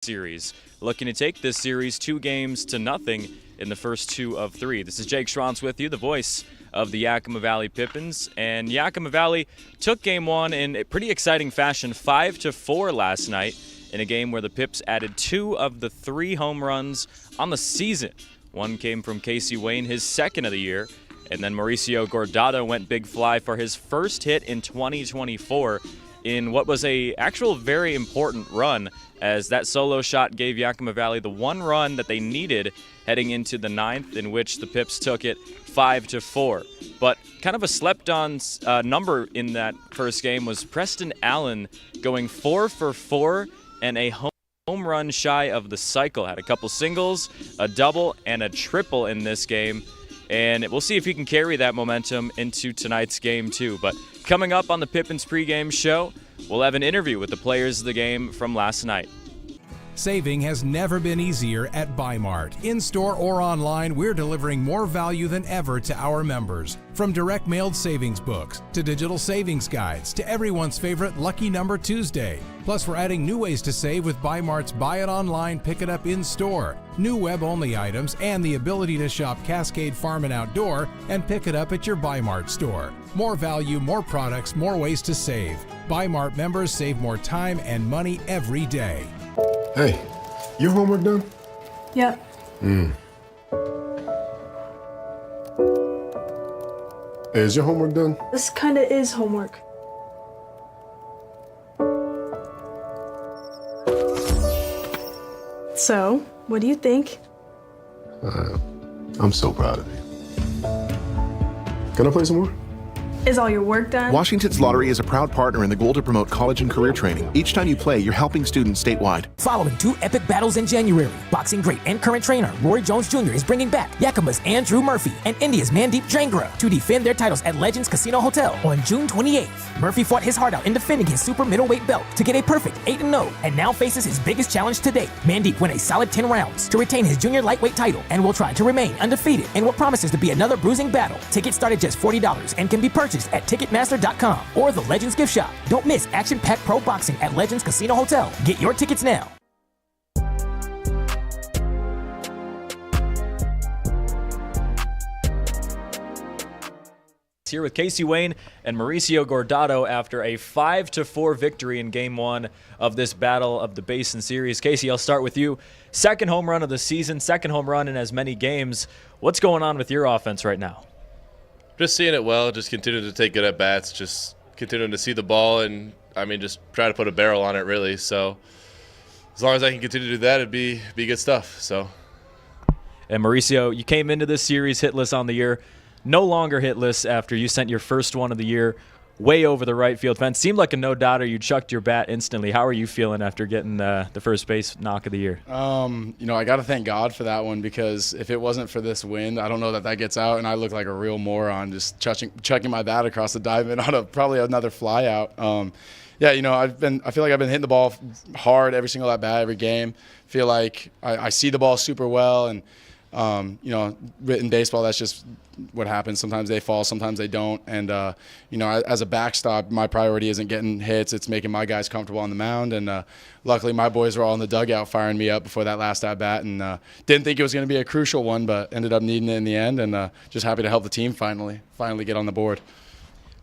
series, looking to take this series 2-0 in the first 2 of 3. This is Jake Schronz with you, the voice of the Yakima Valley Pippins, and Yakima Valley took game 1 in a pretty exciting fashion, 5-4 last night, in a game where the Pips added 2 of the 3 home runs on the season. One came from Casey Wayne, his second of the year, and then Mauricio Gordado went big fly for his first hit in 2024 in what was a actual very important run, as that solo shot gave Yakima Valley the 1 run that they needed heading into the 9th, in which the Pips took it 5-4. But kind of a slept-on number in that first game was Preston Allen going 4 for 4 and a home run shy of the cycle. Had a couple singles, a double, and a triple in this game. And we'll see if he can carry that momentum into tonight's game too. But coming up on the Pippins pregame show, we'll have an interview with the players of the game from last night. Saving has never been easier at Bi-Mart. In-store or online, we're delivering more value than ever to our members. From direct mailed savings books, to digital savings guides, to everyone's favorite Lucky Number Tuesday. Plus, we're adding new ways to save with Bi-Mart's Buy It Online, Pick It Up in-store, new web-only items, and the ability to shop Cascade Farm and Outdoor and pick it up at your Bi-Mart store. More value, more products, more ways to save. Bi-Mart members save more time and money every day. Hey, your homework done? Yep. Hey, is your homework done? This kinda is homework. So, what do you think? I'm so proud of you. Can I play some more? Is all your work done? Washington's Lottery is a proud partner in the goal to promote college and career training. Each time you play, you're helping students statewide. Following 2 epic battles in January, boxing great and current trainer Rory Jones Jr. is bringing back Yakima's Andrew Murphy and India's Mandeep Jangra to defend their titles at Legends Casino Hotel on June 28th. Murphy fought his heart out in defending his super middleweight belt to get a perfect 8-0 and now faces his biggest challenge to date. Mandeep went a solid 10 rounds to retain his junior lightweight title and will try to remain undefeated in what promises to be another bruising battle. Tickets start at just $40 and can be purchased at Ticketmaster.com or the Legends Gift Shop. Don't miss action-packed pro boxing at Legends Casino Hotel. Get your tickets now. Here with Casey Wayne and Mauricio Gordado after a 5-4 victory in Game 1 of this Battle of the Basin series. Casey, I'll start with you. Second home run of the season, second home run in as many games. What's going on with your offense right now? Just seeing it well, just continuing to take good at bats, just continuing to see the ball, and just try to put a barrel on it, really. So as long as I can continue to do that, it'd be good stuff. So. And Mauricio, you came into this series hitless on the year, no longer hitless after you sent your first one of the year way over the right field fence. Seemed like a no-doubter. You chucked your bat instantly. How are you feeling after getting the first base knock of the year? I got to thank God for that one, because if it wasn't for this wind, I don't know that gets out, and I look like a real moron just chucking my bat across the diamond on probably another fly out. I feel like I've been hitting the ball hard every single at bat, every game. Feel like I see the ball super well, and in baseball, that's just what happens. Sometimes they fall, sometimes they don't. And, as a backstop, my priority isn't getting hits. It's making my guys comfortable on the mound. And luckily, my boys were all in the dugout firing me up before that last at-bat. And didn't think it was going to be a crucial one, but ended up needing it in the end. And just happy to help the team finally get on the board.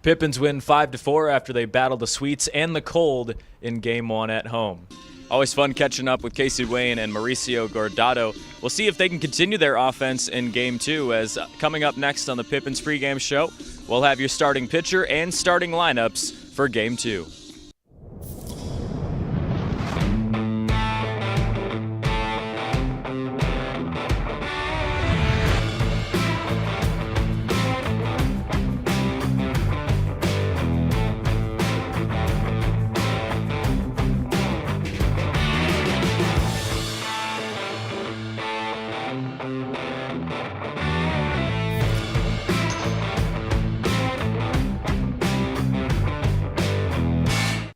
Pippins win 5-4 after they battled the Sweets and the cold in Game 1 at home. Always fun catching up with Casey Wayne and Mauricio Gordado. We'll see if they can continue their offense in Game 2, as coming up next on the Pippins pregame show, we'll have your starting pitcher and starting lineups for Game 2.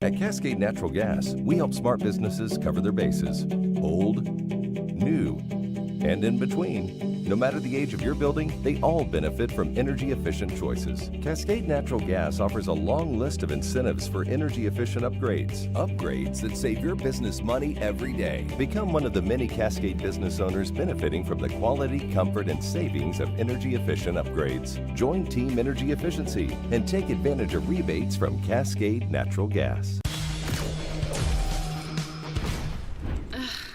At Cascade Natural Gas, we help smart businesses cover their bases. Old, new, and in between. No matter the age of your building, they all benefit from energy-efficient choices. Cascade Natural Gas offers a long list of incentives for energy-efficient upgrades. Upgrades that save your business money every day. Become one of the many Cascade business owners benefiting from the quality, comfort, and savings of energy-efficient upgrades. Join Team Energy Efficiency and take advantage of rebates from Cascade Natural Gas.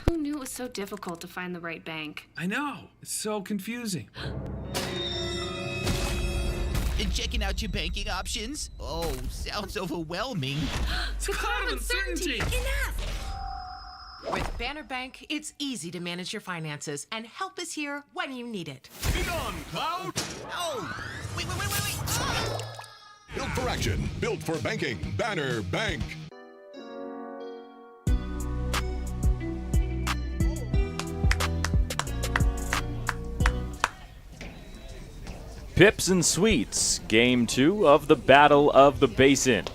Who knew it was so difficult to find the right bank? I know. It's so confusing. Checking out your banking options? Oh, sounds overwhelming. It's a cloud of uncertainty. Enough! With Banner Bank, it's easy to manage your finances, and help is here when you need it. Be gone, Cloud! Oh! Wait! Ah! Built for action, built for banking. Banner Bank. Pips and Sweets, Game 2 of the Battle of the Basin.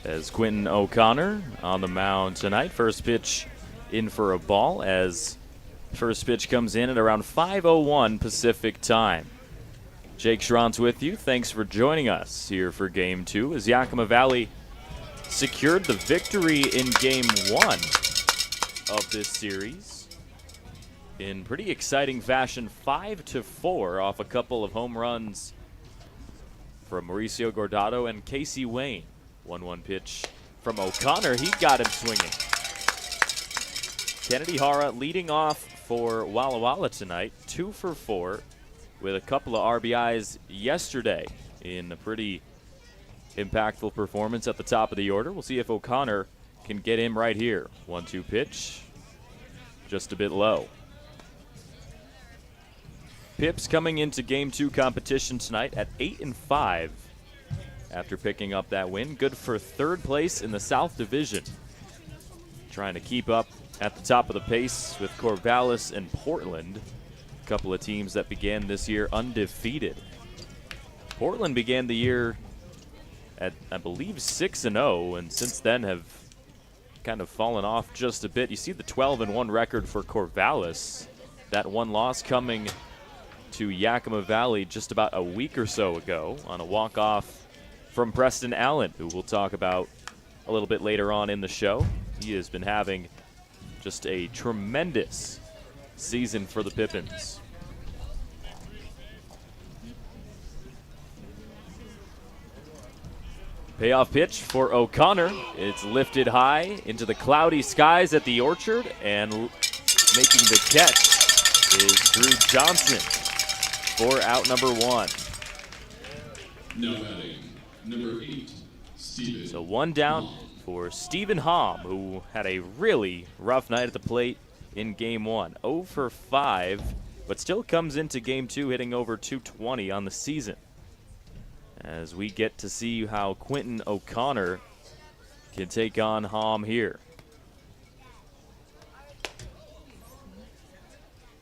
As Quentin O'Connor on the mound tonight. First pitch in for a ball as first pitch comes in at around 5:01 Pacific time. Jake Schronz with you. Thanks for joining us here for Game 2 as Yakima Valley secured the victory in Game 1 of this series in pretty exciting fashion, 5-4 off a couple of home runs from Mauricio Gordado and Casey Wayne. 1-1 pitch from O'Connor. He got him swinging. Kennedy Hara leading off for Walla Walla tonight, 2 for 4 with a couple of RBIs yesterday in a pretty impactful performance at the top of the order. We'll see if O'Connor can get him right here. 1-2 pitch, just a bit low. Pips coming into Game 2 competition tonight at 8-5 after picking up that win. Good for third place in the South Division. Trying to keep up at the top of the pace with Corvallis and Portland, a couple of teams that began this year undefeated. Portland began the year at, I believe, 6-0, and since then have kind of fallen off just a bit. You see the 12-1 record for Corvallis. That one loss coming to Yakima Valley just about a week or so ago on a walk-off from Preston Allen, who we'll talk about a little bit later on in the show. He has been having just a tremendous season for the Pippins. Payoff pitch for O'Connor. It's lifted high into the cloudy skies at the Orchard, and making the catch is Drew Johnson for out number 1. Now batting, number 8, Steven. So one down for Stephen Hom, who had a really rough night at the plate in Game 1. 0 for 5, but still comes into Game 2 hitting over 220 on the season. As we get to see how Quentin O'Connor can take on Hom here.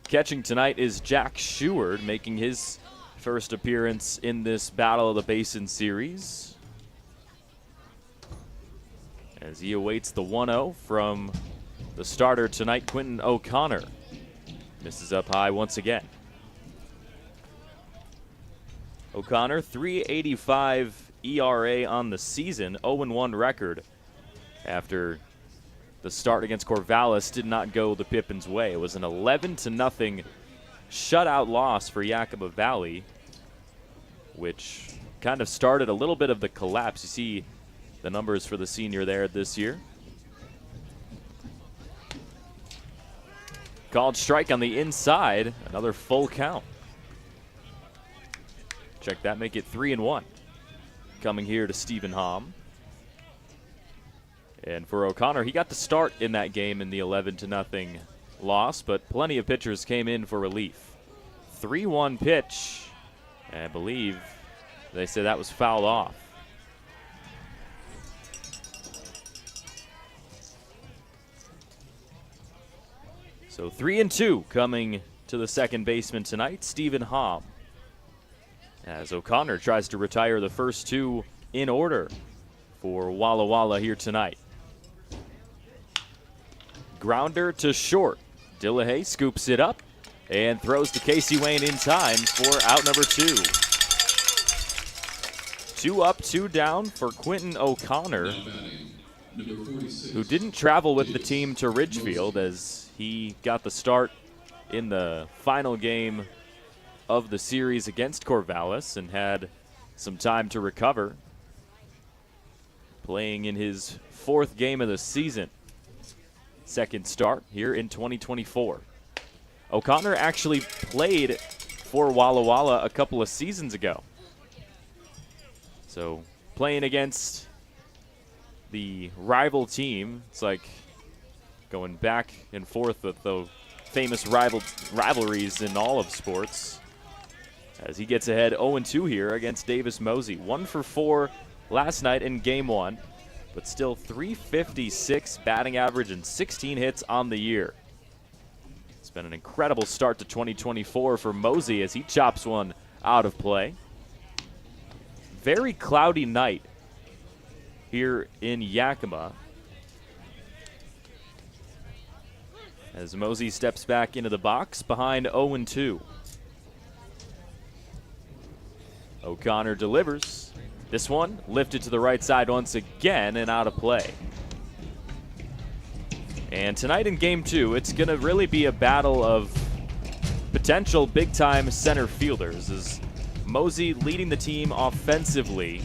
Catching tonight is Jack Sheward, making his first appearance in this Battle of the Basin series, as he awaits the 1-0 from the starter tonight, Quentin O'Connor. Misses up high once again. O'Connor, 3.85 ERA on the season, 0-1 record after the start against Corvallis did not go the Pippins' way. It was an 11-0 shutout loss for Yakima Valley, which kind of started a little bit of the collapse. You see the numbers for the senior there this year. Called strike on the inside, another full count. Check that, make it 3-1. Coming here to Stephen Hom. And for O'Connor, he got the start in that game in the 11-0 loss, but plenty of pitchers came in for relief. 3-1 pitch, and I believe they said that was fouled off. So 3-2 coming to the second baseman tonight, Stephen Hom, as O'Connor tries to retire the first two in order for Walla Walla here tonight. Grounder to short. Dillahay scoops it up, and throws to Casey Wayne in time for out number 2. 2 up, 2 down for Quentin O'Connor, who didn't travel with the team to Ridgefield as he got the start in the final game of the series against Corvallis and had some time to recover, playing in his 4th game of the season. Second start here in 2024. O'Connor actually played for Walla Walla a couple of seasons ago. So playing against the rival team, it's like going back and forth with the famous rivalries in all of sports. As he gets ahead 0-2 here against Davis Mosey. 1 for 4 last night in game 1, but still .356 batting average and 16 hits on the year. It's been an incredible start to 2024 for Mosey as he chops one out of play. Very cloudy night here in Yakima as Mosey steps back into the box behind 0-2. O'Connor delivers. This one lifted to the right side once again and out of play. And tonight in game 2, it's going to really be a battle of potential big-time center fielders as Mosey leading the team offensively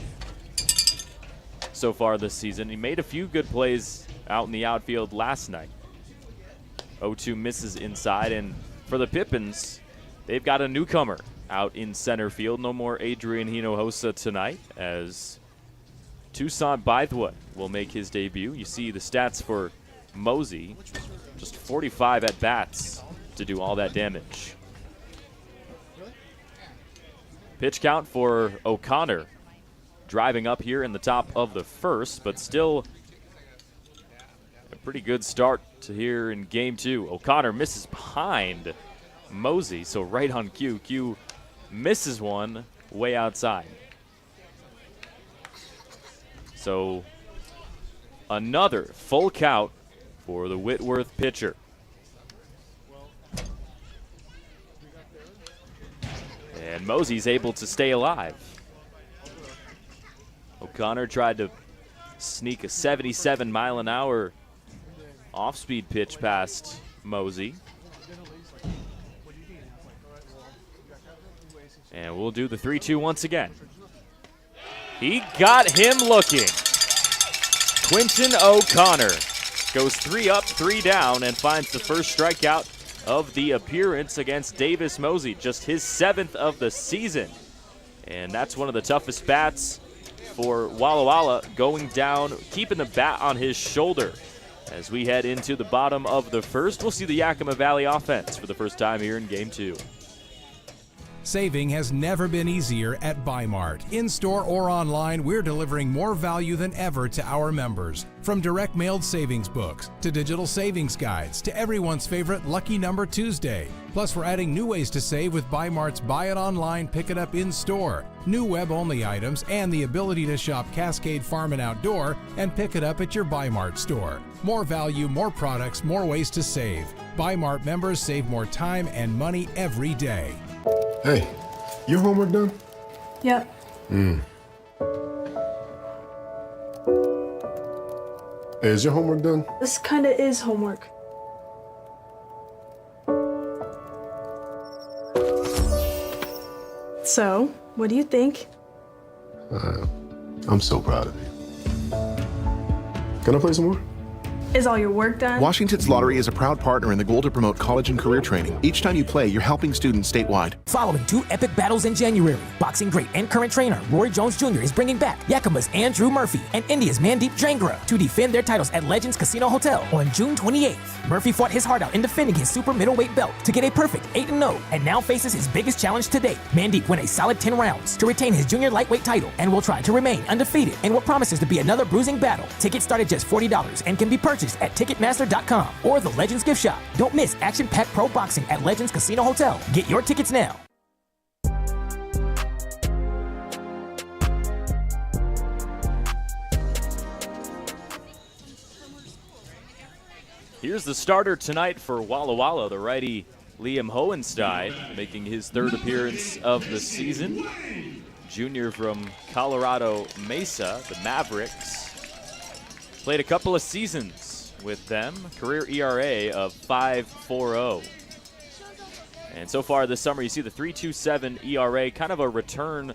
so far this season. He made a few good plays out in the outfield last night. 0-2 misses inside, and for the Pippins, they've got a newcomer out in center field. No more Adrian Hinojosa tonight as Toussaint Bythewood will make his debut. You see the stats for Mosey, just 45 at-bats to do all that damage. Pitch count for O'Connor, driving up here in the top of the 1st, but still a pretty good start to here in game 2. O'Connor misses behind Mosey, so right on cue. Q misses one way outside. So another full count for the Whitworth pitcher. And Mosey's able to stay alive. O'Connor tried to sneak a 77-mile-an-hour off-speed pitch past Mosey. And we'll do the 3-2 once again. He got him looking. Quentin O'Connor goes 3 up, 3 down, and finds the first strikeout of the appearance against Davis Mosey. Just his 7th of the season. And that's one of the toughest bats for Walla Walla, going down, keeping the bat on his shoulder. As we head into the bottom of the 1st, we'll see the Yakima Valley offense for the first time here in game 2. Saving has never been easier at Bi-Mart. In-store or online, we're delivering more value than ever to our members. From direct mailed savings books, to digital savings guides, to everyone's favorite Lucky Number Tuesday. Plus, we're adding new ways to save with Bi-Mart's Buy It Online, Pick It Up in-store, new web-only items, and the ability to shop Cascade Farm and Outdoor and pick it up at your Bi-Mart store. More value, more products, more ways to save. Bi-Mart members save more time and money every day. Hey, your homework done? Yep. Hey, is your homework done? This kinda is homework. So, what do you think? I'm so proud of you. Can I play some more? Is all your work done? Washington's Lottery is a proud partner in the goal to promote college and career training. Each time you play, you're helping students statewide. Following 2 epic battles in January, boxing great and current trainer Roy Jones Jr. is bringing back Yakima's Andrew Murphy and India's Mandeep Drangra to defend their titles at Legends Casino Hotel on June 28th. Murphy fought his heart out in defending his super middleweight belt to get a perfect 8-0 and now faces his biggest challenge to date. Mandeep went a solid 10 rounds to retain his junior lightweight title and will try to remain undefeated in what promises to be another bruising battle. Tickets start at just $40 and can be purchased at Ticketmaster.com or the Legends Gift Shop. Don't miss action-packed pro boxing at Legends Casino Hotel. Get your tickets now. Here's the starter tonight for Walla Walla, the righty Liam Hohenstein, making his third appearance of the season. Junior from Colorado Mesa, the Mavericks. Played a couple of seasons with them. Career ERA of 5.40. And so far this summer, you see the 3.27 ERA, kind of a return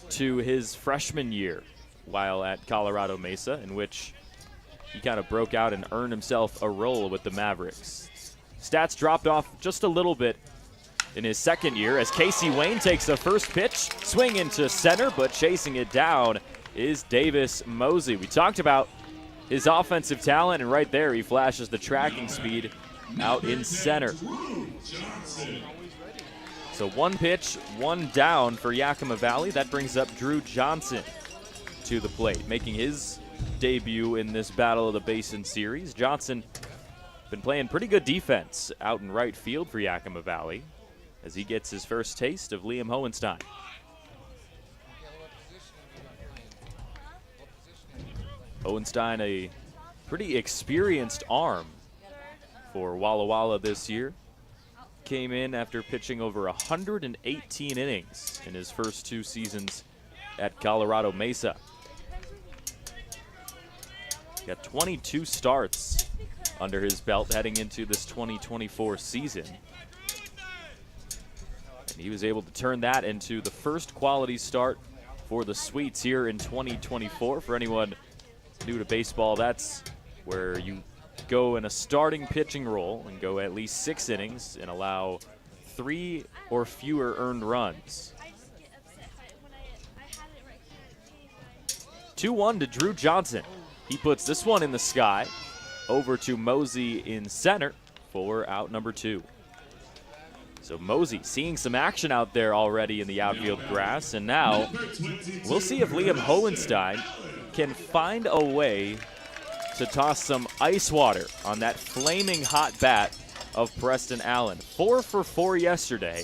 to his freshman year while at Colorado Mesa, in which he kind of broke out and earned himself a role with the Mavericks. Stats dropped off just a little bit in his second year as Casey Wayne takes the first pitch, swing into center, but chasing it down is Davis Mosey. We talked about his offensive talent, and right there he flashes the tracking speed out in center. So one pitch, one down for Yakima Valley. That brings up Drew Johnson to the plate, making his debut in this Battle of the Basin series. Johnson been playing pretty good defense out in right field for Yakima Valley as he gets his first taste of Liam Hohenstein. Hohenstein, a pretty experienced arm for Walla Walla this year. Came in after pitching over 118 innings in his first 2 seasons at Colorado Mesa. Got 22 starts under his belt heading into this 2024 season. And he was able to turn that into the first quality start for the Sweets here in 2024. For anyone new to baseball, that's where you go in a starting pitching role and go at least 6 innings and allow 3 or fewer earned runs. 2-1 to Drew Johnson. He puts this one in the sky. Over to Mosey in center for out number 2. So Mosey seeing some action out there already in the outfield grass, and now we'll see if Liam Hohenstein can find a way to toss some ice water on that flaming hot bat of Preston Allen. 4 for 4 yesterday,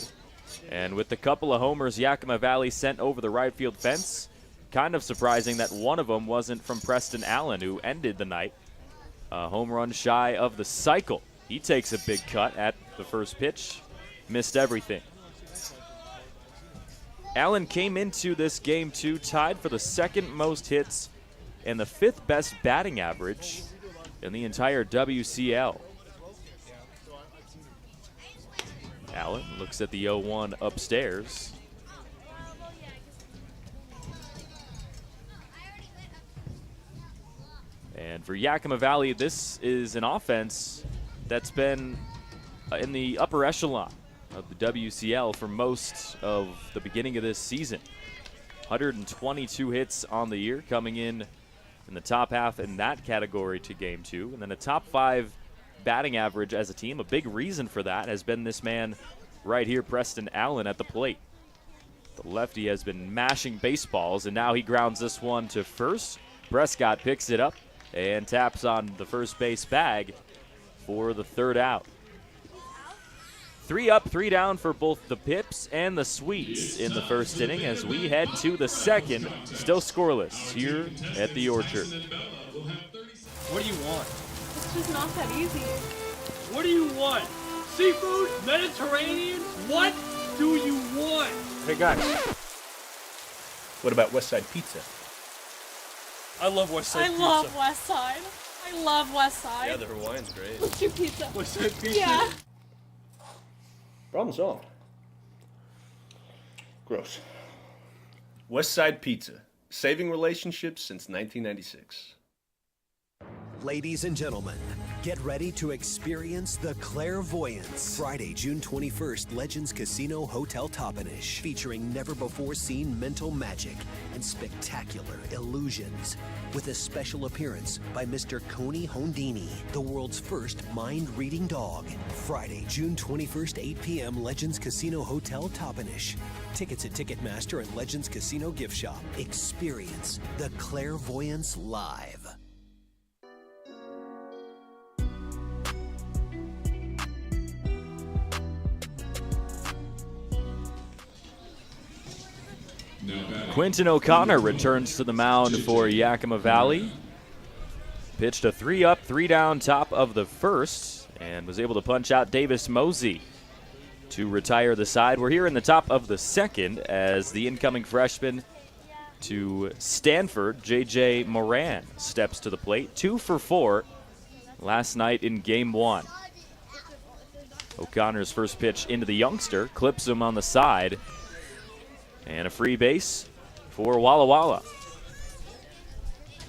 and with the couple of homers Yakima Valley sent over the right field fence, kind of surprising that one of them wasn't from Preston Allen, who ended the night a home run shy of the cycle. He takes a big cut at the first pitch, missed everything. Allen came into this game 2 tied for the 2nd most hits and the 5th best batting average in the entire WCL. Allen looks at the 0-1 upstairs. And for Yakima Valley, this is an offense that's been in the upper echelon of the WCL for most of the beginning of this season. 122 hits on the year, coming in the top half in that category to game 2. And then a top 5 batting average as a team. A big reason for that has been this man right here, Preston Allen, at the plate. The lefty has been mashing baseballs, and now he grounds this one to first. Prescott picks it up and taps on the first base bag for the 3rd out. 3 up, 3 down for both the Pips and the Sweets in the first inning as we head to the 2nd, still scoreless here at the Orchard. What do you want? It's just not that easy. What do you want? Seafood? Mediterranean? What do you want? Hey guys, what about West Side Pizza? I love West Side Pizza. I love West Side. I love West Side. Yeah, the Hawaiian's great. Let's do pizza. West Side Pizza? Yeah. Problem solved. Gross. West Side Pizza, saving relationships since 1996. Ladies and gentlemen, get ready to experience the clairvoyance. Friday, June 21st, Legends Casino Hotel Toppenish, featuring never-before-seen mental magic and spectacular illusions, with a special appearance by Mr. Coney Hondini, the world's first mind-reading dog. Friday, June 21st, 8 p.m., Legends Casino Hotel Toppenish. Tickets at Ticketmaster and Legends Casino Gift Shop. Experience the clairvoyance live. Quinton O'Connor returns to the mound for Yakima Valley. Pitched a 3 up, 3 down top of the first and was able to punch out Davis Mosey to retire the side. We're here in the top of the second as the incoming freshman to Stanford, J.J. Moran, steps to the plate. 2 for 4 last night in game 1. O'Connor's first pitch into the youngster, clips him on the side, and a free base for Walla Walla.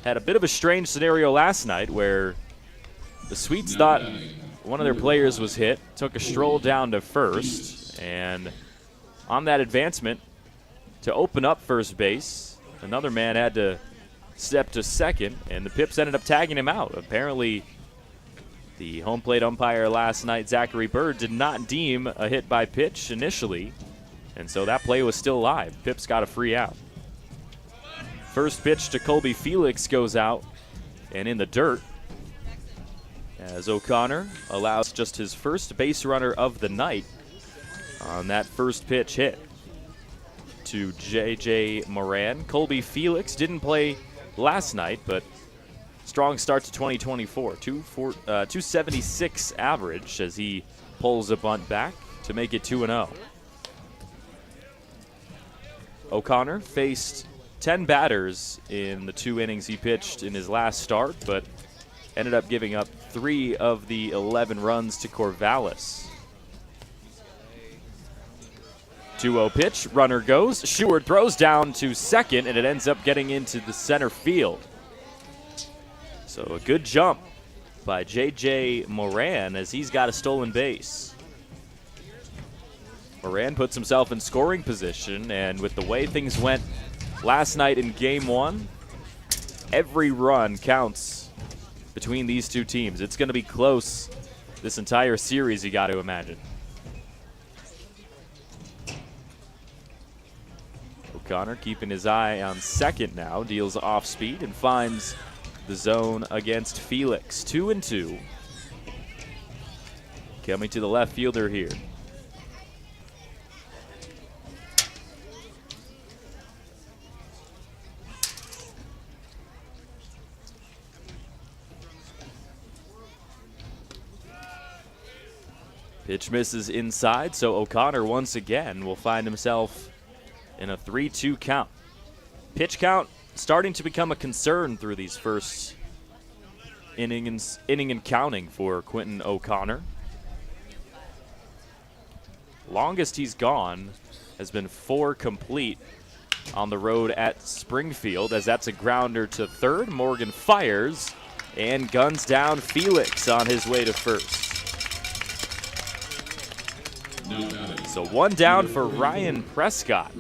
Had a bit of a strange scenario last night where the Sweets thought one of their players was hit, took a stroll down to first, and on that advancement to open up first base, another man had to step to second, and the Pips ended up tagging him out. Apparently, the home plate umpire last night, Zachary Bird, did not deem a hit by pitch initially, and so that play was still live. Pips got a free out. First pitch to Colby Felix goes out and in the dirt as O'Connor allows just his first base runner of the night on that first pitch hit to J.J. Moran. Colby Felix didn't play last night, but strong start to 2024. 276 average as he pulls a bunt back to make it 2-0. O'Connor faced 10 batters in the 2 innings he pitched in his last start, but ended up giving up 3 of the 11 runs to Corvallis. 2-0 pitch, runner goes. Sheward throws down to second, and it ends up getting into the center field. So a good jump by J.J. Moran as he's got a stolen base. Moran puts himself in scoring position, and with the way things went last night in game 1, every run counts between these two teams. It's going to be close this entire series, you got to imagine. O'Connor keeping his eye on second now, deals off speed and finds the zone against Felix. 2-2. Coming to the left fielder here. Pitch misses inside, so O'Connor once again will find himself in a 3-2 count. Pitch count starting to become a concern through these first inning and counting for Quentin O'Connor. Longest he's gone has been 4 complete on the road at Springfield, as that's a grounder to third. Morgan fires and guns down Felix on his way to first. So 1 down for Ryan Prescott,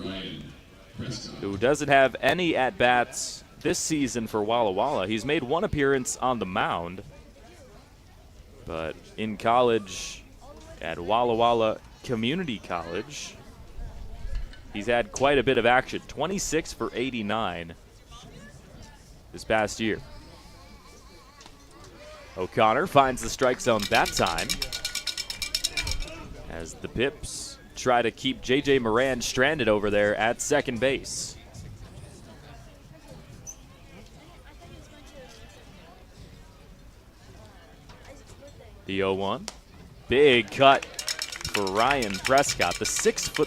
who doesn't have any at-bats this season for Walla Walla. He's made 1 appearance on the mound, but in college at Walla Walla Community College, he's had quite a bit of action. 26 for 89 this past year. O'Connor finds the strike zone that time as the Pips try to keep J.J. Moran stranded over there at second base. The 0-1. Big cut for Ryan Prescott, the 6'4",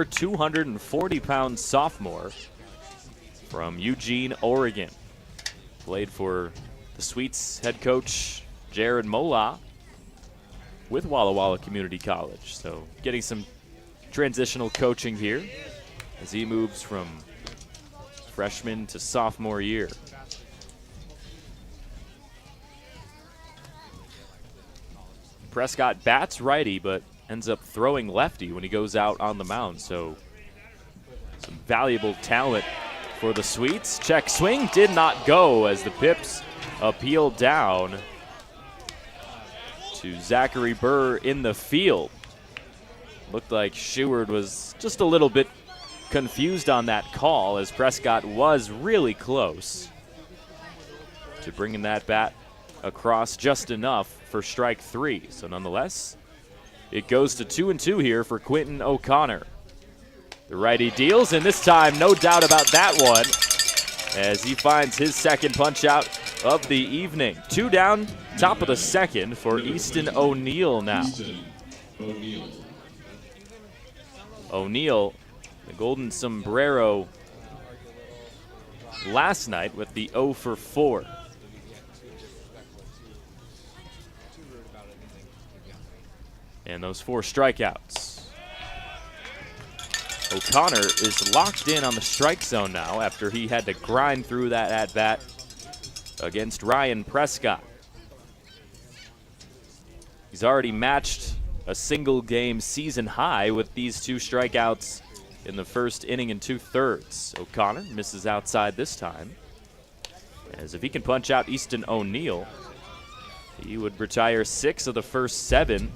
240-pound sophomore from Eugene, Oregon. Played for the Sweets head coach Jared Mola with Walla Walla Community College. So getting some transitional coaching here as he moves from freshman to sophomore year. Prescott bats righty, but ends up throwing lefty when he goes out on the mound. So some valuable talent for the Sweets. Check swing did not go as the Pips appeal down to Zachary Burr in the field. Looked like Sheward was just a little bit confused on that call, as Prescott was really close to bringing that bat across just enough for strike 3. So nonetheless, it goes to 2-2 here for Quentin O'Connor. The righty deals, and this time no doubt about that one as he finds his second punch out of the evening. 2 down, top of the second for Easton O'Neill now. O'Neal, the golden sombrero last night with the 0 for 4. And those 4 strikeouts. O'Connor is locked in on the strike zone now after he had to grind through that at-bat against Ryan Prescott. He's already matched a single-game season high with these 2 strikeouts in the first inning and 2/3. O'Connor misses outside this time, as if he can punch out Easton O'Neal, he would retire 6 of the first 7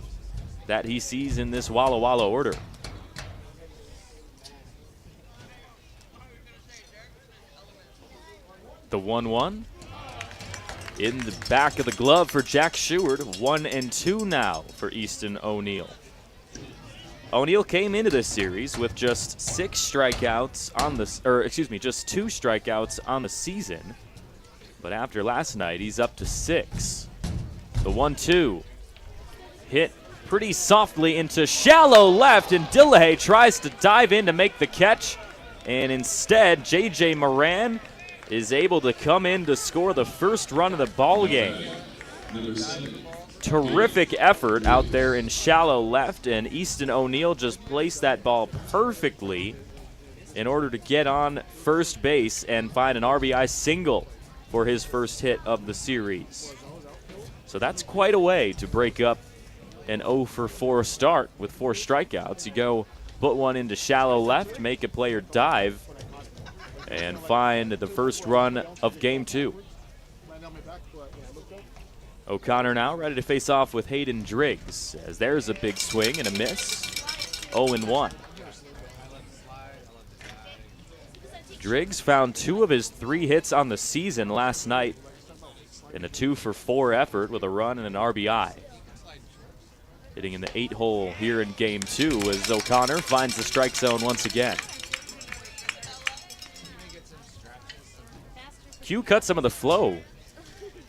that he sees in this Walla Walla order. The 1-1 in the back of the glove for Jack Sheward. 1-2 now for Easton O'Neal. O'Neal came into this series with just 6 strikeouts on the, just 2 strikeouts on the season. But after last night, he's up to 6. The 1-2 hit pretty softly into shallow left, and Dillahay tries to dive in to make the catch. And instead, J.J. Moran is able to come in to score the first run of the ball game. Terrific effort out there in shallow left, and Easton O'Neal just placed that ball perfectly in order to get on first base and find an RBI single for his first hit of the series. So that's quite a way to break up an 0 for 4 start with 4 strikeouts. You go put one into shallow left, make a player dive, and find the first run of game 2. O'Connor now ready to face off with Hayden Driggs, as there's a big swing and a miss. 0-1. Driggs found 2 of his 3 hits on the season last night in a 2 for 4 effort with a run and an RBI. Hitting in the 8 hole here in game 2 as O'Connor finds the strike zone once again. Q cut some of the flow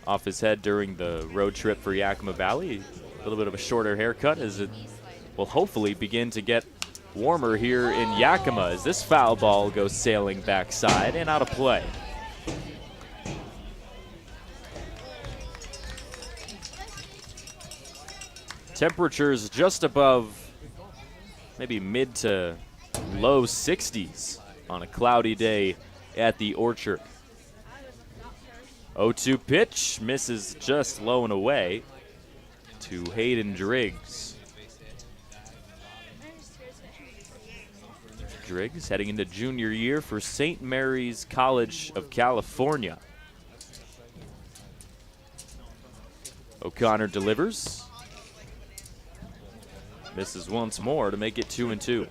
off his head during the road trip for Yakima Valley. A little bit of a shorter haircut as it will hopefully begin to get warmer here in Yakima as this foul ball goes sailing backside and out of play. Temperatures just above maybe mid to low 60s on a cloudy day at the Orchard. 0-2 pitch, misses just low and away to Hayden Driggs. Driggs heading into junior year for St. Mary's College of California. O'Connor delivers. Misses once more to make it 2-2.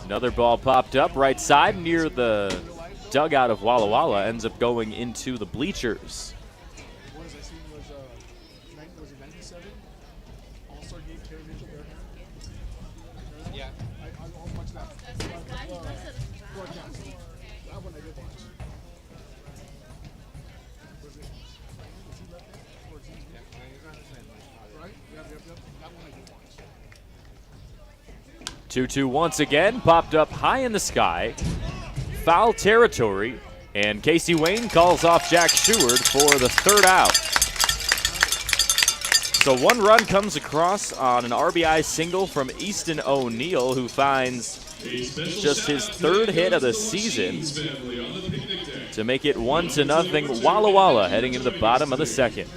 Another ball popped up right side near the dugout of Walla Walla, ends up going into the bleachers. Two once again, popped up high in the sky, foul territory, and Casey Wayne calls off Jack Sheward for the 3rd out. So 1 run comes across on an RBI single from Easton O'Neal, who finds just his 3rd hit of the season to make it 1-0 Walla Walla heading into the bottom of the 2nd.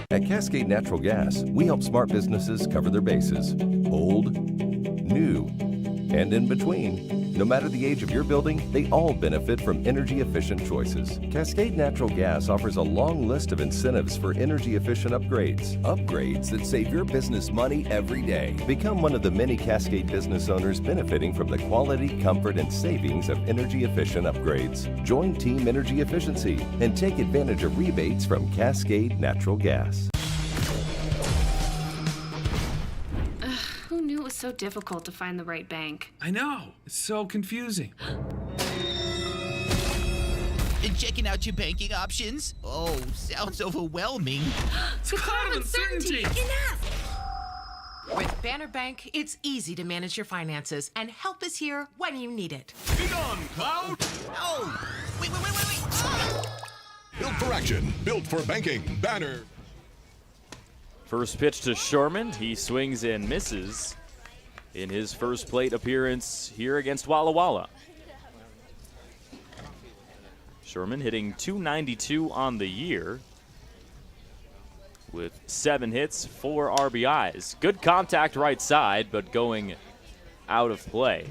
At Cascade Natural Gas, we help smart businesses cover their bases, old, new, and in between. No matter the age of your building, they all benefit from energy-efficient choices. Cascade Natural Gas offers a long list of incentives for energy-efficient upgrades. Upgrades that save your business money every day. Become one of the many Cascade business owners benefiting from the quality, comfort, and savings of energy-efficient upgrades. Join Team Energy Efficiency and take advantage of rebates from Cascade Natural Gas. Who knew it was so difficult to find the right bank? I know. It's so confusing. And checking out your banking options? Oh, sounds overwhelming. It's a cloud of uncertainty. Enough! With Banner Bank, it's easy to manage your finances, and help is here when you need it. Be gone, Cloud! Oh! Wait! Ah! Built for action, built for banking. Banner. First pitch to Sherman. He swings and misses in his first plate appearance here against Walla Walla. Sherman hitting .292 on the year with 7 hits, 4 RBIs. Good contact right side, but going out of play.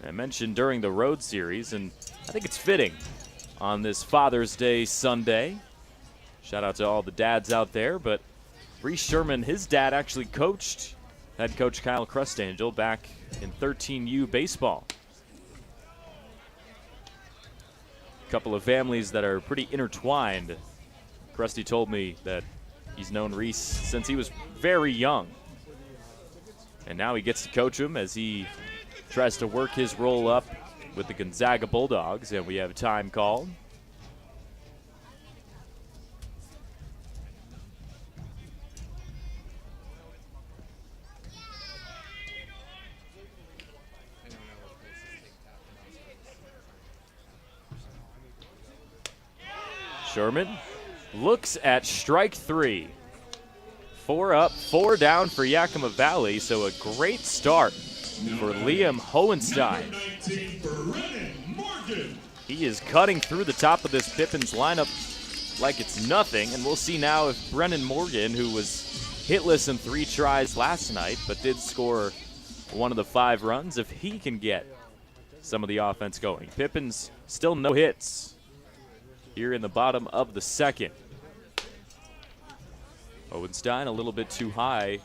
I mentioned during the road series, and I think it's fitting on this Father's Day Sunday. Shout out to all the dads out there, but Reese Sherman, his dad actually coached head coach Kyle Crustangel back in 13U baseball. A couple of families that are pretty intertwined. Krusty told me that he's known Reese since he was very young. And now he gets to coach him as he tries to work his role up with the Gonzaga Bulldogs, and we have time called. Sherman looks at strike 3. 4 up, 4 down for Yakima Valley, so a great start for Liam Hohenstein. He is cutting through the top of this Pippins lineup like it's nothing, and we'll see now if Brennan Morgan, who was hitless in 3 tries last night but did score one of the 5 runs, if he can get some of the offense going. Pippins still no hits here in the bottom of the second. Hohenstein a little bit too high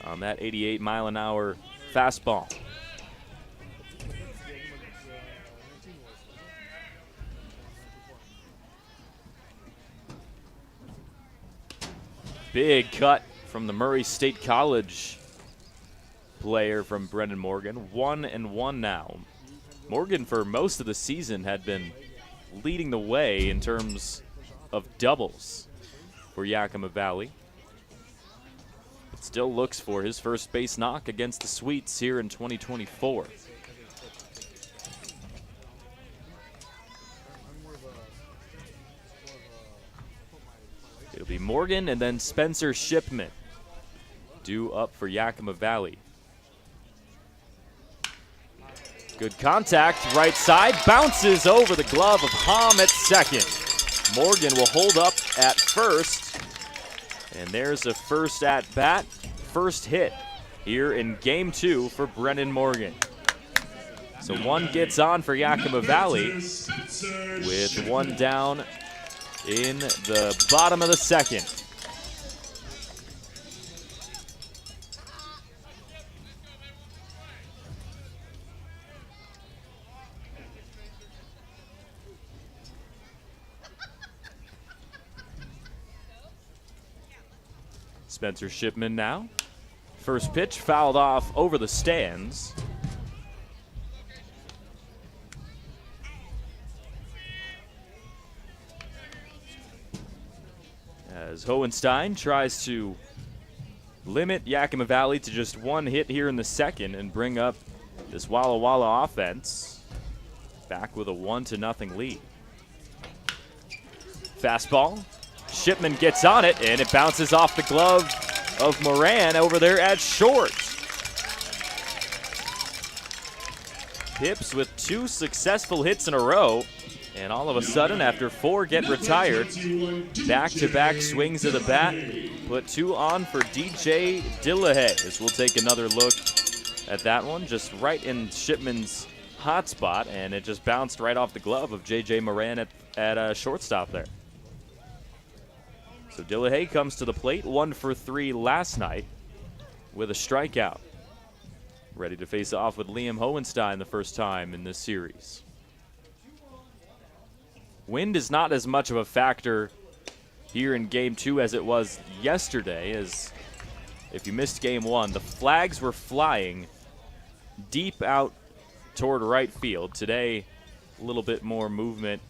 on that 88-mile-an-hour fastball. Big cut from the Murray State College player from Brendan Morgan. 1-1 now. Morgan for most of the season had been leading the way in terms of doubles for Yakima Valley. But still looks for his first base knock against the Sweets here in 2024. It'll be Morgan and then Spencer Shipman due up for Yakima Valley. Good contact, right side, bounces over the glove of Hom at second. Morgan will hold up at first, and there's a first at bat, first hit here in game 2 for Brennan Morgan. So 1 gets on for Yakima Valley with 1 down in the bottom of the second. Spencer Shipman now. First pitch fouled off over the stands. As Hohenstein tries to limit Yakima Valley to just 1 hit here in the second and bring up this Walla Walla offense back with a 1-0 lead. Fastball. Shipman gets on it, and it bounces off the glove of Moran over there at short. Pips with 2 successful hits in a row, and all of a sudden, after 4 get retired, back-to-back swings of the bat, put 2 on for DJ Dillahay. As we'll take another look at that one, just right in Shipman's hot spot, and it just bounced right off the glove of J.J. Moran at shortstop there. So Dillehay comes to the plate, 1 for 3 last night with a strikeout. Ready to face off with Liam Hohenstein the first time in this series. Wind is not as much of a factor here in Game 2 as it was yesterday, as if you missed Game 1, the flags were flying deep out toward right field. Today, a little bit more movement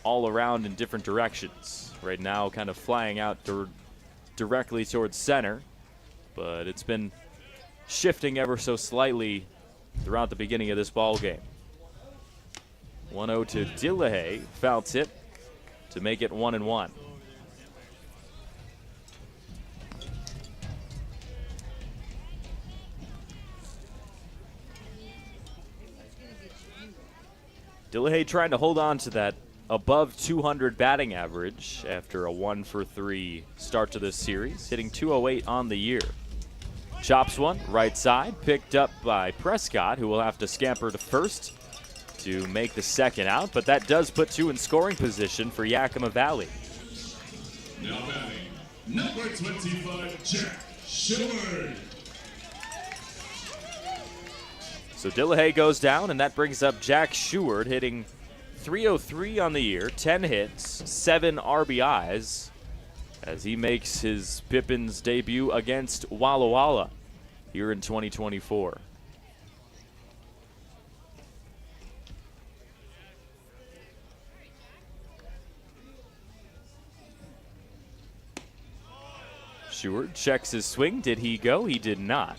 all around in different directions. Right now, kind of flying out directly towards center, but it's been shifting ever so slightly throughout the beginning of this ball game. 1-0 to Dillehay, foul tip to make it 1-1. Dillehay trying to hold on to that above 200 batting average after a 1 for 3 start to this series, hitting .208 on the year. Chops one, right side, picked up by Prescott, who will have to scamper to first to make the second out, but that does put 2 in scoring position for Yakima Valley. Now batting, number 25, Jack Sheward. So Dillehay goes down, and that brings up Jack Sheward, hitting .303 on the year, 10 hits, 7 RBIs, as he makes his Pippins debut against Walla Walla here in 2024. Sheward checks his swing. Did he go? He did not.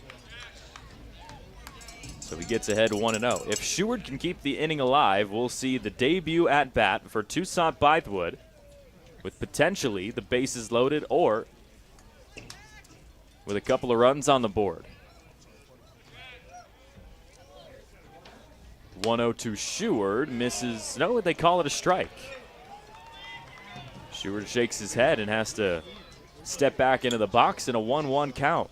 So he gets ahead 1-0. If Sheward can keep the inning alive, we'll see the debut at bat for Toussaint Bythewood, with potentially the bases loaded or with a couple of runs on the board. 1-0 to Sheward, misses. No, they call it a strike. Sheward shakes his head and has to step back into the box in a 1-1 count.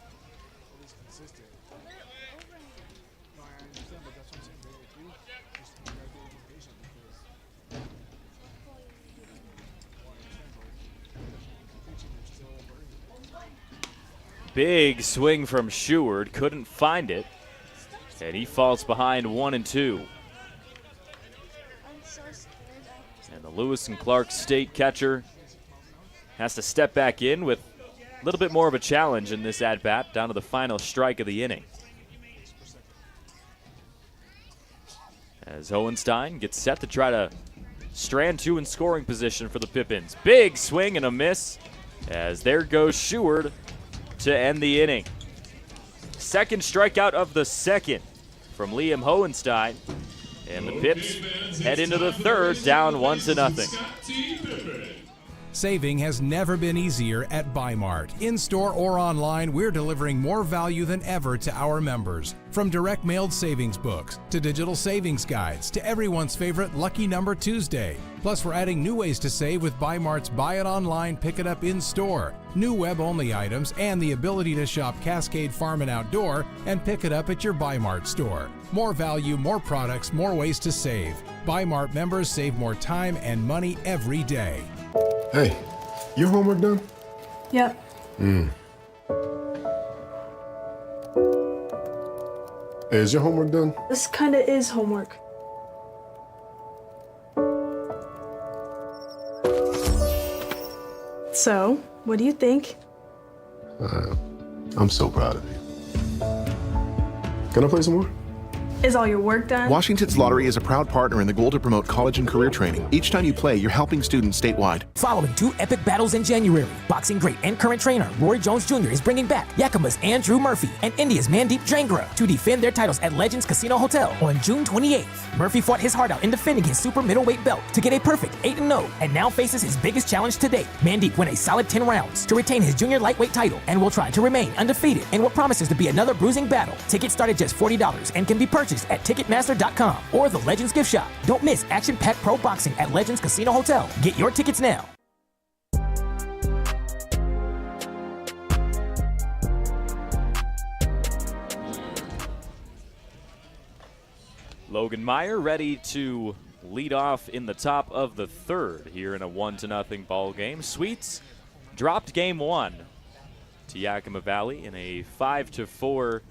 Big swing from Sheward, couldn't find it, and he falls behind 1-2. And the Lewis and Clark State catcher has to step back in with a little bit more of a challenge in this at-bat, down to the final strike of the inning. As Hohenstein gets set to try to strand 2 in scoring position for the Pippins. Big swing and a miss, as there goes Sheward to end the inning. Second strikeout of the second from Liam Hohenstein, and the Pips head into the third, down 1-0. Saving has never been easier at Bi-Mart. In-store or online, we're delivering more value than ever to our members. From direct mailed savings books to digital savings guides to everyone's favorite Lucky Number Tuesday. Plus, we're adding new ways to save with Bi-Mart's Buy It Online, Pick It Up in-store, new web-only items, and the ability to shop Cascade Farm and Outdoor and pick it up at your Bi-Mart store. More value, more products, more ways to save. Bi-Mart members save more time and money every day. Hey, your homework done? Yep. Hey, is your homework done? This kinda is homework. So, what do you think? I'm so proud of you. Can I play some more? Is all your work done? Washington's Lottery is a proud partner in the goal to promote college and career training. Each time you play, you're helping students statewide. Following 2 epic battles in January, boxing great and current trainer Roy Jones Jr. is bringing back Yakima's Andrew Murphy and India's Mandeep Drangra to defend their titles at Legends Casino Hotel on June 28th. Murphy fought his heart out in defending his super middleweight belt to get a perfect 8-0 and now faces his biggest challenge to date. Mandeep went a solid 10 rounds to retain his junior lightweight title and will try to remain undefeated in what promises to be another bruising battle. Tickets start at just $40 and can be purchased at Ticketmaster.com or the Legends Gift Shop. Don't miss action-packed pro boxing at Legends Casino Hotel. Get your tickets now. Logan Meyer ready to lead off in the top of the third here in a 1-0 ball game. Sweets dropped game one to Yakima Valley in a 5-4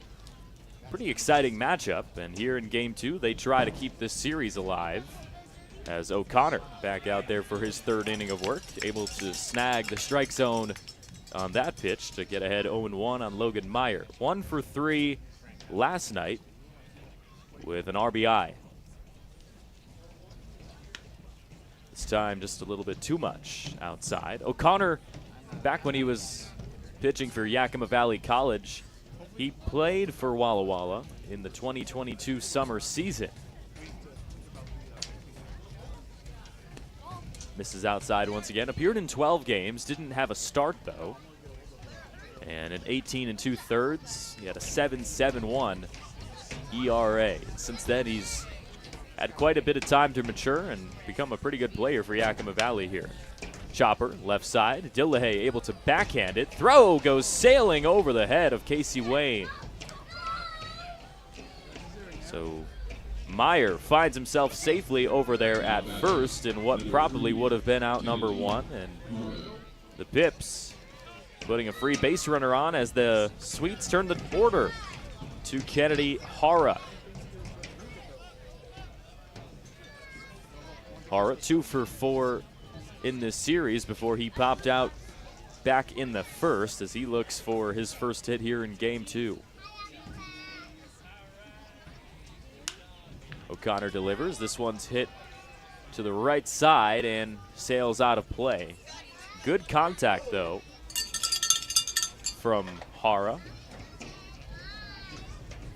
pretty exciting matchup. And here in game two, they try to keep this series alive as O'Connor back out there for his third inning of work, able to snag the strike zone on that pitch to get ahead 0-1 on Logan Meyer. 1 for 3 last night with an RBI. This time just a little bit too much outside. O'Connor, back when he was pitching for Yakima Valley College, he played for Walla Walla in the 2022 summer season. Misses outside once again. Appeared in 12 games, didn't have a start though. And in 18 2/3, he had a 7.71 ERA. Since then, he's had quite a bit of time to mature and become a pretty good player for Yakima Valley here. Chopper, left side. Dillahay able to backhand it. Throw goes sailing over the head of Casey Wayne. So Meyer finds himself safely over there at first in what probably would have been out number one. And the Pips putting a free base runner on as the Sweets turn the order to Kennedy Hara. Hara 2 for 4 in this series before he popped out back in the first as he looks for his first hit here in game two. O'Connor delivers. This one's hit to the right side and sails out of play. Good contact though from Hara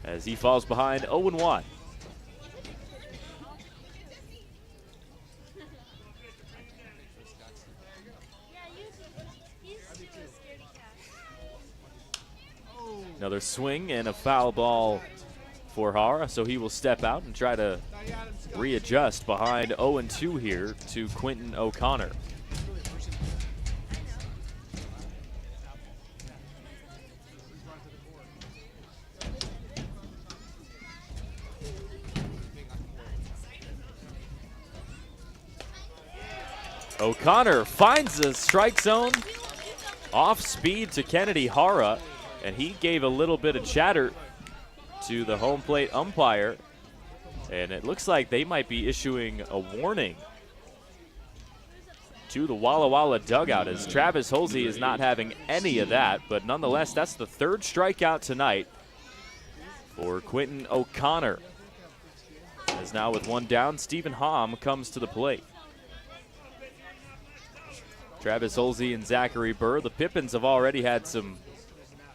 as he falls behind 0-1. Another swing and a foul ball for Hara, so he will step out and try to readjust behind 0-2 here to Quentin O'Connor. O'Connor finds the strike zone, off speed to Kennedy Hara, and he gave a little bit of chatter to the home plate umpire, and it looks like they might be issuing a warning to the Walla Walla dugout as Travis Holsey is not having any of that, but nonetheless, that's the third strikeout tonight for Quentin O'Connor. As now with one down, Stephen Hom comes to the plate. Travis Holsey and Zachary Burr. The Pippins have already had some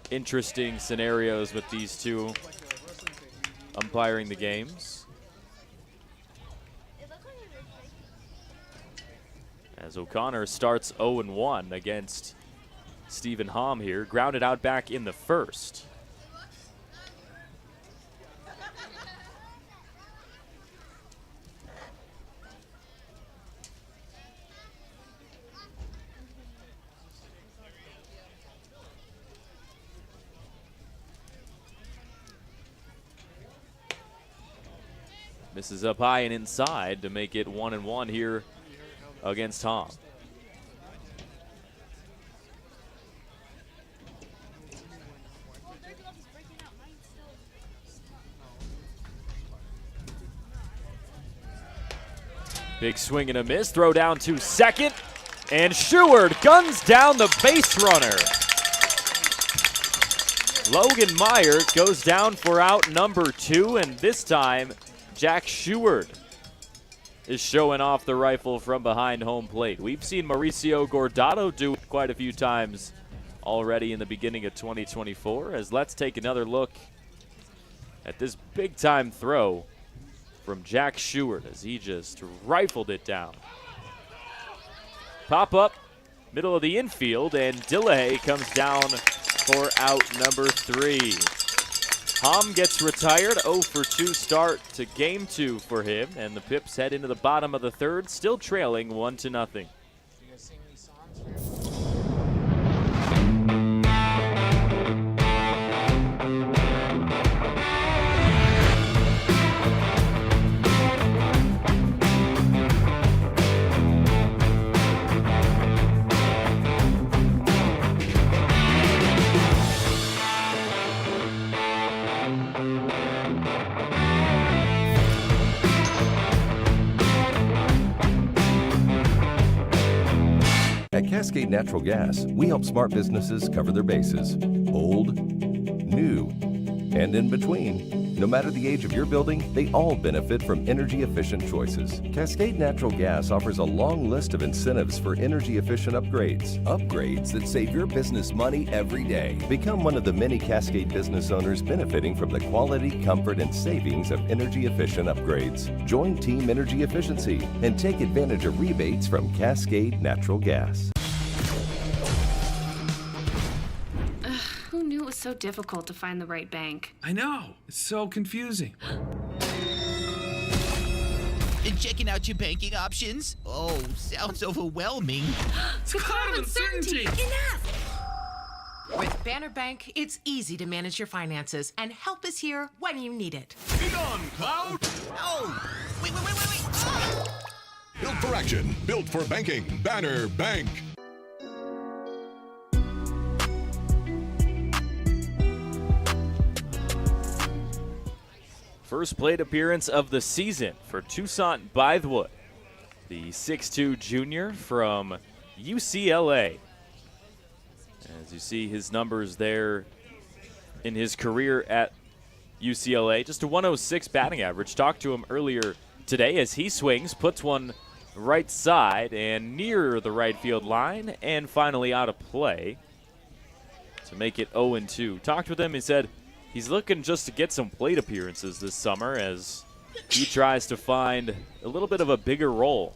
interesting scenarios with these two umpiring the games. As O'Connor starts 0-1 against Stephen Hom here, grounded out back in the first. Misses up high and inside to make it 1-1 here against Hom. Big swing and a miss. Throw down to second. And Sheward guns down the base runner. Logan Meyer goes down for out number 2, and this time Jack Sheward is showing off the rifle from behind home plate. We've seen Mauricio Gordado do it quite a few times already in the beginning of 2024. As let's take another look at this big-time throw from Jack Sheward as he just rifled it down. Pop up, middle of the infield, and Dillahay comes down for out number 3. Hom gets retired, 0 for 2 start to game 2 for him, and the Pips head into the bottom of the third, still trailing 1-0. At Cascade Natural Gas, we help smart businesses cover their bases. Old, new, and in between. No matter the age of your building, they all benefit from energy-efficient choices. Cascade Natural Gas offers a long list of incentives for energy-efficient upgrades. Upgrades that save your business money every day. Become one of the many Cascade business owners benefiting from the quality, comfort, and savings of energy-efficient upgrades. Join Team Energy Efficiency and take advantage of rebates from Cascade Natural Gas. Who knew it was so difficult to find the right bank? I know. It's so confusing. Checking out your banking options? Oh, sounds overwhelming. It's a cloud of uncertainty. With Banner Bank, it's easy to manage your finances, and help is here when you need it. Be gone, Cloud! Oh, wait. Ah! Built for action, built for banking. Banner Bank. First plate appearance of the season for Toussaint Bythewood, the 6'2 junior from UCLA. As you see his numbers there in his career at UCLA, just a 106 batting average. Talked to him earlier today as he swings, puts one right side and near the right field line, and finally out of play to make it 0-2. Talked with him, he said he's looking just to get some plate appearances this summer as he tries to find a little bit of a bigger role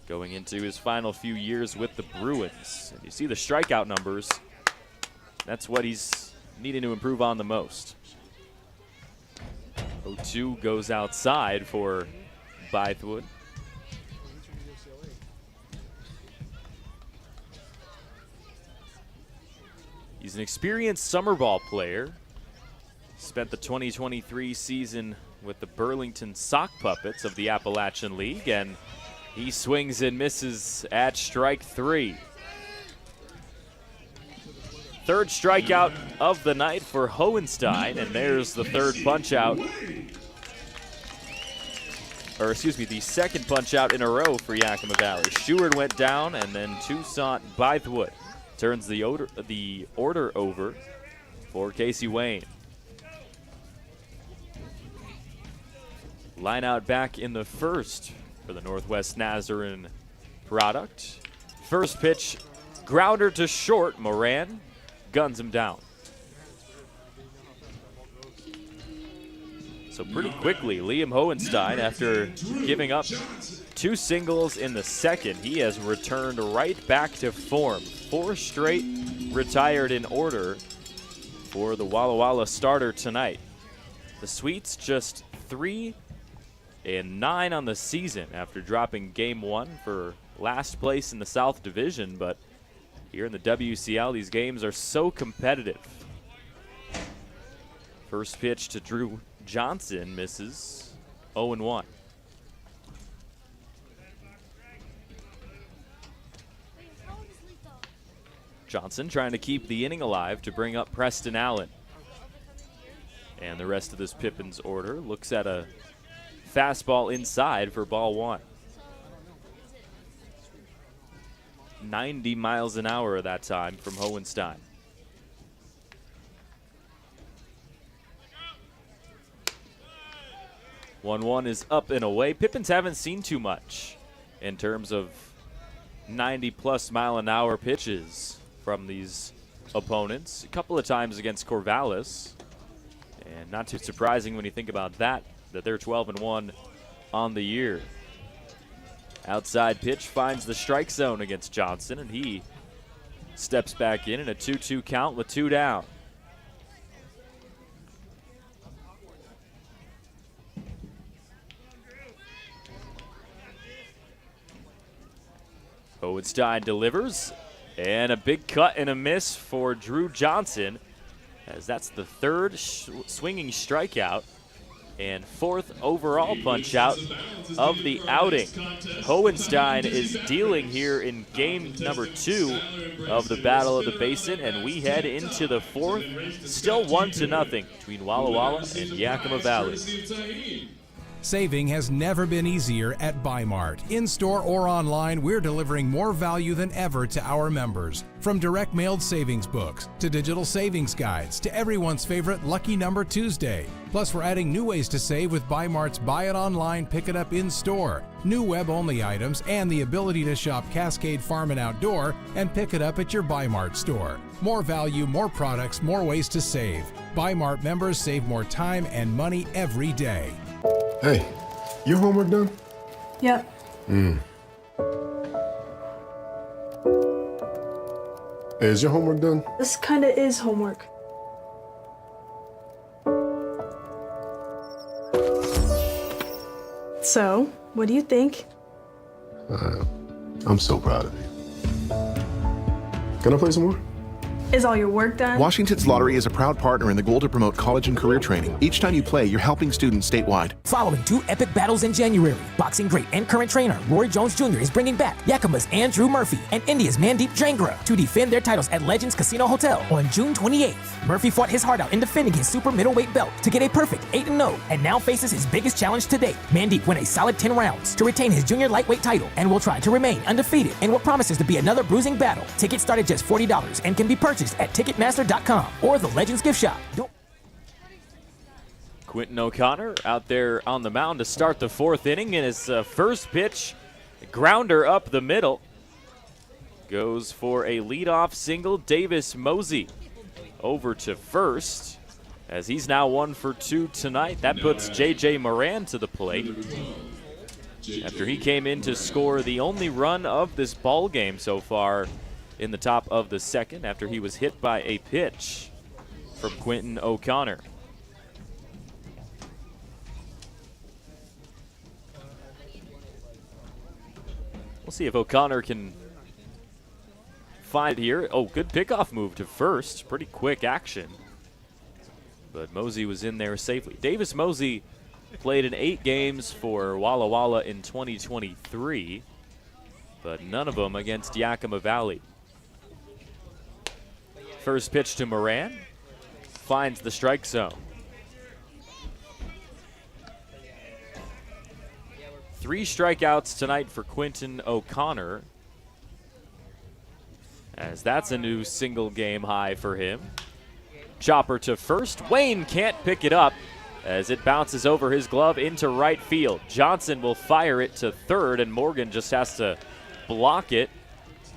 going into his final few years with the Bruins. And you see the strikeout numbers. That's what he's needing to improve on the most. 0-2 goes outside for Bythewood. He's an experienced summer ball player. Spent the 2023 season with the Burlington Sock Puppets of the Appalachian League, and he swings and misses at strike 3. Third strikeout of the night for Hohenstein, and there's the third punch out. Or excuse me, the second punch out in a row for Yakima Valley. Stewart went down, and then Toussaint Bythewood turns the order over for Casey Wayne. Line out back in the first for the Northwest Nazarene product. First pitch, grounder to short. Moran guns him down. So pretty quickly, Liam Hohenstein, after giving up 2 singles in the second, he has returned right back to form. 4 straight retired in order for the Walla Walla starter tonight. The Sweets just 3-9 on the season after dropping game 1 for last place in the South Division, but here in the WCL, these games are so competitive. First pitch to Drew Johnson misses. 0-1. Johnson trying to keep the inning alive to bring up Preston Allen. And the rest of this Pippins order looks at a fastball inside for ball 1. 90 miles an hour that time from Hohenstein. One is up and away. Pippins haven't seen too much in terms of 90-plus mile-an-hour pitches from these opponents. A couple of times against Corvallis. And not too surprising when you think about that they're 12-1 on the year. Outside pitch finds the strike zone against Johnson, and he steps back in a 2-2 count with 2 down. Hohenstein delivers, and a big cut and a miss for Drew Johnson, as that's the third swinging strikeout and 4th overall punch out of the outing. Hohenstein is dealing here in game number 2 of the Battle of the Basin, and we head into the 4th. Still 1-0 between Walla Walla and Yakima Valley. Saving has never been easier at Bi-Mart. In-store or online, we're delivering more value than ever to our members. From direct mailed savings books, to digital savings guides, to everyone's favorite Lucky Number Tuesday. Plus, we're adding new ways to save with Bi-Mart's Buy It Online, Pick It Up in-store, new web-only items, and the ability to shop Cascade Farm and Outdoor and pick it up at your Bi-Mart store. More value, more products, more ways to save. Bi-Mart members save more time and money every day. Hey, your homework done? Yep. Hey, is your homework done? This kinda is homework. So, what do you think? I'm so proud of you. Can I play some more? Is all your work done? Washington's Lottery is a proud partner in the goal to promote college and career training. Each time you play, you're helping students statewide. Following 2 epic battles in January, boxing great and current trainer Roy Jones Jr. is bringing back Yakima's Andrew Murphy and India's Mandeep Jangra to defend their titles at Legends Casino Hotel on June 28th. Murphy fought his heart out in defending his super middleweight belt to get a perfect 8-0 and now faces his biggest challenge to date. Mandeep won a solid 10 rounds to retain his junior lightweight title and will try to remain undefeated in what promises to be another bruising battle. Tickets start at just $40 and can be purchased at Ticketmaster.com or the Legends Gift Shop. Quentin O'Connor out there on the mound to start the 4th inning in his first pitch. Grounder up the middle. Goes for a leadoff single. Davis Mosey over to first as he's now 1 for 2 tonight. That puts J.J. Moran to the plate after he came in to score the only run of this ball game so far in the top of the second after he was hit by a pitch from Quentin O'Connor. We'll see if O'Connor can find it here. Oh, good pickoff move to first. Pretty quick action. But Mosey was in there safely. Davis Mosey played in 8 games for Walla Walla in 2023, but none of them against Yakima Valley. First pitch to Moran, finds the strike zone. 3 strikeouts tonight for Quentin O'Connor, as that's a new single game high for him. Chopper to first. Wayne can't pick it up as it bounces over his glove into right field. Johnson will fire it to third, and Morgan just has to block it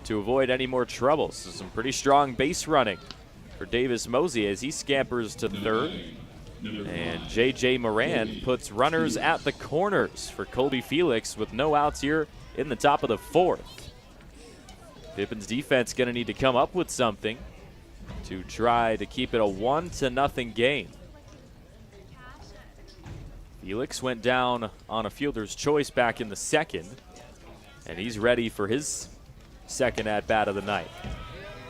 to avoid any more troubles. So some pretty strong base running for Davis Mosey as he scampers to third. And J.J. Moran puts runners at the corners for Colby Felix with no outs here in the top of the 4th. Pippins defense going to need to come up with something to try to keep it a 1-0 game. Felix went down on a fielder's choice back in the second, and he's ready for his second at-bat of the night.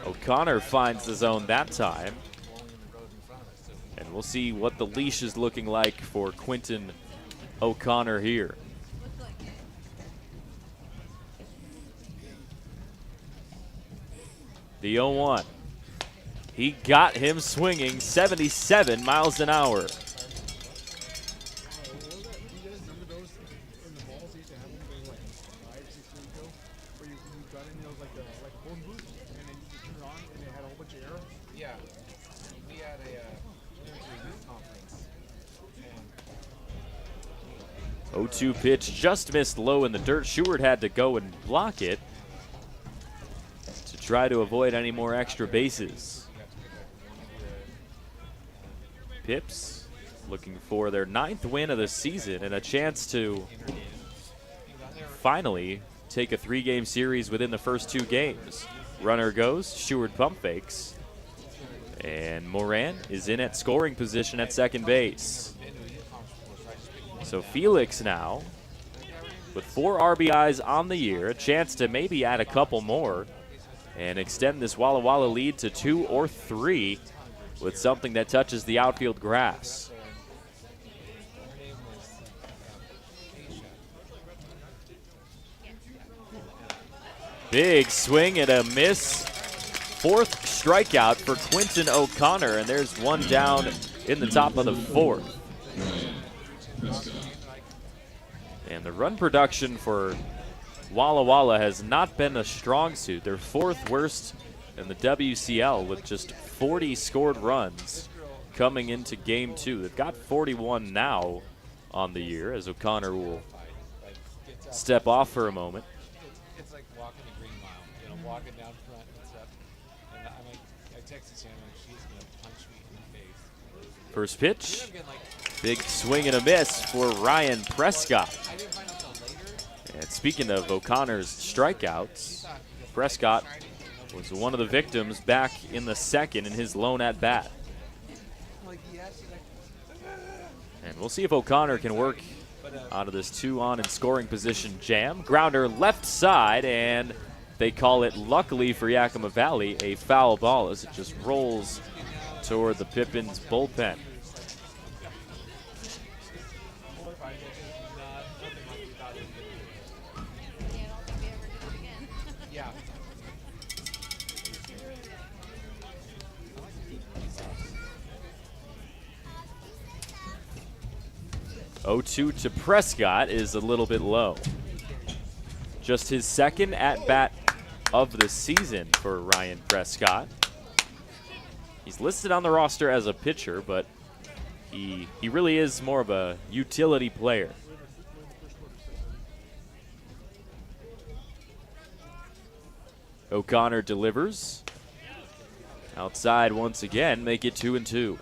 O'Connor finds the zone that time, and we'll see what the leash is looking like for Quentin O'Connor here. The 0-1. He got him swinging 77 miles an hour. Yeah, we had a youth conference. 0-2 pitch just missed low in the dirt. Sheward had to go and block it to try to avoid any more extra bases. Pips looking for their 9th win of the season and a chance to finally take a 3-game series within the first 2 games. Runner goes, Sheward pump fakes, and Moran is in at scoring position at second base. So Felix now with 4 RBIs on the year, a chance to maybe add a couple more and extend this Walla Walla lead to 2 or 3 with something that touches the outfield grass. Big swing and a miss. 4th strikeout for Quentin O'Connor, and there's one down in the top of the 4th. And the run production for Walla Walla has not been a strong suit. They're 4th worst in the WCL with just 40 scored runs coming into game 2. They've got 41 now on the year, as O'Connor will step off for a moment. It's like walking the green mile, you know, walking down front and stuff. And I texted Sam, and she's gonna punch me in the face. First pitch, big swing and a miss for Ryan Prescott. And speaking of O'Connor's strikeouts, Prescott was one of the victims back in the 2nd in his lone at bat. And we'll see if O'Connor can work out of this 2-on in scoring position jam. Grounder left side, and they call it, luckily for Yakima Valley, a foul ball as it just rolls toward the Pippins bullpen. Yeah. 0-2 to Prescott is a little bit low. Just his 2nd at-bat of the season for Ryan Prescott. He's listed on the roster as a pitcher, but he really is more of a utility player. O'Connor delivers. Outside once again, make it 2-2.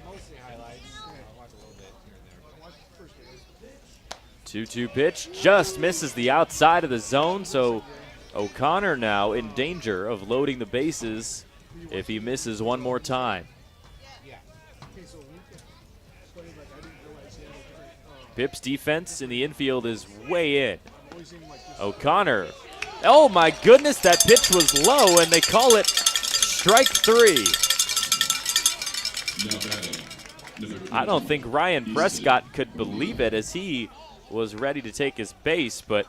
Mostly highlights. I watch a little bit here and there. 2-2 pitch just misses the outside of the zone, so O'Connor now in danger of loading the bases if he misses one more time. Pips' defense in the infield is way in. O'Connor, oh my goodness, that pitch was low, and they call it strike 3. I don't think Ryan Prescott could believe it as he was ready to take his base, but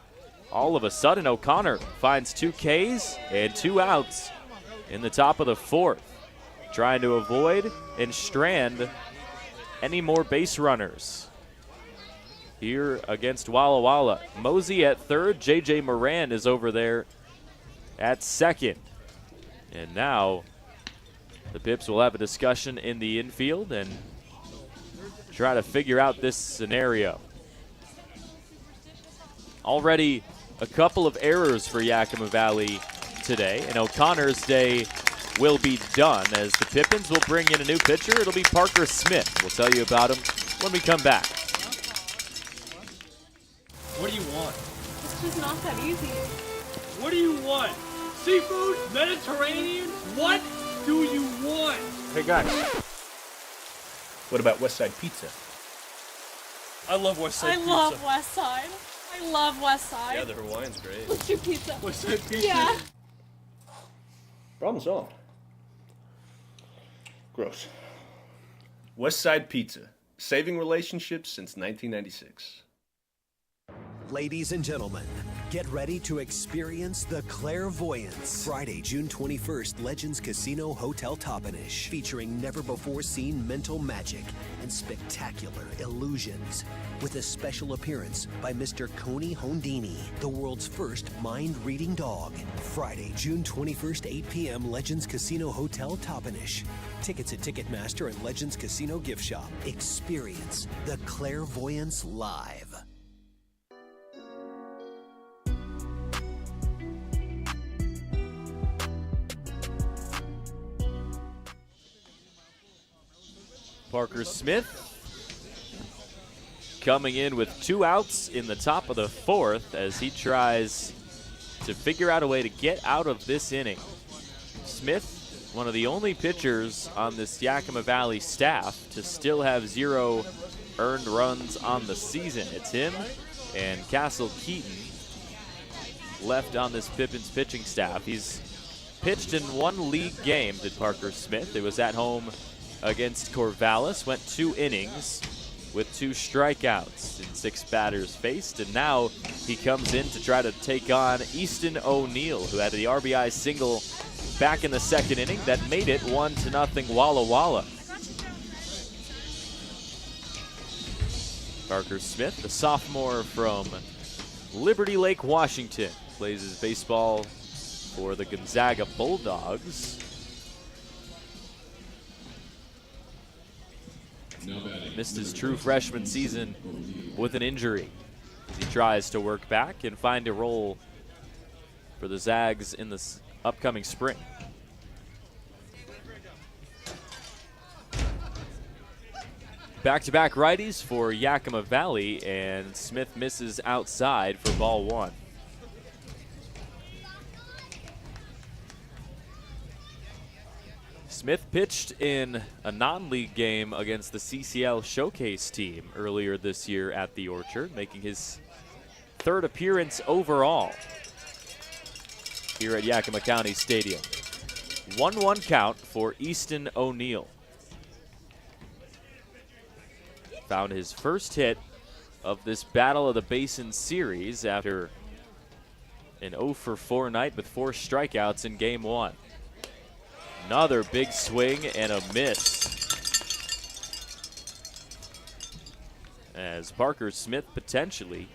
all of a sudden O'Connor finds 2 Ks and 2 outs in the top of the 4th, trying to avoid and strand any more base runners here against Walla Walla. Mosey at 3rd, J.J. Moran is over there at 2nd. And now the Pips will have a discussion in the infield and try to figure out this scenario. Already a couple of errors for Yakima Valley today, and O'Connor's day will be done as the Pippins will bring in a new pitcher. It'll be Parker Smith. We'll tell you about him when we come back. What do you want? It's just not that easy. What do you want? Seafood? Mediterranean? What do you want? Hey guys, what about West Side Pizza? I love West Side I Pizza. love West Side. I love West Side. Yeah, the Hawaiian's great. Let's do pizza. West Side Pizza. Yeah. Problem solved. Gross. West Side Pizza, saving relationships since 1996. Ladies and gentlemen, get ready to experience the clairvoyance. Friday, June 21st, Legends Casino Hotel Toppenish, featuring never-before-seen mental magic and spectacular illusions, with a special appearance by Mr. Coney Hondini, the world's first mind-reading dog. Friday, June 21st, 8 p.m., Legends Casino Hotel Toppenish. Tickets at Ticketmaster and Legends Casino Gift Shop. Experience the clairvoyance live. Parker Smith coming in with 2 outs in the top of the 4th as he tries to figure out a way to get out of this inning. Smith, one of the only pitchers on this Yakima Valley staff to still have 0 earned runs on the season. It's him and Castle Keaton left on this Pippins pitching staff. He's pitched in 1 league game, did Parker Smith. It was at home against Corvallis, went 2 innings, with 2 strikeouts in 6 batters faced, and now he comes in to try to take on Easton O'Neill, who had the RBI single back in the 2nd inning that made it 1-0 Walla Walla. Parker Smith, the sophomore from Liberty Lake, Washington, plays his baseball for the Gonzaga Bulldogs. Missed his true freshman season with an injury. He tries to work back and find a role for the Zags in this upcoming spring. Back-to-back righties for Yakima Valley, and Smith misses outside for ball 1. Smith pitched in a non-league game against the CCL Showcase team earlier this year at the Orchard, making his 3rd appearance overall here at Yakima County Stadium. 1-1 count for Easton O'Neill. Found his first hit of this Battle of the Basin series after an 0-for-4 night with 4 strikeouts in game 1. Another big swing and a miss, as Parker Smith potentially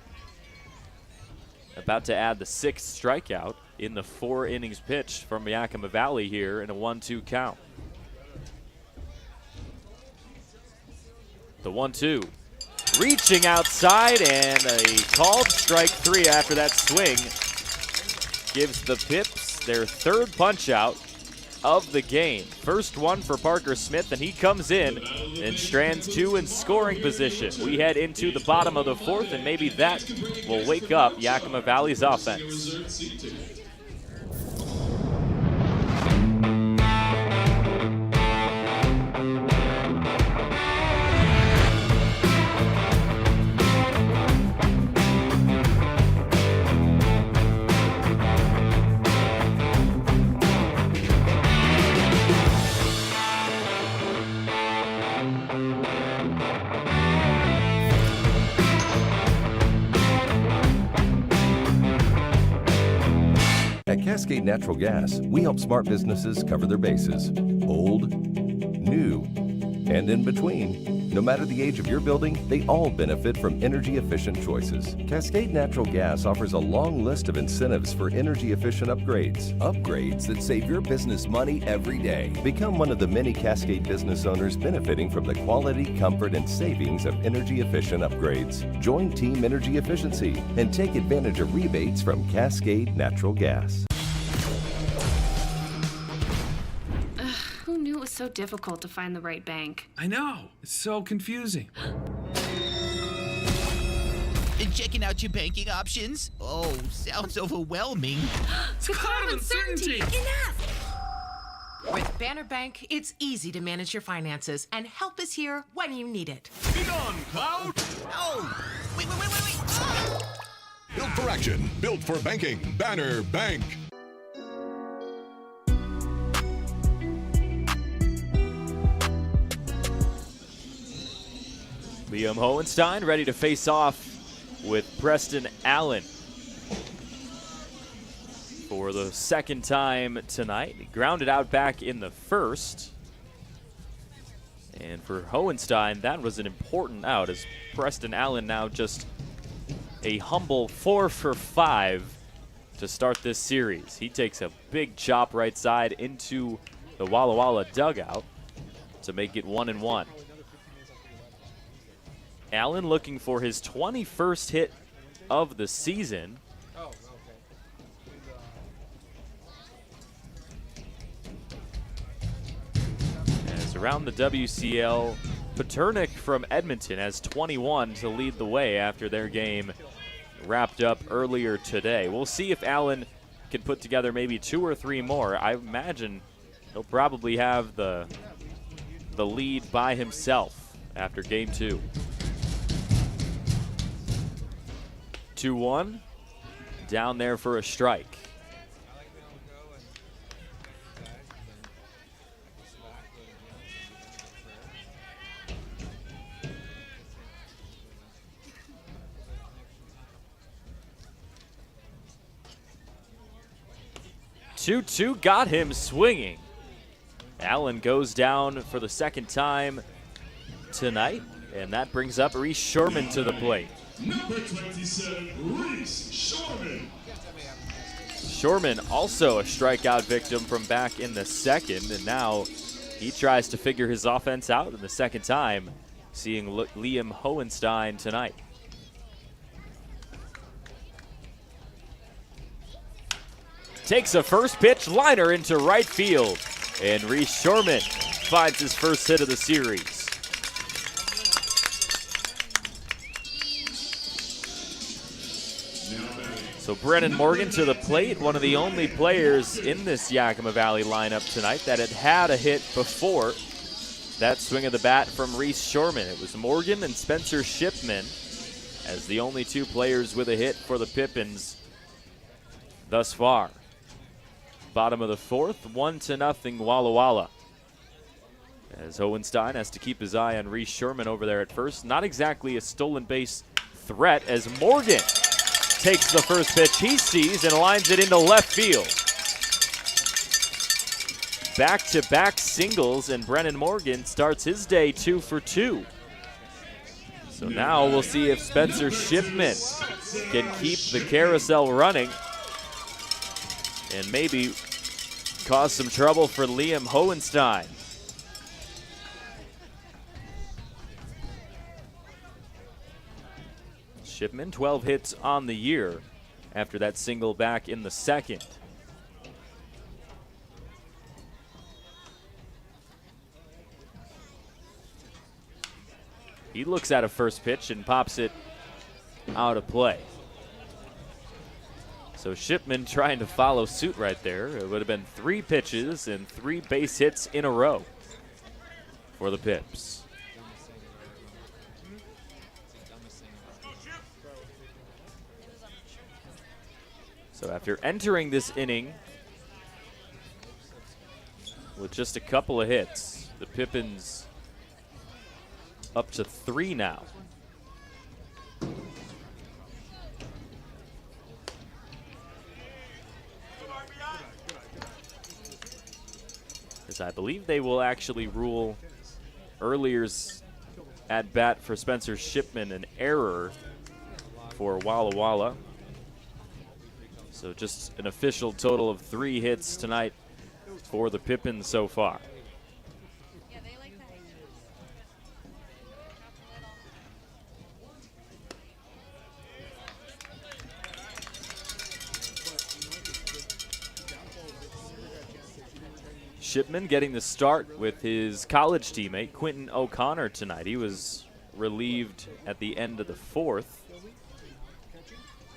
about to add the 6th strikeout in the 4 innings pitched from Yakima Valley here in a 1-2 count. The 1-2, reaching outside, and a called strike 3 after that swing gives the Pips their 3rd punch out of the game. First one for Parker Smith, and he comes in and strands 2 in scoring position. We head into the bottom of the 4th, and maybe that will wake up Yakima Valley's offense. At Cascade Natural Gas, we help smart businesses cover their bases. Old, new, and in between. No matter the age of your building, they all benefit from energy-efficient choices. Cascade Natural Gas offers a long list of incentives for energy-efficient upgrades. Upgrades that save your business money every day. Become one of the many Cascade business owners benefiting from the quality, comfort, and savings of energy-efficient upgrades. Join Team Energy Efficiency and take advantage of rebates from Cascade Natural Gas. Who knew it was so difficult to find the right bank? I know. It's so confusing. Checking out your banking options? Oh, sounds overwhelming. It's a cloud of uncertainty. Enough! With Banner Bank, it's easy to manage your finances, and help is here when you need it. Be gone, Cloud! Oh, wait. Ah! Built for action, built for banking. Banner Bank. Liam Hohenstein ready to face off with Preston Allen for the 2nd time tonight. He grounded out back in the 1st. And for Hohenstein, that was an important out, as Preston Allen now just a humble 4 for 5 to start this series. He takes a big chop right side into the Walla Walla dugout to make it 1-1. Allen looking for his 21st hit of the season. As around the WCL, Paternick from Edmonton has 21 to lead the way after their game wrapped up earlier today. We'll see if Allen can put together maybe 2 or 3 more. I imagine he'll probably have the lead by himself after game 2. 2-1, down there for a strike. 2-2 got him swinging. Allen goes down for the second time tonight, and that brings up Reese Sherman to the plate. Number 27, Reese Sherman. Sherman also a strikeout victim from back in the second, and now he tries to figure his offense out in the second time, seeing Liam Hohenstein tonight. Takes a first pitch liner into right field, and Reese Sherman finds his first hit of the series. So Brennan Morgan to the plate, one of the only players in this Yakima Valley lineup tonight that had a hit before that swing of the bat from Reese Sherman. It was Morgan and Spencer Shipman as the only two players with a hit for the Pippins thus far. Bottom of the fourth, 1-0 Walla Walla. As Hohenstein has to keep his eye on Reese Sherman over there at first. Not exactly a stolen base threat as Morgan takes the first pitch he sees and lines it into left field. Back-to-back singles, and Brennan Morgan starts his day 2 for 2. So now we'll see if Spencer Shipman can keep the carousel running and maybe cause some trouble for Liam Hohenstein. Shipman, 12 hits on the year after that single back in the second. He looks at a first pitch and pops it out of play. So Shipman trying to follow suit right there. It would have been 3 pitches and 3 base hits in a row for the Pips. So after entering this inning with just a couple of hits, the Pippins up to 3 now. As I believe they will actually rule earlier's at bat for Spencer Shipman an error for Walla Walla. So just an official total of 3 hits tonight for the Pippins so far. Shipman getting the start with his college teammate Quentin O'Connor tonight. He was relieved at the end of the fourth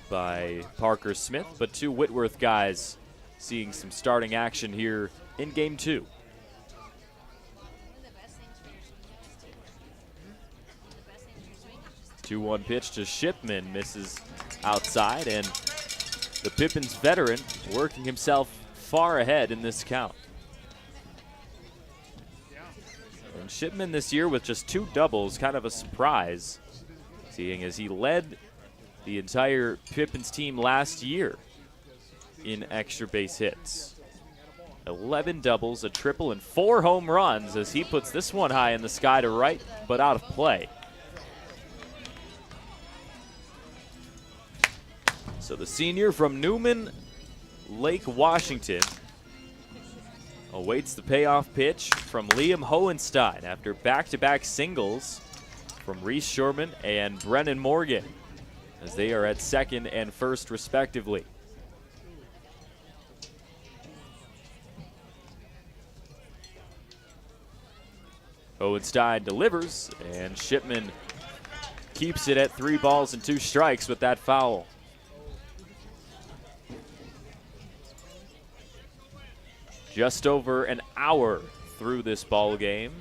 by Parker Smith, but 2 Whitworth guys seeing some starting action here in game 2. The 2-1 pitch to Shipman misses outside, and the Pippins veteran working himself far ahead in this count. And Shipman this year with just 2 doubles, kind of a surprise, seeing as he led the entire Pippins team last year in extra base hits. 11 doubles, a triple, and 4 home runs as he puts this one high in the sky to right, but out of play. So the senior from Newman Lake, Washington, awaits the payoff pitch from Liam Hohenstein after back-to-back singles from Reese Sherman and Brennan Morgan, as they are at second and first respectively. Hohenstein delivers, and Shipman keeps it at 3 balls and 2 strikes with that foul. Just over an hour through this ball game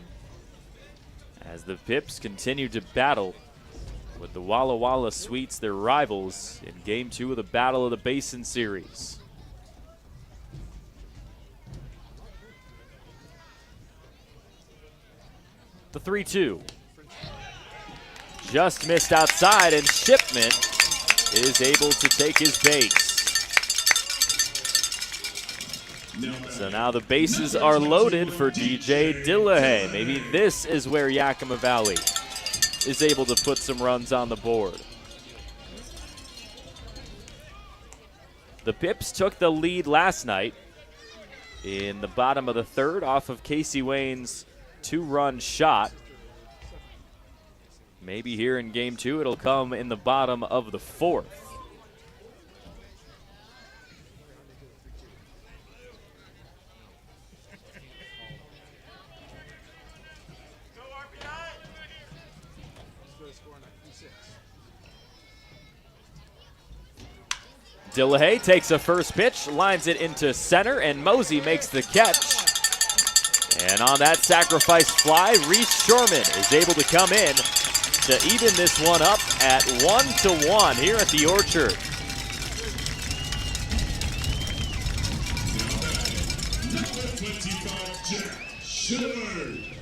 as the Pips continue to battle with the Walla Walla Sweets, their rivals, in Game 2 of the Battle of the Basin series. The 3-2. Just missed outside, and Shipman is able to take his base. So now the bases are loaded for DJ Dillahay. Maybe this is where Yakima Valley is able to put some runs on the board. The Pips took the lead last night in the bottom of the third off of Casey Wayne's 2-run shot. Maybe here in game 2 it'll come in the bottom of the fourth. Dillahay takes a first pitch, lines it into center, and Mosey makes the catch. And on that sacrifice fly, Reese Shorman is able to come in to even this one up at 1-1 here at the Orchard.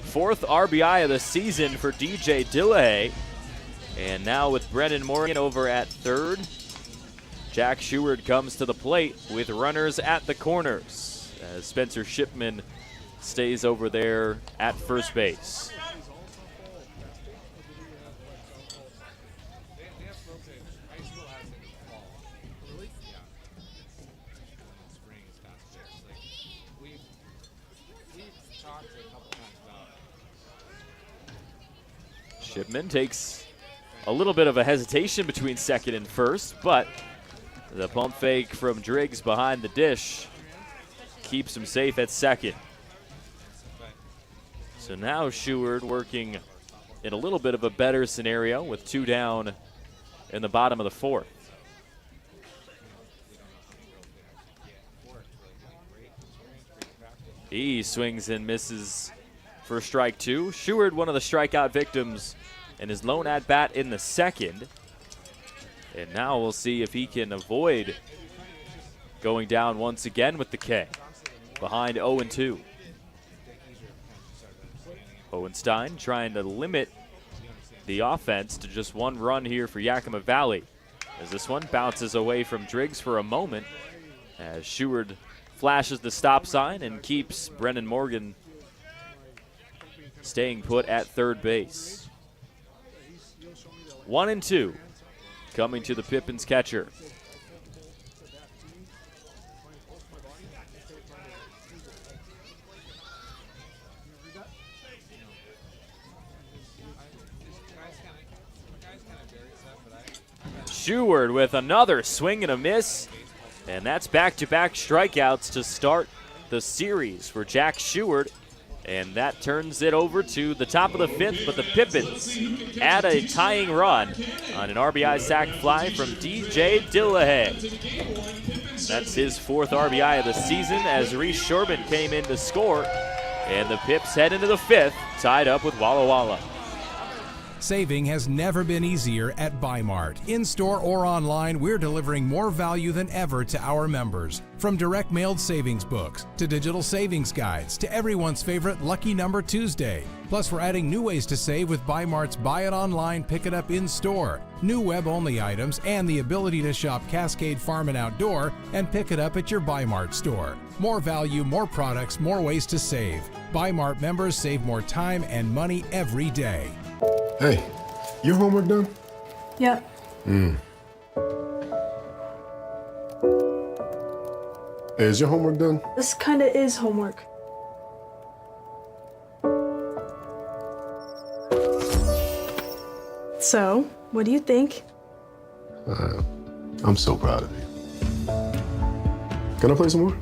Fourth RBI of the season for DJ Dillahay. And now with Brennan Morgan over at third, Jack Sheward comes to the plate with runners at the corners as Spencer Shipman stays over there at first base. Shipman takes a little bit of a hesitation between second and first, but the pump fake from Driggs behind the dish keeps him safe at second. So now Sheward working in a little bit of a better scenario with 2 down in the bottom of the fourth. He swings and misses for strike 2. Sheward, one of the strikeout victims in his lone at-bat in the second. And now we'll see if he can avoid going down once again with the K. Behind 0-2. Hohenstein trying to limit the offense to just 1 run here for Yakima Valley, as this one bounces away from Driggs for a moment as Sheward flashes the stop sign and keeps Brennan Morgan staying put at third base. 1-2 coming to the Pippins catcher. Sheward with another swing and a miss, and that's back-to-back strikeouts to start the series for Jack Sheward, and that turns it over to the top of the fifth, but the Pippins add a tying run on an RBI sac fly from DJ Dillahay. That's his 4th RBI of the season as Reese Shorman came in to score, and the Pips head into the 5th, tied up with Walla Walla. Saving has never been easier at Bi-Mart. In-store or online, we're delivering more value than ever to our members. From direct mailed savings books, to digital savings guides, to everyone's favorite Lucky Number Tuesday. Plus, we're adding new ways to save with Bi-Mart's Buy It Online, Pick It Up in-store, new web-only items, and the ability to shop Cascade Farm and Outdoor and pick it up at your Bi-Mart store. More value, more products, more ways to save. Bi-Mart members save more time and money every day. Hey, your homework done? Yep. Hey, is your homework done? This kinda is homework. So, what do you think? I'm so proud of you. Can I play some more?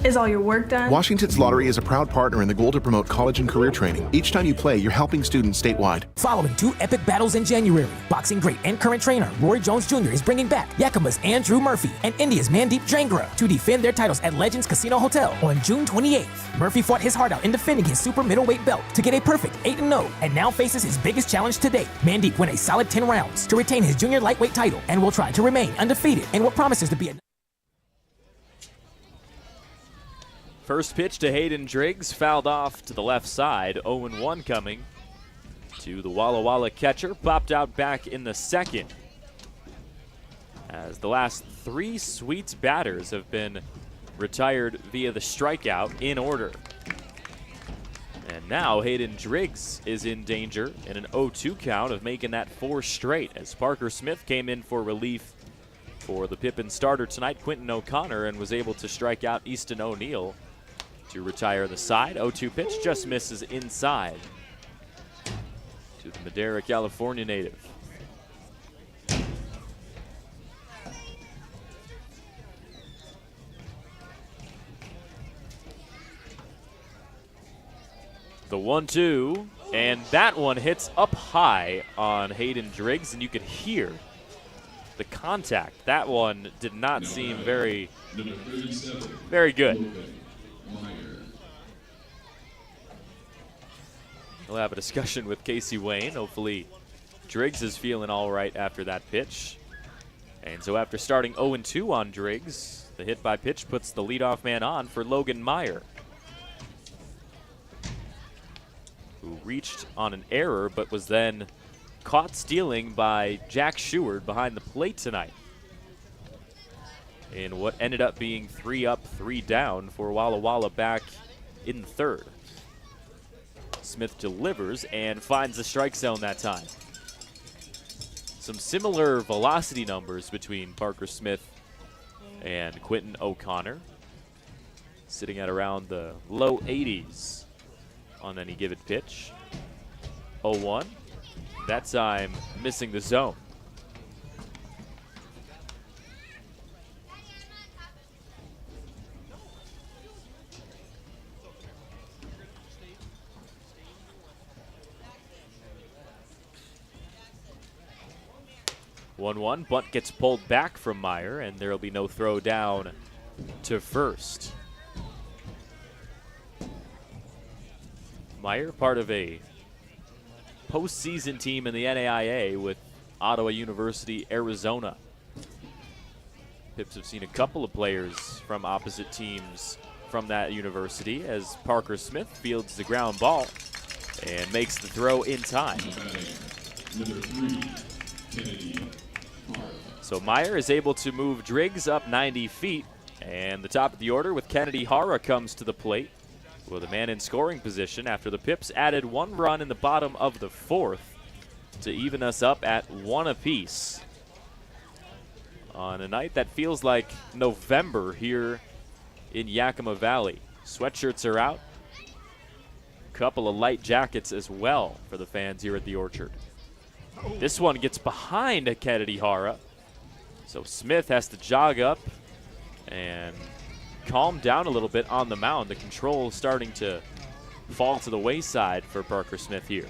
Is all your work done? Washington's Lottery is a proud partner in the goal to promote college and career training. Each time you play, you're helping students statewide. Following 2 epic battles in January, boxing great and current trainer Roy Jones Jr. is bringing back Yakima's Andrew Murphy and India's Mandeep Drangra to defend their titles at Legends Casino Hotel on June 28th. Murphy fought his heart out in defending his super middleweight belt to get a perfect 8-0 and now faces his biggest challenge to date. Mandeep went a solid 10 rounds to retain his junior lightweight title and will try to remain undefeated in what promises to be a First pitch to Hayden Driggs, fouled off to the left side. 0-1 coming to the Walla Walla catcher. Popped out back in the second, as the last 3 Sweets batters have been retired via the strikeout in order. And now Hayden Driggs is in danger in an 0-2 count of making that 4 straight as Parker Smith came in for relief for the Pippin starter tonight, Quentin O'Connor, and was able to strike out Easton O'Neill to retire the side. 0-2 pitch just misses inside to the Madera, California native. The 1-2, and that one hits up high on Hayden Driggs, and you could hear the contact. That one did not seem very good. We'll have a discussion with Casey Wayne. Hopefully Driggs is feeling all right after that pitch. And so after starting 0-2 on Driggs, the hit by pitch puts the leadoff man on for Logan Meyer, who reached on an error but was then caught stealing by Jack Sheward behind the plate tonight in what ended up being 3 up, 3 down for Walla Walla back in the third. Smith delivers and finds the strike zone that time. Some similar velocity numbers between Parker Smith and Quentin O'Connor, sitting at around the low 80s on any given pitch. 0-1, that time missing the zone. One, bunt gets pulled back from Meyer, and there will be no throw down to first. Meyer, part of a postseason team in the NAIA with Ottawa University, Arizona. Pips have seen a couple of players from opposite teams from that university as Parker Smith fields the ground ball and makes the throw in time. So Meyer is able to move Driggs up 90 feet, and the top of the order with Kennedy Hara comes to the plate with a man in scoring position after the Pips added 1 run in the bottom of the 4th to even us up at 1 apiece on a night that feels like November here in Yakima Valley. Sweatshirts are out, a couple of light jackets as well for the fans here at the Orchard. This one gets behind Kennedy Hara, so Smith has to jog up and calm down a little bit on the mound. The control is starting to fall to the wayside for Parker Smith here.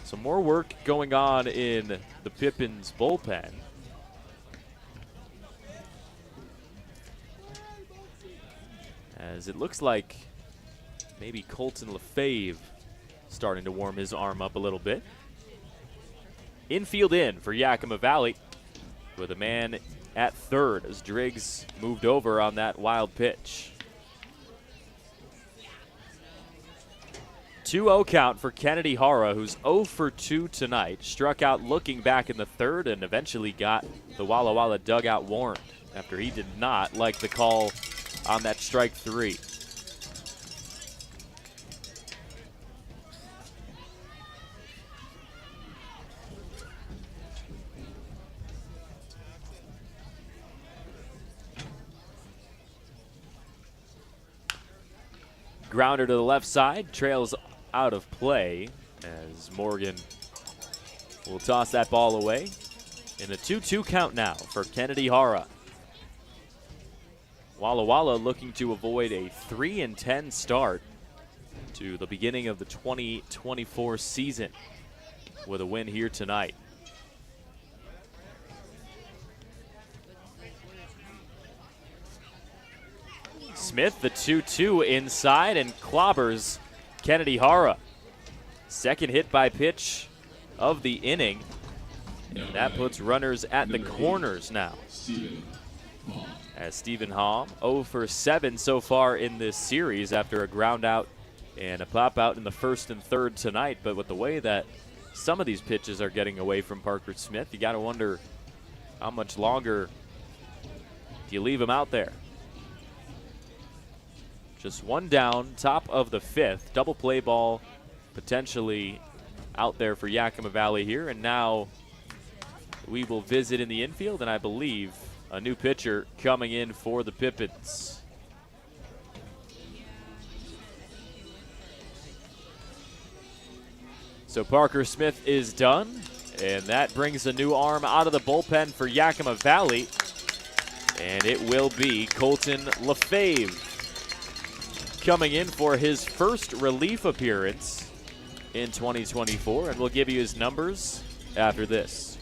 Some more work going on in the Pippins bullpen. As it looks like maybe Colton Lefebvre starting to warm his arm up a little bit. Infield in for Yakima Valley with a man at third as Driggs moved over on that wild pitch. 2-0 count for Kennedy Hara, who's 0 for 2 tonight. Struck out looking back in the third and eventually got the Walla Walla dugout warned after he did not like the call on that strike 3. Grounder to the left side, trails out of play as Morgan will toss that ball away. In a 2-2 count now for Kennedy Hara. Walla Walla looking to avoid a 3-10 start to the beginning of the 2024 season with a win here tonight. Smith, the 2-2 inside and clobbers Kennedy Hara. Second hit by pitch of the inning. And that puts runners at the corners now. As Stephen Hom, 0 for 7 so far in this series after a ground out and a pop out in the first and third tonight. But with the way that some of these pitches are getting away from Parker Smith, you got to wonder how much longer Do you leave him out there? Just one down, top of the 5th. Double play ball potentially out there for Yakima Valley here. And now we will visit in the infield, and I believe a new pitcher coming in for the Pippins. So Parker Smith is done, and that brings a new arm out of the bullpen for Yakima Valley. And it will be Colton LaFave coming in for his first relief appearance in 2024, and we'll give you his numbers after this.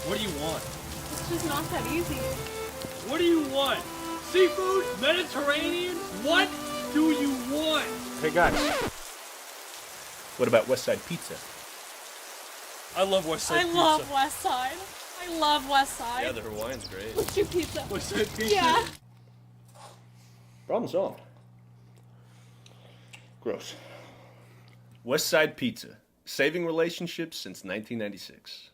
What do you want? It's just not that easy. What do you want? Seafood? Mediterranean? What do you want? Hey guys, what about West Side Pizza? I love West Side I Pizza. love West Side. I love West Side. Yeah, the Hawaiian's great. Let's do pizza. West Side Pizza? Yeah. Problem solved. Gross. West Side Pizza, saving relationships since 1996.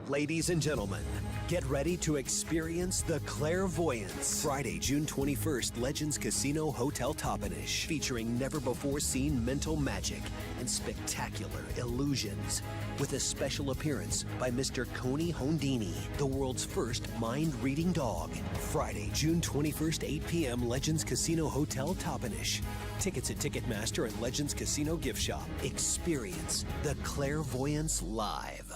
Ladies and gentlemen, get ready to experience the clairvoyance. Friday, June 21st, Legends Casino Hotel Toppenish, featuring never-before-seen mental magic and spectacular illusions, with a special appearance by Mr. Coney Hondini, the world's first mind-reading dog. Friday, June 21st, 8 p.m., Legends Casino Hotel Toppenish. Tickets at Ticketmaster and Legends Casino Gift Shop. Experience the clairvoyance live.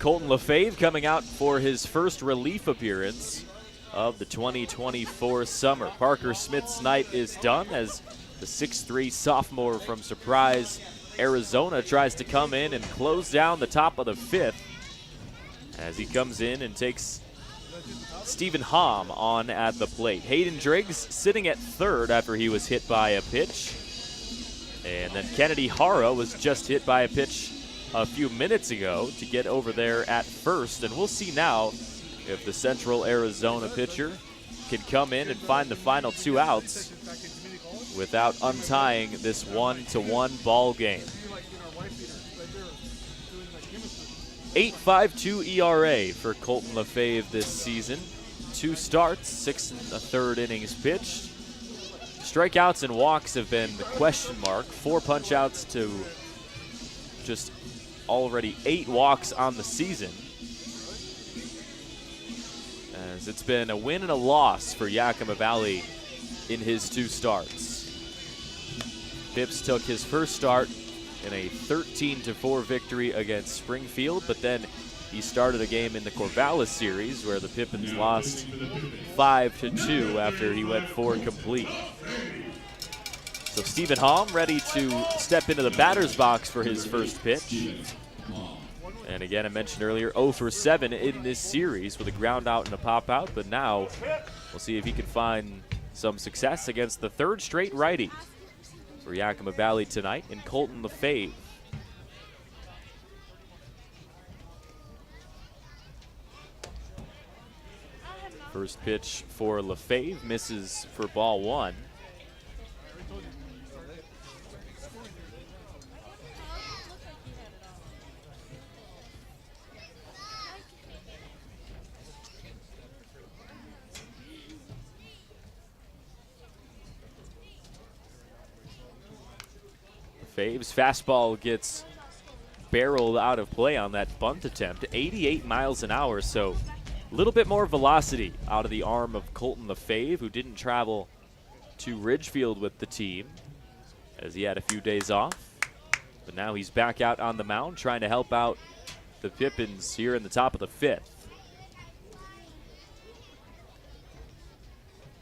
Colton LaFave coming out for his first relief appearance of the 2024 summer. Parker Smith's night is done as the 6'3 sophomore from Surprise, Arizona tries to come in and close down the top of the 5th as he comes in and takes Stephen Hom on at the plate. Hayden Driggs sitting at 3rd after he was hit by a pitch. And then Kennedy Hara was just hit by a pitch a few minutes ago to get over there at 1st, and we'll see now if the Central Arizona pitcher can come in and find the final 2 outs without untying this 1-1 ball game. 8.52 ERA for Colton LaFave this season. 2 starts, 6 1/3 innings pitched. Strikeouts and walks have been the question mark. 4 punch-outs to just already 8 walks on the season, as it's been a win and a loss for Yakima Valley in his 2 starts. Pips took his first start in a 13-4 victory against Springfield, but then he started a game in the Corvallis series where the Pippins lost 5-2 after he went 4 complete. So Stephen Hom ready to step into the batter's box for his first pitch. And again, I mentioned earlier, 0 for 7 in this series with a ground out and a pop out. But now we'll see if he can find some success against the 3rd straight righty for Yakima Valley tonight in Colton LaFave. First pitch for LaFave misses for ball 1. Fave's fastball gets barreled out of play on that bunt attempt. 88 miles an hour, so a little bit more velocity out of the arm of Colton LaFave, who didn't travel to Ridgefield with the team as he had a few days off. But now he's back out on the mound trying to help out the Pippins here in the top of the 5th.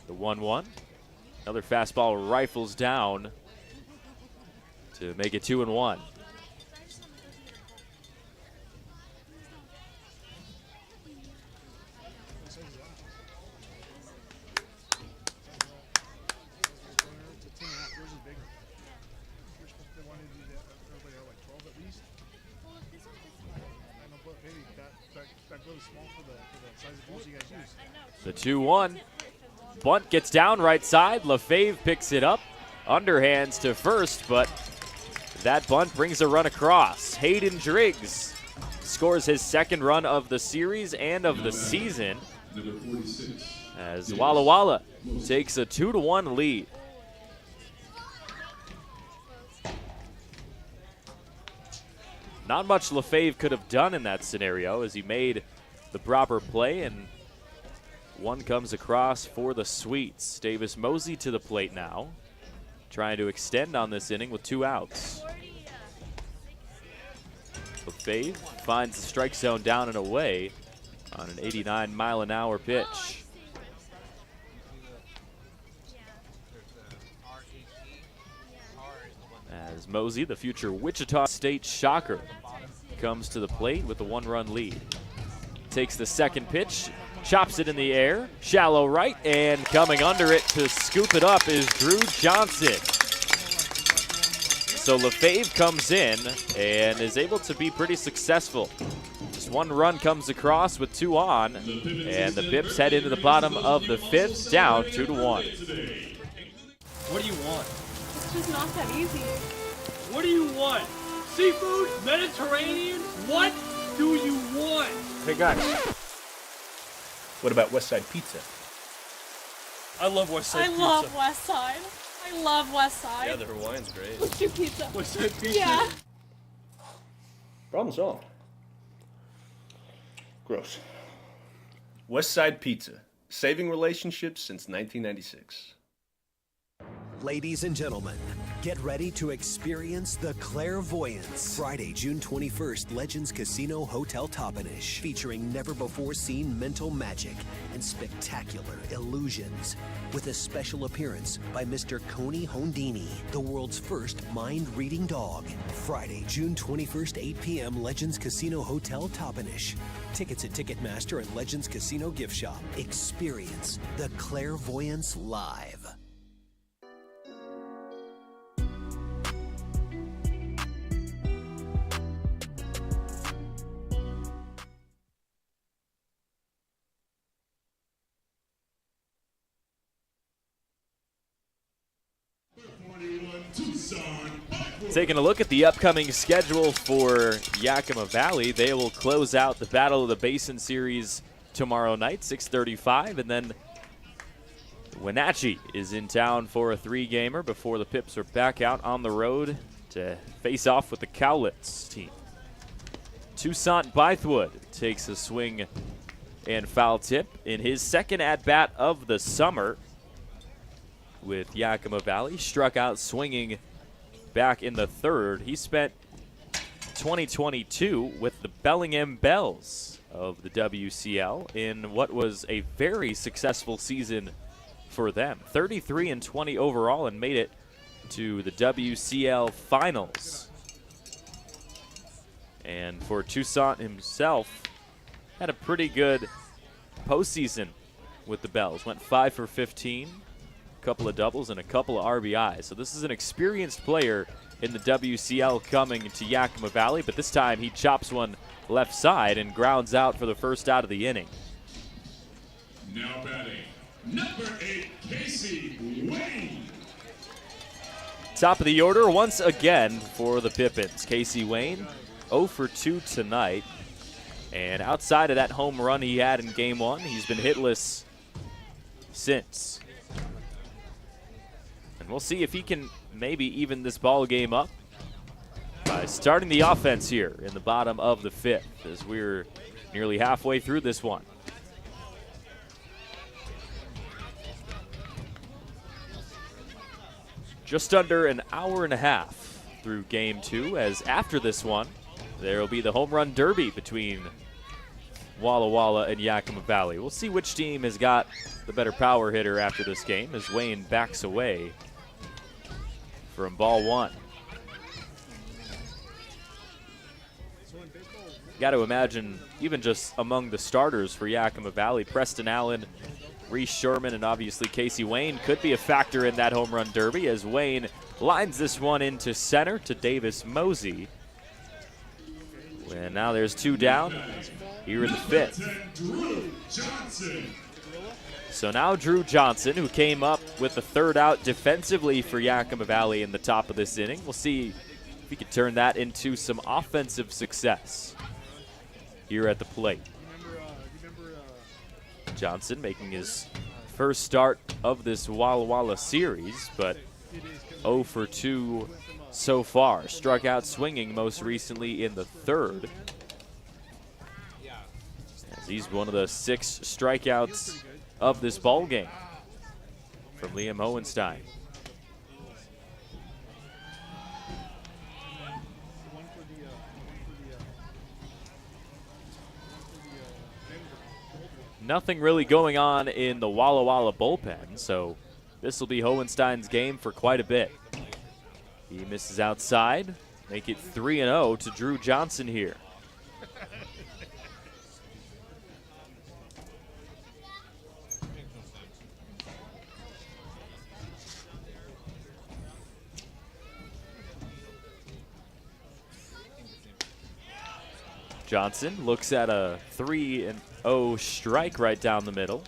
The 1-1. Another fastball rifles down to make it 2-1. The 2-1. bunt gets down right side. LaFave picks it up. Underhands to first, but that bunt brings a run across. Hayden Driggs scores his second run of the series and of the season as Walla Walla takes a 2-1 lead. Not much LaFave could have done in that scenario as he made the proper play, and one comes across for the Sweets. Davis Mosey to the plate now, trying to extend on this inning with 2 outs. LaFave finds the strike zone down and away on an 89-mile-an-hour pitch. As Mosey, the future Wichita State Shocker, comes to the plate with a 1-run lead. Takes the second pitch, chops it in the air, shallow right, and coming under it to scoop it up is Drew Johnson. So LaFave comes in and is able to be pretty successful. Just 1 run comes across with 2 on, and the Pips head into the bottom of the 5th, down 2-1. What do you want? It's just not that easy. What do you want? Seafood? Mediterranean? What do you want? Hey guys, what about West Side Pizza? I love West Side Pizza. I love West Side. I love West Side. Yeah, their Hawaiian's great. Let's do pizza. West Side Pizza? Yeah. Problem solved. Gross. West Side Pizza, saving relationships since 1996. Ladies and gentlemen, get ready to experience the clairvoyance. Friday, June 21st, Legends Casino Hotel Toppenish, featuring never-before-seen mental magic and spectacular illusions, with a special appearance by Mr. Coney Hondini, the world's first mind-reading dog. Friday, June 21st, 8 p.m., Legends Casino Hotel Toppenish. Tickets at Ticketmaster and Legends Casino Gift Shop. Experience the clairvoyance live. Taking a look at the upcoming schedule for Yakima Valley, they will close out the Battle of the Basin series tomorrow night, 6:35, and then Wenatchee is in town for a 3-gamer before the Pips are back out on the road to face off with the Cowlitz team. Toussaint Bythewood takes a swing and foul tip in his second at-bat of the summer with Yakima Valley. Struck out swinging back in the 3rd. He spent 2022 with the Bellingham Bells of the WCL in what was a very successful season for them. 33-20 overall, and made it to the WCL finals. And for Toussaint himself, had a pretty good postseason with the Bells. Went 5 for 15. Couple of doubles and a couple of RBIs. So this is an experienced player in the WCL coming to Yakima Valley, but this time he chops one left side and grounds out for the first out of the inning. Now batting, number 8, Casey Wayne. Top of the order once again for the Pippins. Casey Wayne, 0 for 2 tonight. And outside of that home run he had in Game 1, he's been hitless since. And we'll see if he can maybe even this ball game up by starting the offense here in the bottom of the 5th as we're nearly halfway through this one. Just under an hour and a half through Game 2, as after this one, there will be the home run derby between Walla Walla and Yakima Valley. We'll see which team has got the better power hitter after this game as Wayne backs away from ball 1. Got to imagine even just among the starters for Yakima Valley, Preston Allen, Reese Sherman, and obviously Casey Wayne could be a factor in that home run derby as Wayne lines this one into center to Davis Mosey. And now there's 2 down here in the 5th. So now Drew Johnson, who came up with the third out defensively for Yakima Valley in the top of this inning. We'll see if he can turn that into some offensive success here at the plate. Johnson making his first start of this Walla Walla series, but 0 for 2 so far. Struck out swinging most recently in the third, as he's one of the 6 strikeouts of this ball game from Liam Hohenstein. Nothing really going on in the Walla Walla bullpen, so this will be Hohenstein's game for quite a bit. He misses outside, make it 3-0 to Drew Johnson here. Johnson looks at a 3-0 strike right down the middle.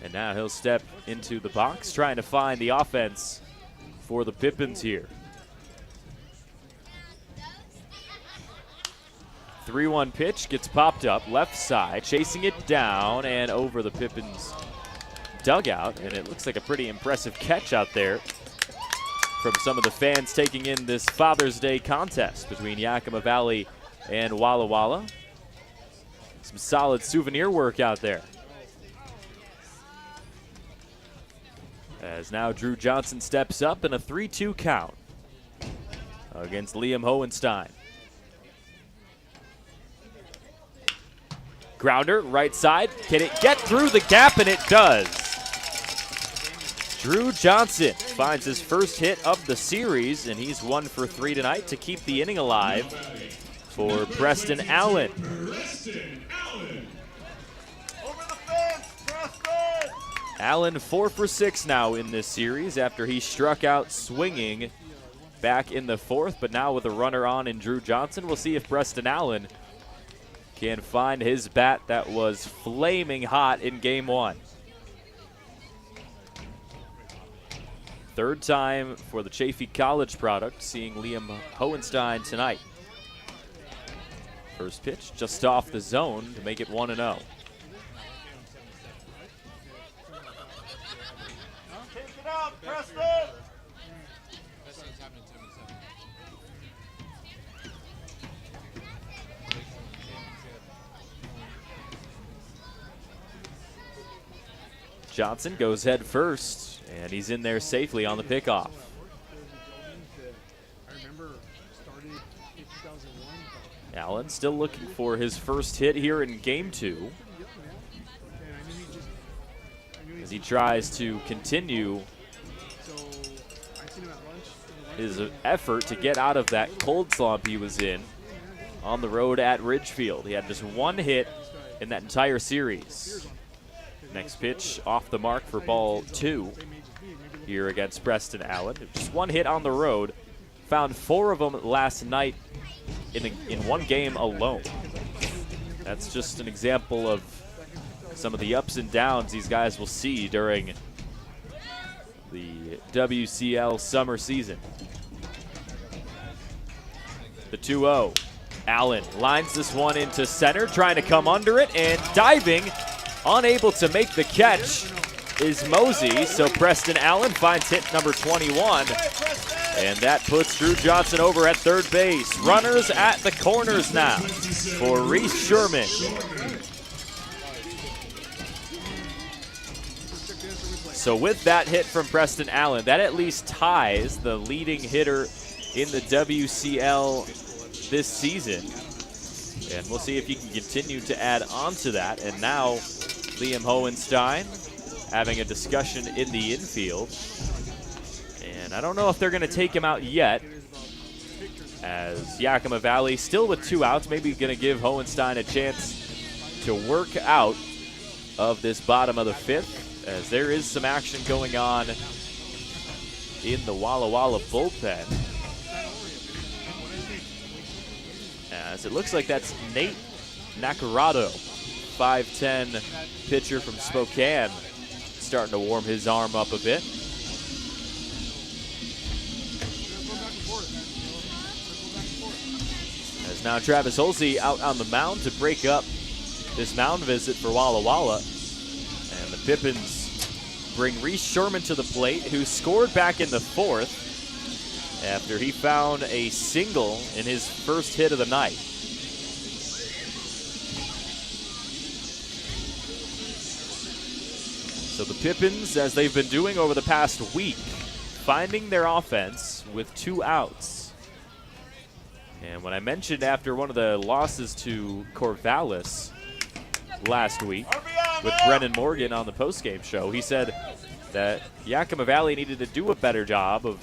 And now he'll step into the box, trying to find the offense for the Pippins here. 3-1 pitch gets popped up, left side, chasing it down and over the Pippins dugout. And it looks like a pretty impressive catch out there from some of the fans taking in this Father's Day contest between Yakima Valley and Walla Walla. Some solid souvenir work out there. As now Drew Johnson steps up in a 3-2 count against Liam Hohenstein. Grounder, right side. Can it get through the gap? And it does. Drew Johnson finds his first hit of the series, and he's 1 for 3 tonight to keep the inning alive for Preston Allen. Allen 4 for 6 now in this series after he struck out swinging back in the 4th, but now with a runner on in Drew Johnson, we'll see if Preston Allen can find his bat that was flaming hot in game 1. Third time for the Chaffee College product, seeing Liam Hohenstein tonight. First pitch just off the zone to make it 1-0. Johnson goes head first, and he's in there safely on the pickoff. Allen still looking for his first hit here in game 2, as he tries to continue his effort to get out of that cold slump he was in on the road at Ridgefield. He had just 1 hit in that entire series. Next pitch off the mark for ball 2 here against Preston Allen. Just 1 hit on the road. Found 4 of them last night in 1 game alone. That's just an example of some of the ups and downs these guys will see during the WCL summer season. The 2-0. Allen lines this one into center, trying to come under it, and diving, unable to make the catch is Mosey. So Preston Allen finds hit number 21. And that puts Drew Johnson over at third base. Runners at the corners now for Reese Sherman. So with that hit from Preston Allen, that at least ties the leading hitter in the WCL this season. And we'll see if he can continue to add on to that. And now Liam Hohenstein having a discussion in the infield. And I don't know if they're going to take him out yet, as Yakima Valley still with 2 outs, maybe going to give Hohenstein a chance to work out of this bottom of the 5th, as there is some action going on in the Walla Walla bullpen. As it looks like that's Nate Nacarado, 5'10" pitcher from Spokane, starting to warm his arm up a bit. As now Travis Holsey out on the mound to break up this mound visit for Walla Walla. And the Pippins bring Reese Sherman to the plate, who scored back in the 4th after he found a single in his first hit of the night. So the Pippins, as they've been doing over the past week, finding their offense with 2 outs. And when I mentioned after one of the losses to Corvallis last week with Brennan Morgan on the postgame show, he said that Yakima Valley needed to do a better job of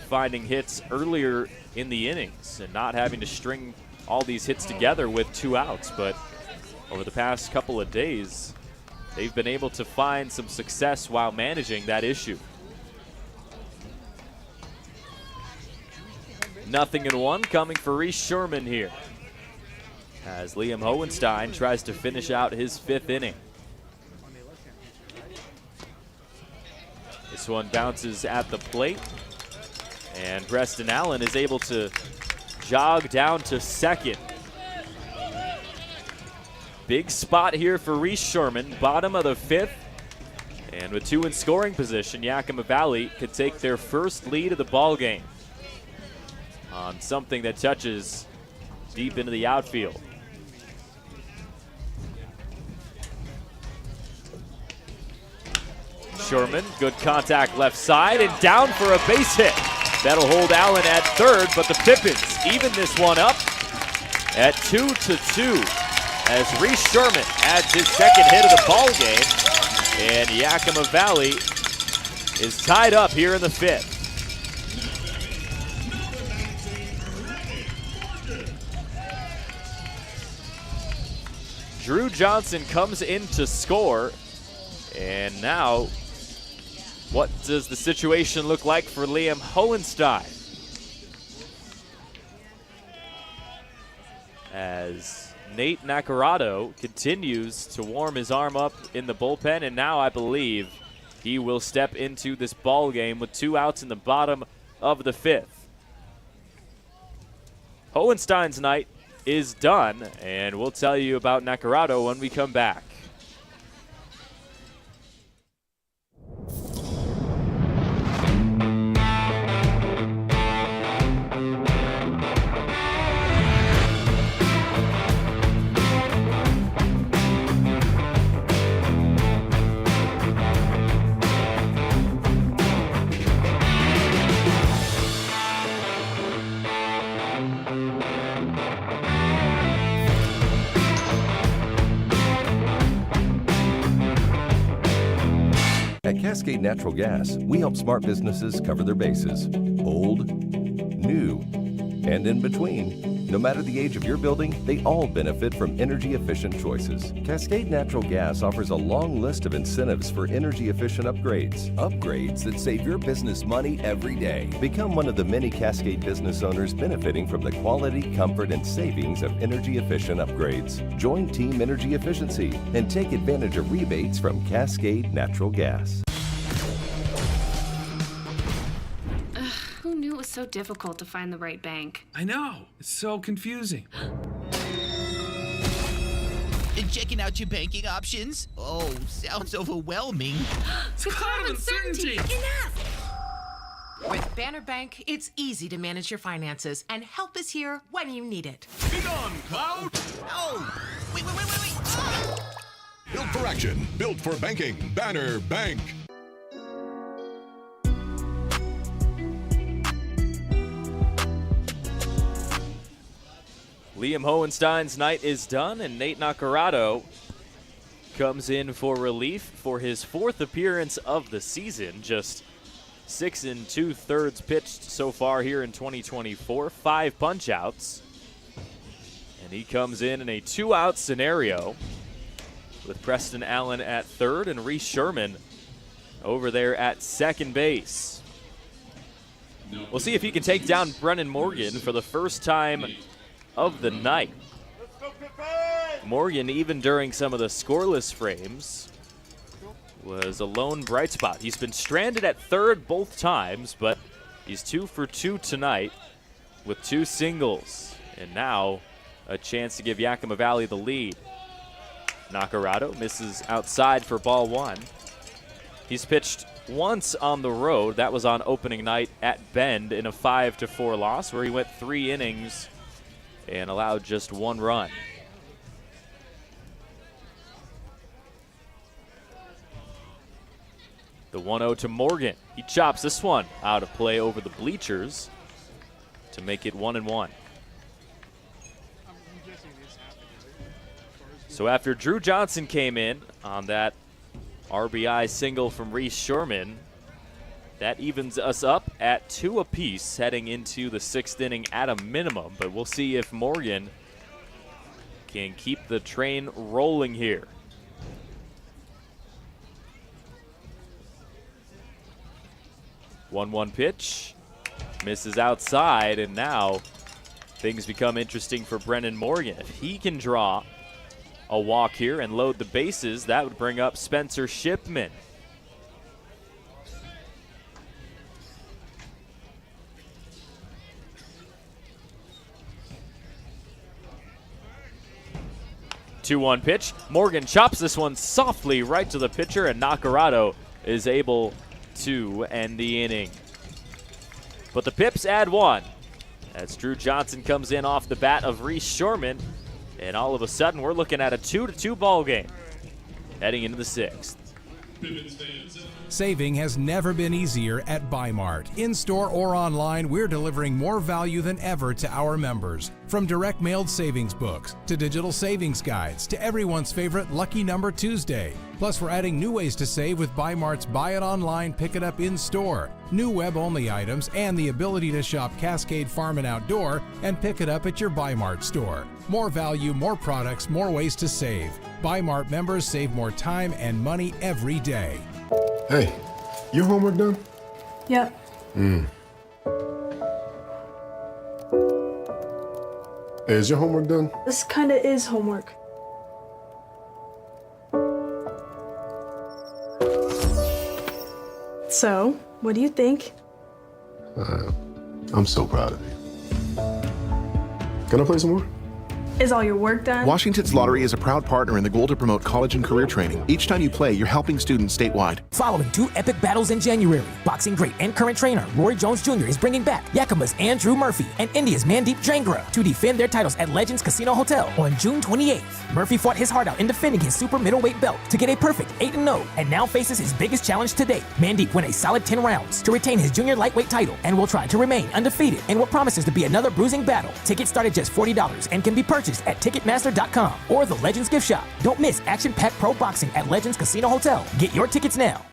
finding hits earlier in the innings and not having to string all these hits together with 2 outs. But over the past couple of days, they've been able to find some success while managing that issue. 0-1 coming for Reese Sherman here, as Liam Hohenstein tries to finish out his 5th inning. This one bounces at the plate, and Preston Allen is able to jog down to second. Big spot here for Reese Sherman, bottom of the 5th. And with 2 in scoring position, Yakima Valley could take their first lead of the ball game on something that touches deep into the outfield. Sherman, good contact left side, and down for a base hit. That'll hold Allen at 3rd, but the Pippins even this one up at 2-2 as Reese Sherman adds his 2nd hit of the ball game, and Yakima Valley is tied up here in the 5th. Drew Johnson comes in to score, and now what does the situation look like for Liam Hohenstein? As Nate Nacarado continues to warm his arm up in the bullpen, and now I believe he will step into this ball game with 2 outs in the bottom of the 5th. Hohenstein's night is done, and we'll tell you about Nacarado when we come back. At Cascade Natural Gas, we help smart businesses cover their bases, old, new, and in between. No matter the age of your building, they all benefit from energy-efficient choices. Cascade Natural Gas offers a long list of incentives for energy-efficient upgrades. Upgrades that save your business money every day. Become one of the many Cascade business owners benefiting from the quality, comfort, and savings of energy-efficient upgrades. Join Team Energy Efficiency and take advantage of rebates from Cascade Natural Gas. Who knew it was so difficult to find the right bank? I know. It's so confusing. Checking out your banking options? Oh, sounds overwhelming. It's a cloud of uncertainty. Enough! With Banner Bank, it's easy to manage your finances, and help is here when you need it. Be gone, Cloud! Oh, wait. Ah! Built for action, built for banking. Banner Bank. Liam Hohenstein's night is done, and Nate Nacarado comes in for relief for his 4th appearance of the season. Just 6 2/3 pitched so far here in 2024, 5 punch-outs. And he comes in a 2-out scenario with Preston Allen at 3rd and Reese Sherman over there at 2nd base. We'll see if he can take down Brennan Morgan for the first time of the night. Morgan, even during some of the scoreless frames, was a lone bright spot. He's been stranded at third both times, but he's 2 for 2 tonight with 2 singles. And now a chance to give Yakima Valley the lead. Nacarado misses outside for ball 1. He's pitched once on the road. That was on opening night at Bend in a 5-4 loss where he went 3 innings and allowed just 1 run. The 1-0 to Morgan. He chops this one out of play over the bleachers to make it 1-1. So after Drew Johnson came in on that RBI single from Reese Sherman, that evens us up at 2 apiece heading into the 6th inning at a minimum. But we'll see if Morgan can keep the train rolling here. One pitch, misses outside, and now things become interesting for Brennan Morgan. If he can draw a walk here and load the bases, that would bring up Spencer Shipman. Two-one pitch. Morgan chops this one softly right to the pitcher, and Nacarado is able to end the inning. But the Pips add 1 as Drew Johnson comes in off the bat of Reese Sherman, and all of a sudden we're looking at a 2-2 ball game heading into the 6th. Saving has never been easier at Bi-Mart. In-store or online, we're delivering more value than ever to our members. From direct mailed savings books to digital savings guides to everyone's favorite Lucky Number Tuesday. Plus, we're adding new ways to save with Bi-Mart's Buy It Online, Pick It Up in-store, new web-only items, and the ability to shop Cascade Farm and Outdoor and pick it up at your Bi-Mart store. More value, more products, more ways to save. Bi-Mart members save more time and money every day. Hey, your homework done? Yep. Hey, is your homework done? This kinda is homework. So, what do you think? I'm so proud of you. Can I play some more? Is all your work done? Washington's Lottery is a proud partner in the goal to promote college and career training. Each time you play, you're helping students statewide. Following 2 epic battles in January, boxing great and current trainer Roy Jones Jr. is bringing back Yakima's Andrew Murphy and India's Mandeep Jangra to defend their titles at Legends Casino Hotel on June 28th. Murphy fought his heart out in defending his super middleweight belt to get a perfect 8-0 and now faces his biggest challenge to date. Mandeep won a solid 10 rounds to retain his junior lightweight title and will try to remain undefeated in what promises to be another bruising battle. Tickets start at just $40 and can be purchased at Ticketmaster.com or the Legends gift shop. Don't miss action-packed pro boxing at Legends Casino Hotel. Get your tickets now.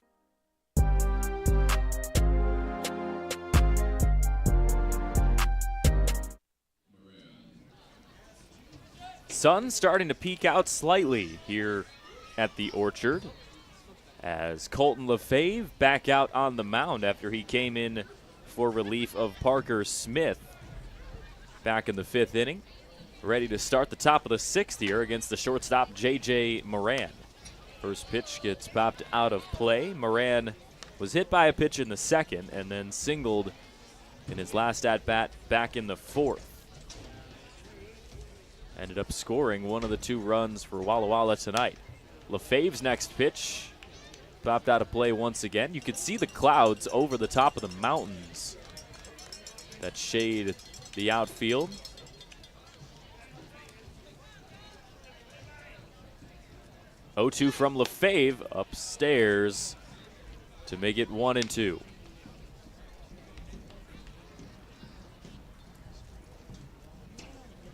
Sun starting to peek out slightly here at the Orchard as Colton Lefebvre back out on the mound after he came in for relief of Parker Smith back in the 5th inning. Ready to start the top of the 6th here against the shortstop, J.J. Moran. First pitch gets popped out of play. Moran was hit by a pitch in the 2nd and then singled in his last at-bat back in the 4th. Ended up scoring one of the 2 runs for Walla Walla tonight. Lefebvre's next pitch popped out of play once again. You could see the clouds over the top of the mountains that shade the outfield. 0-2 from Lefebvre upstairs to make it 1-2.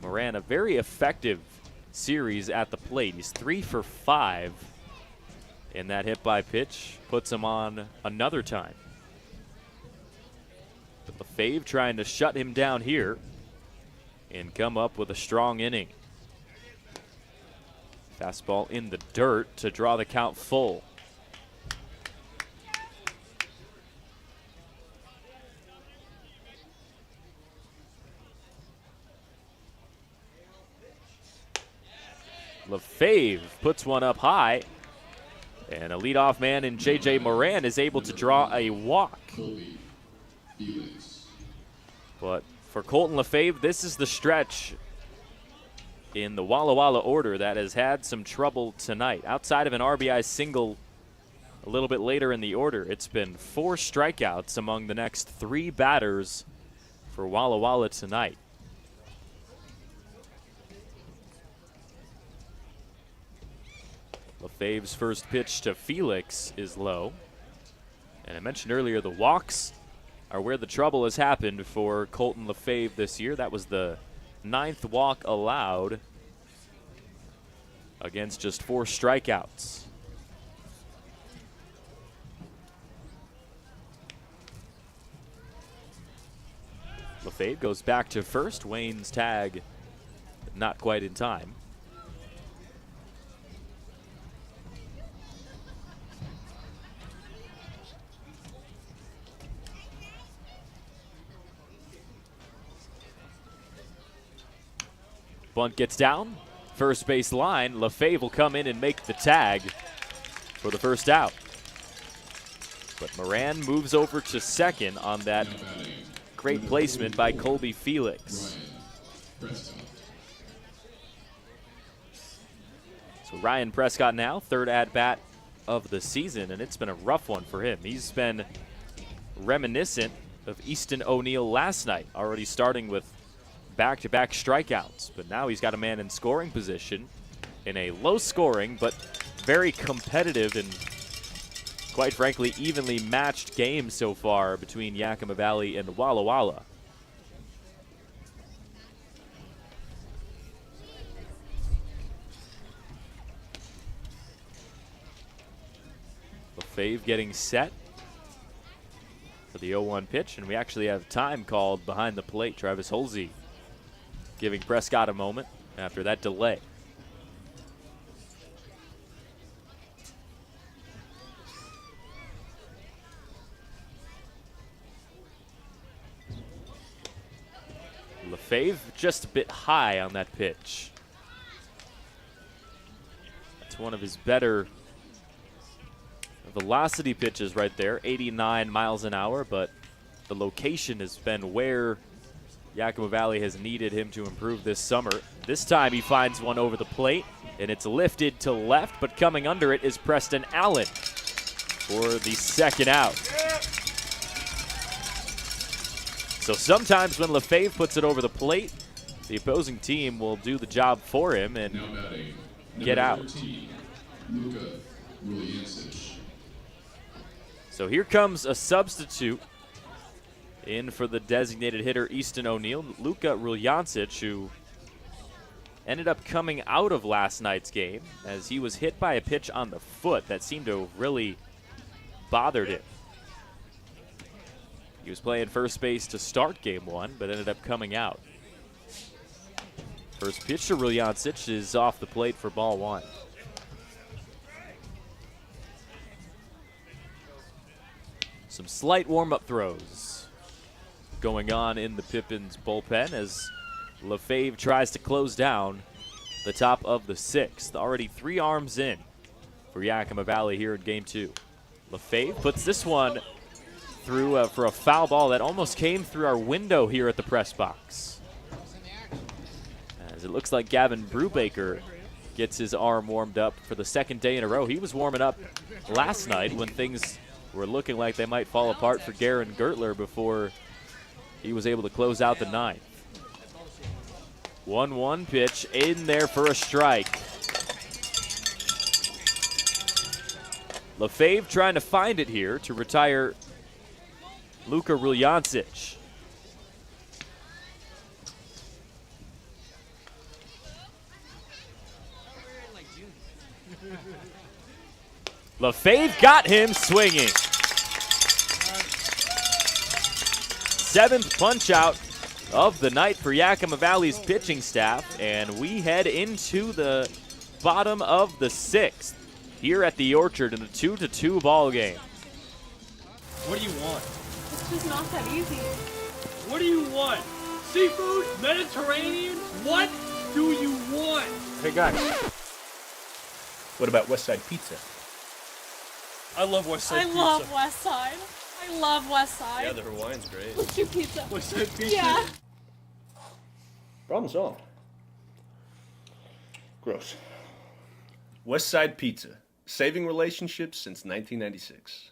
Moran, a very effective series at the plate. He's 3 for 5 in that hit by pitch. Puts him on another time. But Lefebvre trying to shut him down here and come up with a strong inning. Fastball in the dirt to draw the count full. Lefebvre puts one up high And a leadoff man in J.J. Moran is able to draw a walk. But for Colton Lefebvre, this is the stretch in the Walla Walla order that has had some trouble tonight. Outside of an RBI single a little bit later in the order, it's been 4 strikeouts among the next 3 batters for Walla Walla tonight. Lefebvre's first pitch to Felix is low. And I mentioned earlier the walks are where the trouble has happened for Colton Lefebvre this year. That was the 9th walk allowed against just 4 strikeouts. Lefebvre goes back to first. Wayne's tag not quite in time. Bunt gets down, first base line. Lefebvre will come in and make the tag for the first out. But Moran moves over to second on that great placement by Colby Felix. So Ryan Prescott now, 3rd at-bat of the season, and it's been a rough one for him. He's been reminiscent of Easton O'Neill last night, already starting with back-to-back strikeouts, but now he's got a man in scoring position in a low-scoring but very competitive and, quite frankly, evenly matched game so far between Yakima Valley and Walla Walla. Lefebvre getting set for the 0-1 pitch, and we actually have time called behind the plate. Travis Holsey giving Prescott a moment after that delay. Lefebvre just a bit high on that pitch. That's one of his better velocity pitches right there, 89 miles an hour, but the location has been where Yakima Valley has needed him to improve this summer. This time he finds one over the plate, and it's lifted to left, but coming under it is Preston Allen for the second out. So sometimes when Lefebvre puts it over the plate, the opposing team will do the job for him and get out. So here comes a substitute in for the designated hitter Easton O'Neill, Luka Ruljancic, who ended up coming out of last night's game as he was hit by a pitch on the foot that seemed to have really bothered him. He was playing first base to start game 1, but ended up coming out. First pitch to Ruljancic is off the plate for ball 1. Some slight warm-up throws going on in the Pippins bullpen as Lefebvre tries to close down the top of the 6th. Already 3 arms in for Yakima Valley here in game 2. Lefebvre puts this one through for a foul ball that almost came through our window here at the press box. As it looks like Gavin Brubaker gets his arm warmed up for the 2nd day in a row. He was warming up last night when things were looking like they might fall apart for Garen Gertler before he was able to close out the 9th. 1-1 pitch in there for a strike. Lefebvre trying to find it here to retire Luka Ruljancic. Lefebvre got him swinging. 7th punch out of the night for Yakima Valley's pitching staff, and we head into the bottom of the 6th here at the Orchard in a 2-2 ball game. What do you want? It's just not that easy. What do you want? Seafood? Mediterranean? What do you want? Hey guys, what about West Side Pizza? I love West Side Pizza. I love West Side. I love West Side. Yeah, the Hawaiian's great. Let's do pizza. West Side Pizza. Yeah. Problem solved. Gross. West Side Pizza. Saving relationships since 1996.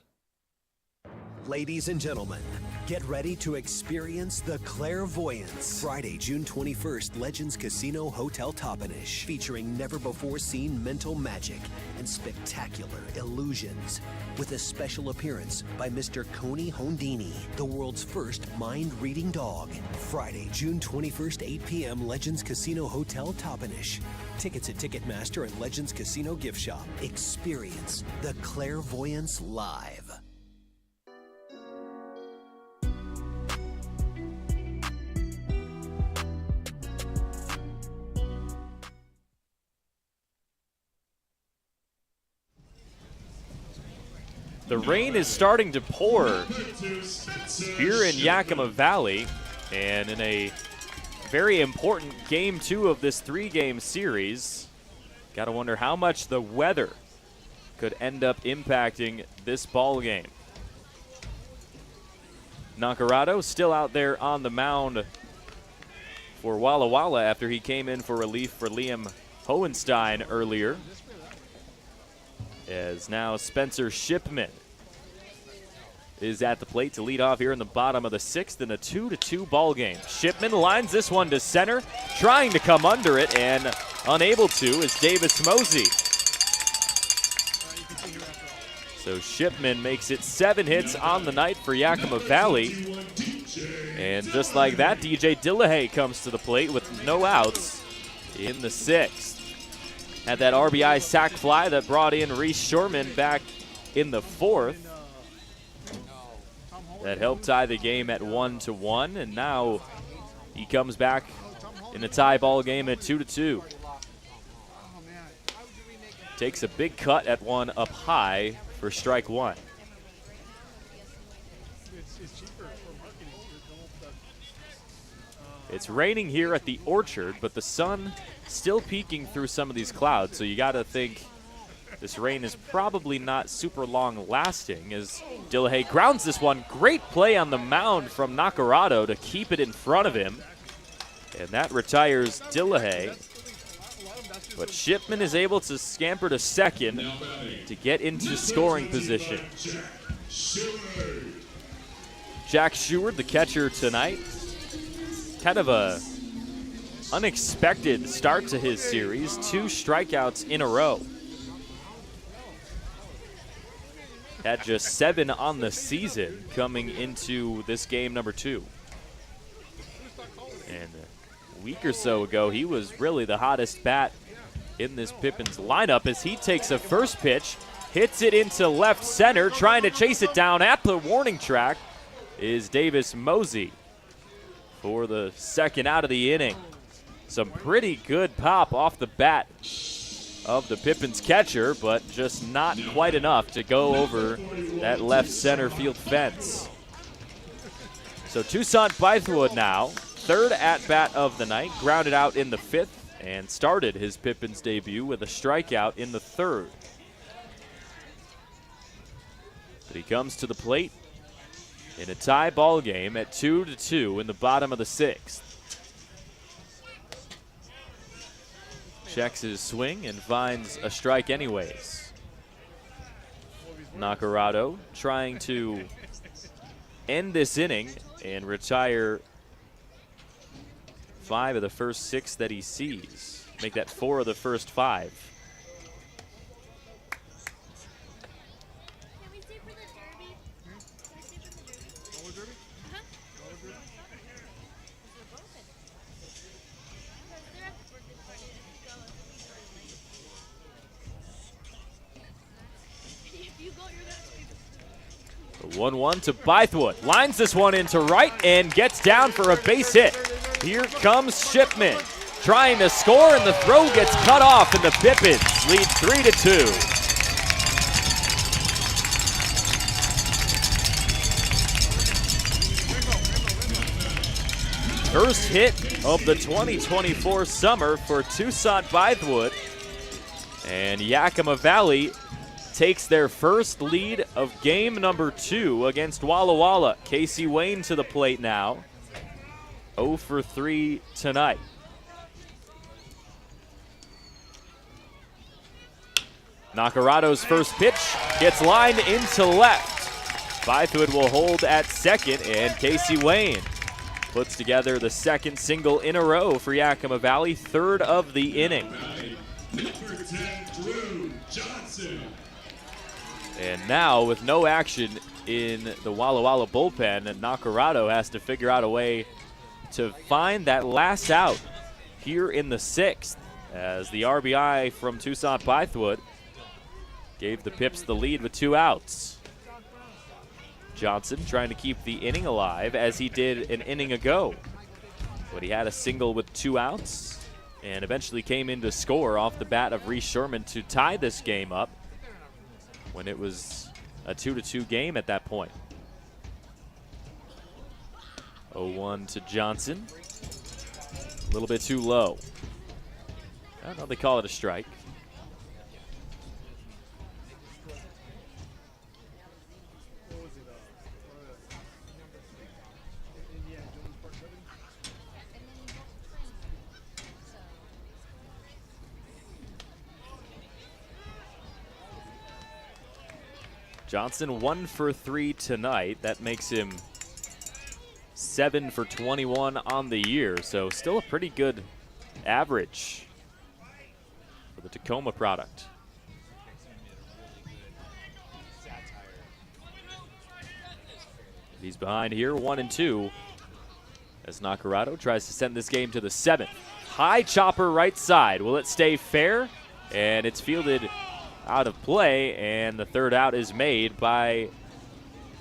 Ladies and gentlemen, get ready to experience the clairvoyance. Friday, June 21st, Legends Casino Hotel Toppenish, featuring never-before-seen mental magic and spectacular illusions, with a special appearance by Mr. Coney Hondini, the world's first mind-reading dog. Friday, June 21st, 8 p.m., Legends Casino Hotel Toppenish. Tickets at Ticketmaster and Legends Casino Gift Shop. Experience the clairvoyance live. The rain is starting to pour here in Yakima Valley, and in a very important game 2 of this 3-game series, gotta wonder how much the weather could end up impacting this ball game. Nacarado still out there on the mound for Walla Walla after he came in for relief for Liam Hohenstein earlier. As now Spencer Shipman is at the plate to lead off here in the bottom of the 6th in a 2-2 ball game. Shipman lines this one to center, trying to come under it, and unable to is Davis Mosey. So Shipman makes it 7 hits on the night for Yakima Valley. And just like that, DJ Dillahay comes to the plate with no outs in the 6th. Had that RBI sac fly that brought in Reese Shorman back in the 4th. That helped tie the game at 1-1, and now he comes back in a tie ball game at 2-2. Takes a big cut at one up high for strike 1. It's raining here at the Orchard, but the sun still peeking through some of these clouds, so you got to think this rain is probably not super long lasting as Dillahay grounds this one. Great play on the mound from Nacarado to keep it in front of him, and that retires Dillahay. But Shipman is able to scamper to second to get into scoring position. Jack Sheward, the catcher tonight, kind of a unexpected start to his series. 2 strikeouts in a row. Had just 7 on the season coming into this game number 2. And a week or so ago, he was really the hottest bat in this Pippins lineup as he takes a first pitch, hits it into left center, trying to chase it down at the warning track is Davis Mosey for the 2nd out of the inning. Some pretty good pop off the bat of the Pippins catcher, but just not quite enough to go over that left center field fence. So Toussaint Bythewood now, 3rd at-bat of the night, grounded out in the 5th, and started his Pippins debut with a strikeout in the 3rd. But he comes to the plate in a tie ball game at 2-2 in the bottom of the 6th. Checks his swing and finds a strike anyways. Nacarado trying to end this inning and retire 5 of the first 6 that he sees. Make that 4 of the first 5. The 1-1 to Bythewood. Lines this one into right and gets down for a base hit. Here comes Shipman trying to score, and the throw gets cut off, and the Pippins lead 3-2. First hit of the 2024 summer for Toussaint Bythewood, and Yakima Valley takes their first lead of game number 2 against Walla Walla. Casey Wayne to the plate now. 0 for 3 tonight. Nakarato's first pitch gets lined into left. Bythewood will hold at second, and Casey Wayne puts together the second single in a row for Yakima Valley, third of the inning. And now, with no action in the Walla Walla bullpen, Nakarato has to figure out a way to find that last out here in the 6th, as the RBI from Toussaint Bythewood gave the Pips the lead with 2 outs. Johnson trying to keep the inning alive as he did an inning ago, but he had a single with 2 outs and eventually came in to score off the bat of Reese Sherman to tie this game up when it was a 2-2 game at that point. 0-1 to Johnson. A little bit too low. I don't know, they call it a strike. Johnson 1 for 3 tonight. That makes him 7 for 21 on the year, so still a pretty good average for the Tacoma product. He's behind here, 1-2, as Nakarato tries to send this game to the 7th. High chopper right side. Will it stay fair? And it's fielded out of play, and the third out is made by,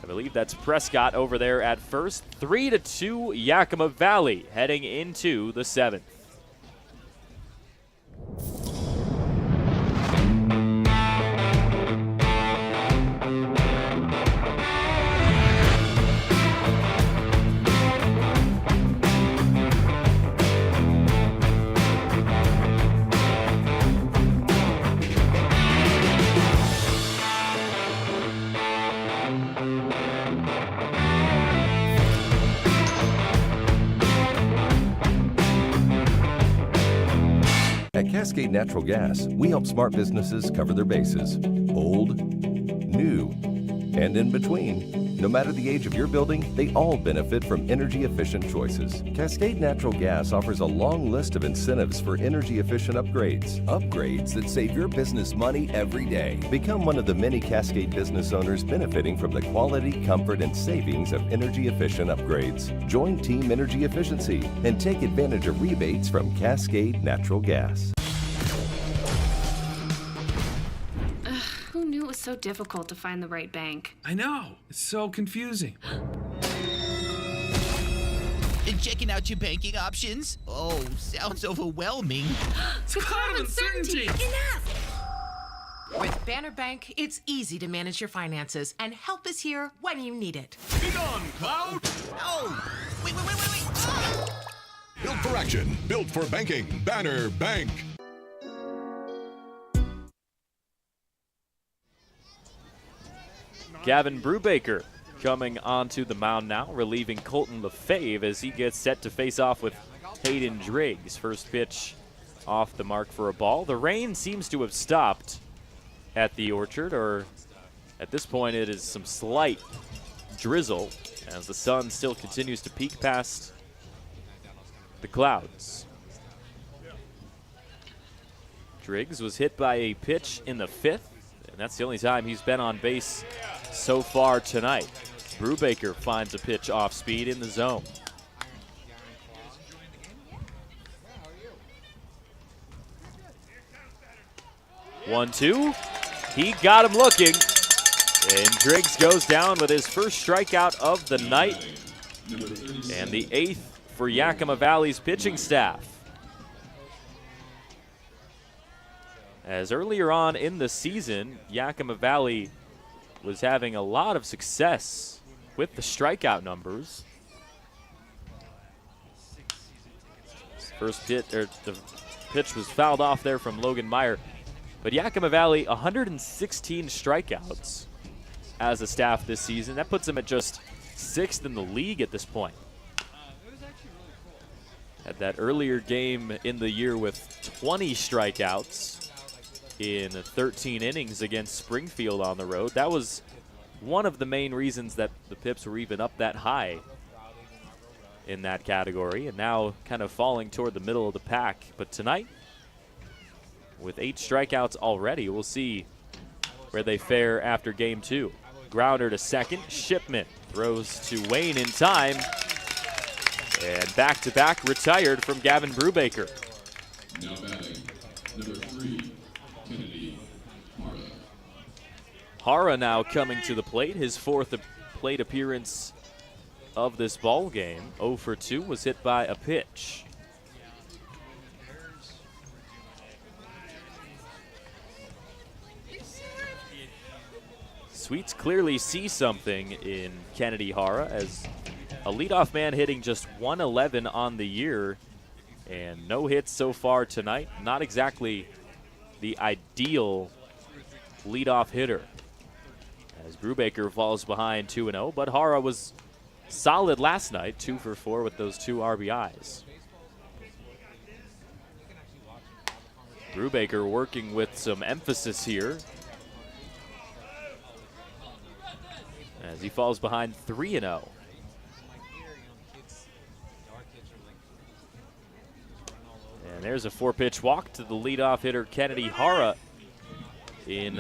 I believe that's Prescott over there at first. 3-2 Yakima Valley heading into the 7th. At Cascade Natural Gas, we help smart businesses cover their bases. Old, new, and in between. No matter the age of your building, they all benefit from energy-efficient choices. Cascade Natural Gas offers a long list of incentives for energy-efficient upgrades. Upgrades that save your business money every day. Become one of the many Cascade business owners benefiting from the quality, comfort, and savings of energy-efficient upgrades. Join Team Energy Efficiency and take advantage of rebates from Cascade Natural Gas. Who knew it was so difficult to find the right bank? I know. It's so confusing. Checking out your banking options? Oh, sounds overwhelming. It's a cloud of uncertainty. With Banner Bank, it's easy to manage your finances, and help is here when you need it. Be gone, Cloud! Oh, wait. Ah! Built for action, built for banking. Banner Bank. Gavin Brubaker coming onto the mound now, relieving Colton Lefebvre as he gets set to face off with Hayden Driggs. First pitch off the mark for a ball. The rain seems to have stopped at the Orchard, or at this point it is some slight drizzle as the sun still continues to peek past the clouds. Driggs was hit by a pitch in the 5th, and that's the only time he's been on base so far tonight. Brubaker finds a pitch off speed in the zone. One, two. He got him looking. And Driggs goes down with his first strikeout of the night. And the 8th for Yakima Valley's pitching staff. As earlier on in the season, Yakima Valley was having a lot of success with the strikeout numbers. The pitch was fouled off there from Logan Meyer. But Yakima Valley, 116 strikeouts as a staff this season. That puts them at just 6th in the league at this point. Had that earlier game in the year with 20 strikeouts in 13 innings against Springfield on the road. That was one of the main reasons that the Pips were even up that high in that category, and now kind of falling toward the middle of the pack. But tonight, with 8 strikeouts already, we'll see where they fare after game 2. Grounder to second. Shipman throws to Wayne in time. And back-to-back retired from Gavin Brubaker. Now batting, number 3, Kennedy Hara. Hara now coming to the plate. His 4th plate appearance of this ball game. 0 for 2 was hit by a pitch. Sweets clearly see something in Kennedy Hara as a leadoff man hitting just 111 on the year and no hits so far tonight. Not exactly the ideal leadoff hitter as Brubaker falls behind 2-0, but Hara was solid last night, 2 for 4 with those 2 RBIs. Brubaker working with some emphasis here as he falls behind 3-0. And there's a 4-pitch walk to the leadoff hitter Kennedy Hara in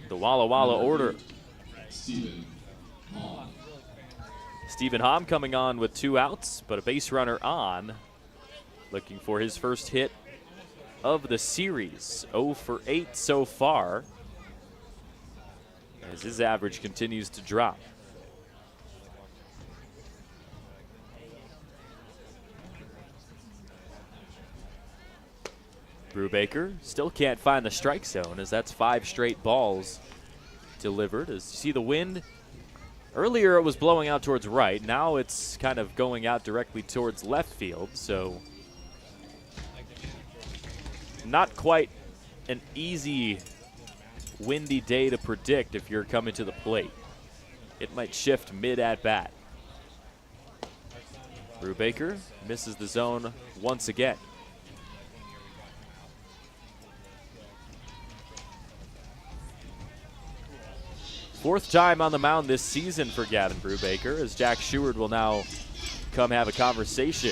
the Walla Walla order. Stephen Hom coming on with 2 outs, but a base runner on, looking for his first hit of the series. 0 for 8 so far, as his average continues to drop. Brubaker still can't find the strike zone as that's 5 straight balls delivered. As you see the wind, earlier it was blowing out towards right. Now it's kind of going out directly towards left field, so not quite an easy windy day to predict if you're coming to the plate. It might shift mid at bat. Brubaker misses the zone once again. Fourth time on the mound this season for Gavin Brubaker, as Jack Sheward will now come have a conversation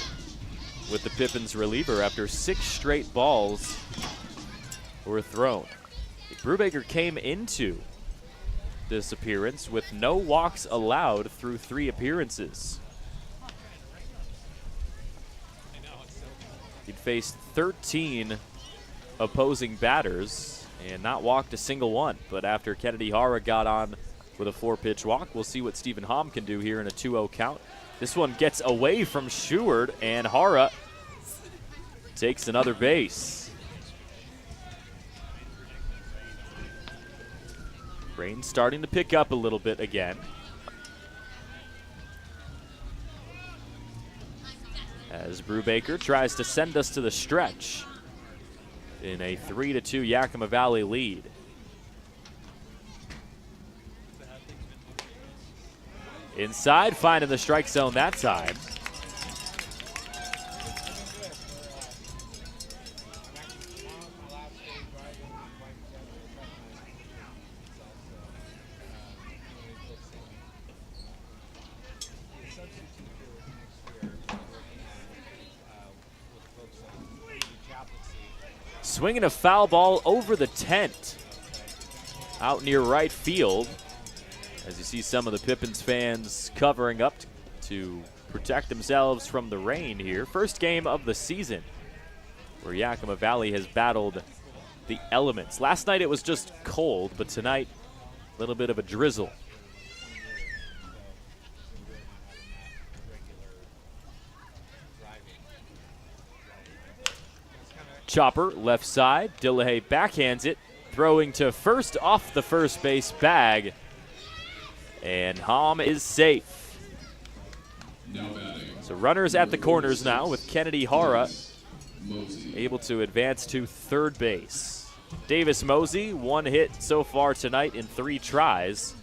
with the Pippins reliever after 6 straight balls were thrown. Brubaker came into this appearance with no walks allowed through 3 appearances. He'd faced 13 opposing batters and not walked a single one. But after Kennedy Hara got on with a 4-pitch walk, we'll see what Stephen Hom can do here in a 2-0 count. This one gets away from Sheward, and Hara takes another base. Rain starting to pick up a little bit again. As Brubaker tries to send us to the stretch in a 3-2 Yakima Valley lead. Inside, finding the strike zone that time. Swinging a foul ball over the tent out near right field. As you see some of the Pippins fans covering up to protect themselves from the rain here. First game of the season where Yakima Valley has battled the elements. Last night it was just cold, but tonight a little bit of a drizzle. Chopper, left side. Dillahay backhands it, throwing to first off the first base bag. And Hom is safe. So runners at the corners now with Kennedy Hara able to advance to third base. Davis Mosey, 1 hit so far tonight in 3 tries,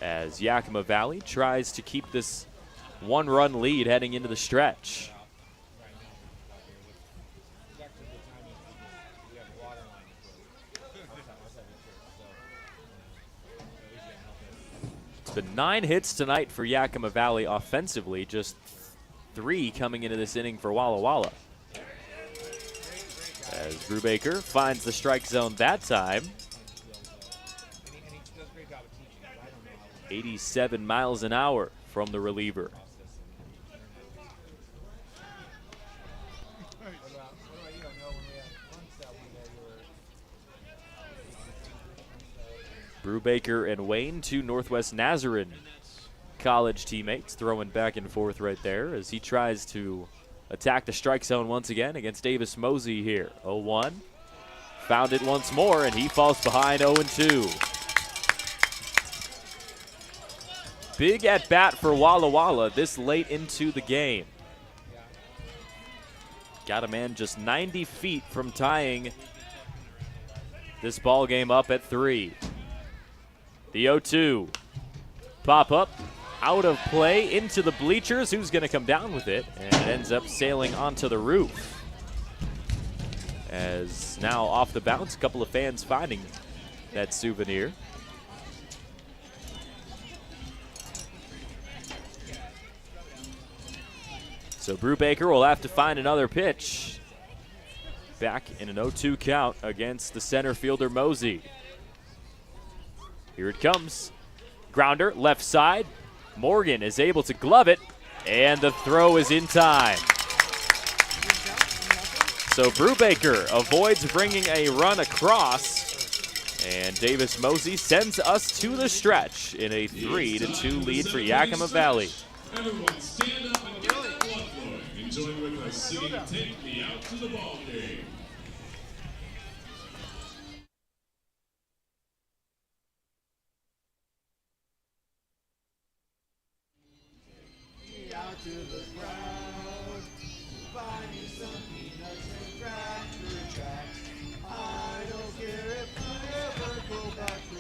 as Yakima Valley tries to keep this 1-run lead heading into the stretch. It's been 9 hits tonight for Yakima Valley offensively, just 3 coming into this inning for Walla Walla. As Brubaker finds the strike zone that time. 87 miles an hour from the reliever. Brubaker and Wayne, 2 Northwest Nazarene college teammates, throwing back and forth right there as he tries to attack the strike zone once again against Davis Mosey here. 0-1. Found it once more, and he falls behind 0-2. Big at bat for Walla Walla this late into the game. Got a man just 90 feet from tying this ball game up at 3. The 0-2. Pop up, out of play, into the bleachers. Who's going to come down with it? And it ends up sailing onto the roof. As now off the bounce, a couple of fans finding that souvenir. So Brubaker will have to find another pitch. Back in an 0-2 count against the center fielder Mosey. Here it comes. Grounder, left side. Morgan is able to glove it, and the throw is in time. So Brubaker avoids bringing a run across, and Davis Mosey sends us to the stretch in a 3-2 lead for Yakima Valley. Everyone stand up and get on the floor. Enjoy with us singing Take Me Out to the Ball Game. Out to the ground, buy me some peanuts and tractor tracks. I don't care if I ever go back to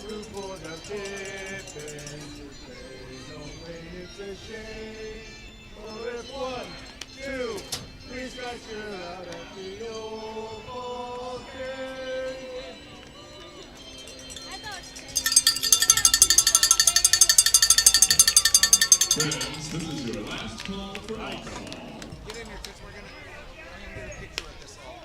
root for the Pippins. If they don't win, it's a shame. Or if 1, 2, 3 strikes, you're out at the old ball game. Friends, this is your last call for alcohol. Get in here, because we're gonna get a picture of this all.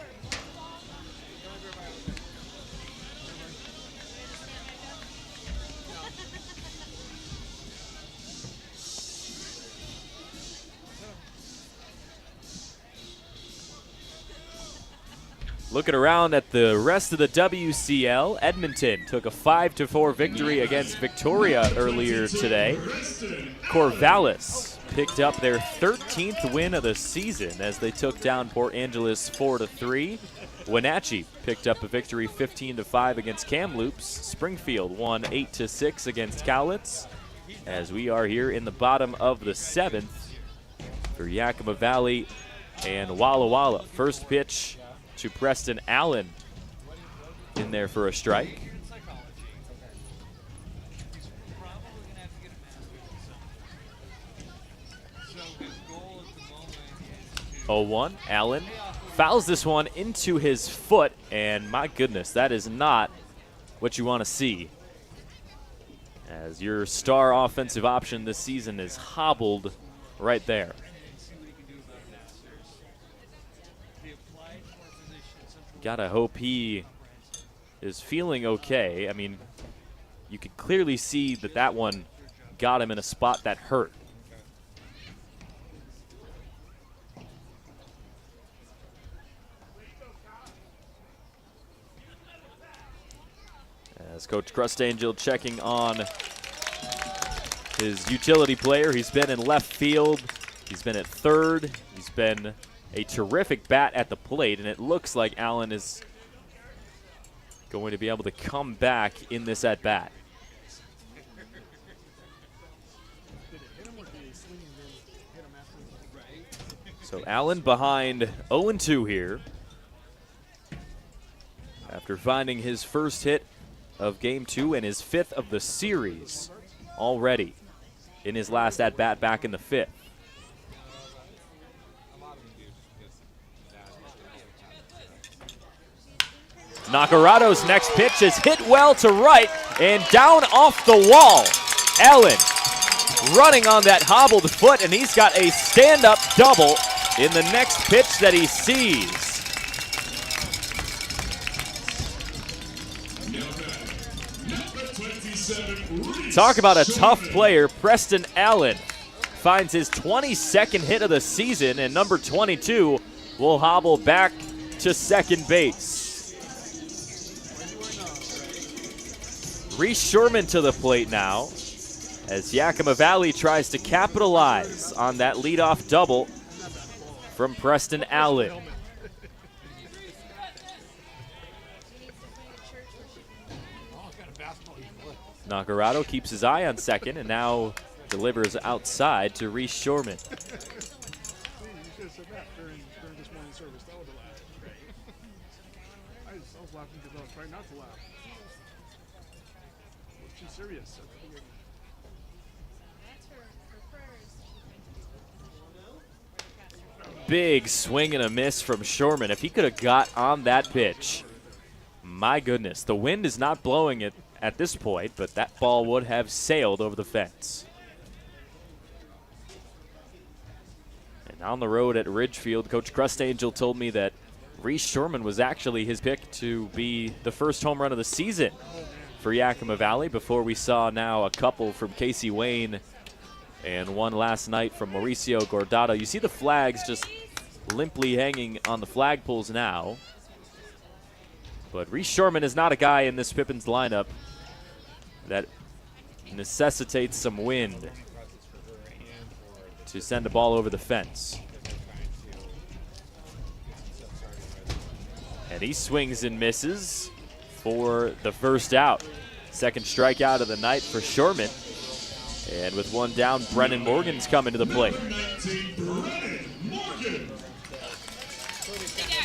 Looking around at the rest of the WCL, Edmonton took a 5-4 victory against Victoria earlier today. Corvallis picked up their 13th win of the season as they took down Port Angeles 4-3. Wenatchee picked up a victory 15-5 against Kamloops. Springfield won 8-6 against Cowlitz. As we are here in the bottom of the 7th for Yakima Valley and Walla Walla. First pitch to Preston Allen in there for a strike. 0-1. Allen fouls this one into his foot, and my goodness, that is not what you want to see. As your star offensive option this season is hobbled right there. Gotta hope he is feeling okay. I mean, you could clearly see that that one got him in a spot that hurt. As Coach Crustangel checking on his utility player. He's been in left field. He's been at third. He's been a terrific bat at the plate, and it looks like Allen is going to be able to come back in this at-bat. So Allen behind 0-2 here. after finding his first hit of game 2 and his 5th of the series already in his last at-bat back in the 5th. Nacarato's next pitch is hit well to right and down off the wall. Allen running on that hobbled foot, and he's got a stand-up double in the next pitch that he sees. Talk about a tough player. Preston Allen finds his 22nd hit of the season, and number 22 will hobble back to second base. Reese Sherman to the plate now as Yakima Valley tries to capitalize on that leadoff double from Preston Allen. Nacarato keeps his eye on second and now delivers outside to Reese Sherman. Serious. Big swing and a miss from Sherman. If he could have got on that pitch, my goodness. The wind is not blowing it at this point, but that ball would have sailed over the fence. And on the road at Ridgefield, Coach Crustangel told me that Reese Sherman was actually his pick to be the first home run of the season for Yakima Valley, before we saw now a couple from Casey Wayne and one last night from Mauricio Gordado. You see the flags just limply hanging on the flagpoles now. But Reese Sherman is not a guy in this Pippins lineup that necessitates some wind to send a ball over the fence. And he swings and misses for the first out. Second strikeout of the night for Sherman. And with one down, Brennan Morgan's coming to the plate.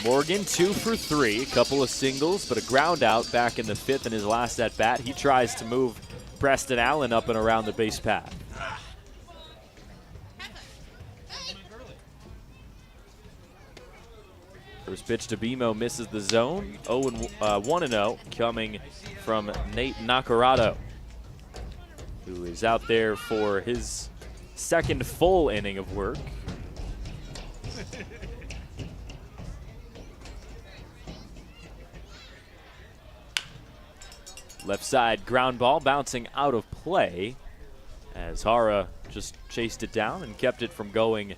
Morgan 2 for 3, a couple of singles, but a ground out back in the 5th in his last at-bat. He tries to move Preston Allen up and around the base path. First pitch to Bimo misses the zone. 1-0 coming from Nate Nacarato, who is out there for his second full inning of work. Left side ground ball bouncing out of play as Hara just chased it down and kept it from going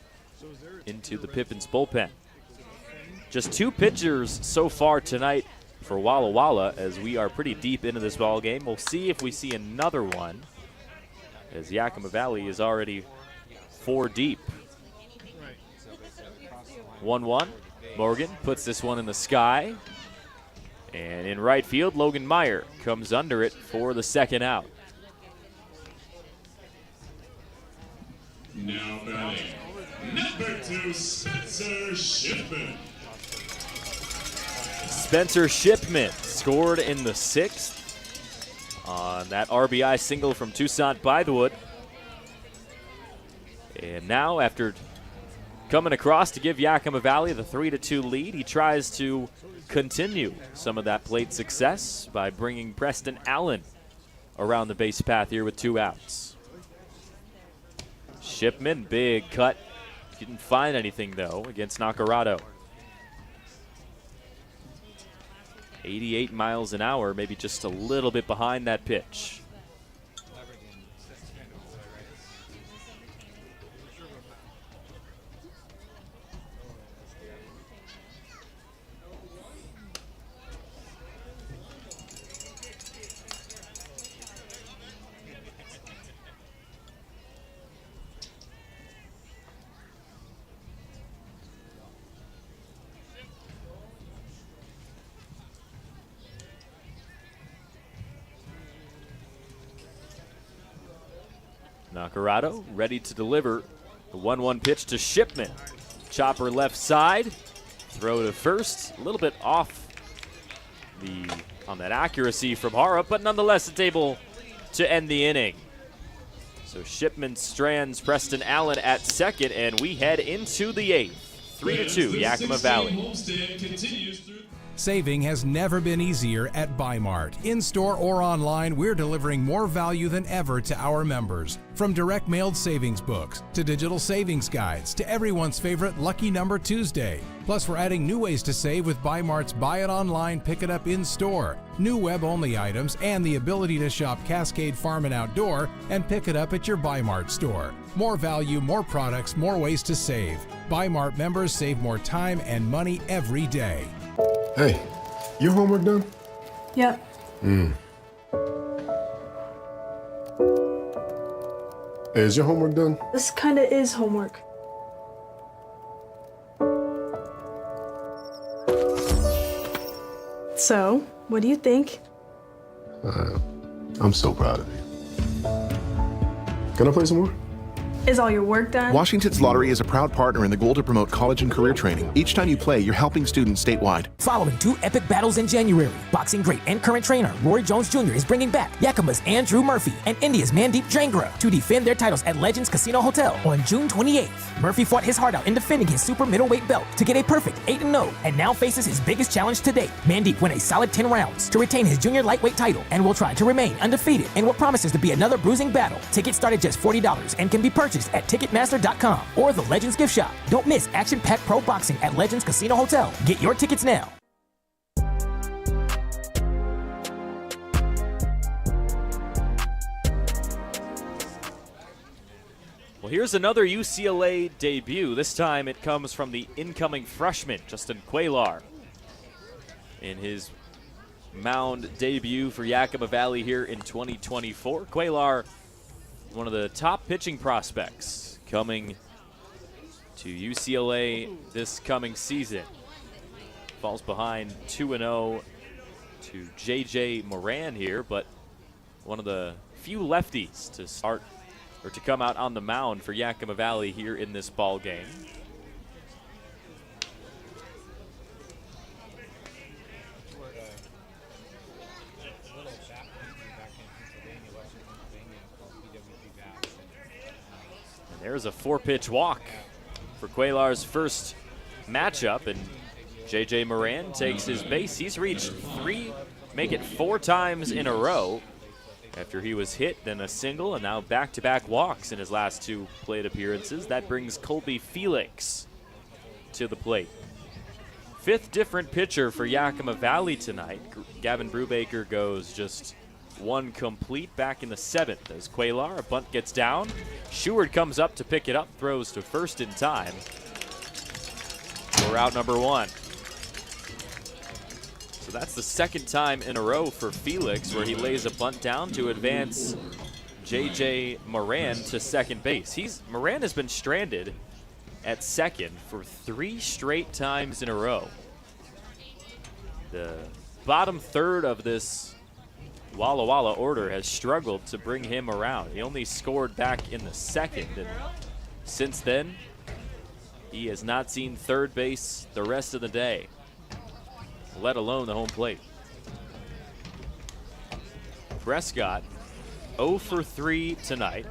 into the Pippins bullpen. Just 2 pitchers so far tonight for Walla Walla as we are pretty deep into this ball game. We'll see if we see another one, as Yakima Valley is already 4 deep. 1-1. Morgan puts this one in the sky. And in right field, Logan Meyer comes under it for the second out. Now batting, number 2, Spencer Shipman. Spencer Shipman scored in the 6th on that RBI single from Toussaint Bythewood. And now, after coming across to give Yakima Valley the 3-2 lead, he tries to continue some of that plate success by bringing Preston Allen around the base path here with 2 outs. Shipman, big cut. Didn't find anything, though, against Nacarato. 88 miles an hour, maybe just a little bit behind that pitch. Nacarato ready to deliver the 1-1 pitch to Shipman. Chopper left side, throw to first, a little bit off on that accuracy from Hara, but nonetheless it's able to end the inning. So Shipman strands Preston Allen at second, and we head into the 8th. 3-2, Yakima Valley. Saving has never been easier at Bi-Mart. In-store or online, we're delivering more value than ever to our members. From direct mailed savings books, to digital savings guides, to everyone's favorite Lucky Number Tuesday. Plus, we're adding new ways to save with Bi-Mart's Buy It Online, Pick It Up in-store, new web-only items, and the ability to shop Cascade Farm and Outdoor and pick it up at your Bi-Mart store. More value, more products, more ways to save. Bi-Mart members save more time and money every day. Hey, your homework done? Yep. Hey, is your homework done? This kinda is homework. So, what do you think? I'm so proud of you. Can I play some more? Is all your work done? Washington's Lottery is a proud partner in the goal to promote college and career training. Each time you play, you're helping students statewide. Following 2 epic battles in January, boxing great and current trainer Roy Jones Jr. is bringing back Yakima's Andrew Murphy and India's Mandeep Jangra to defend their titles at Legends Casino Hotel on June 28th. Murphy fought his heart out in defending his super middleweight belt to get a perfect 8-0 and now faces his biggest challenge to date. Mandeep won a solid 10 rounds to retain his junior lightweight title and will try to remain undefeated in what promises to be another bruising battle. Tickets start at just $40 and can be purchased at Ticketmaster.com or the Legends gift shop. Don't miss action-packed pro boxing at Legends Casino Hotel. Get your tickets now. Well, here's another UCLA debut. This time it comes from the incoming freshman, Justin Quaylar. In his mound debut for Yakima Valley here in 2024, Quaylar, one of the top pitching prospects coming to UCLA this coming season. Falls behind 2-0 to J.J. Moran here, but one of the few lefties to start or to come out on the mound for Yakima Valley here in this ball game. There's a 4-pitch walk for Quaylar's first matchup, and J.J. Moran takes his base. He's reached 4 times in a row after he was hit, then a single, and now back-to-back walks in his last 2 plate appearances. That brings Colby Felix to the plate. 5th different pitcher for Yakima Valley tonight. Gavin Brubaker goes just 1 complete back in the 7th as Quaylar, a bunt gets down. Sheward comes up to pick it up, throws to first in time for out number 1. So that's the 2nd time in a row for Felix where he lays a bunt down to advance J.J. Moran to second base. Moran has been stranded at second for 3 straight times in a row. The bottom third of this Walla Walla order has struggled to bring him around. He only scored back in the 2nd, and since then, he has not seen third base the rest of the day, let alone the home plate. Prescott, 0 for 3 tonight.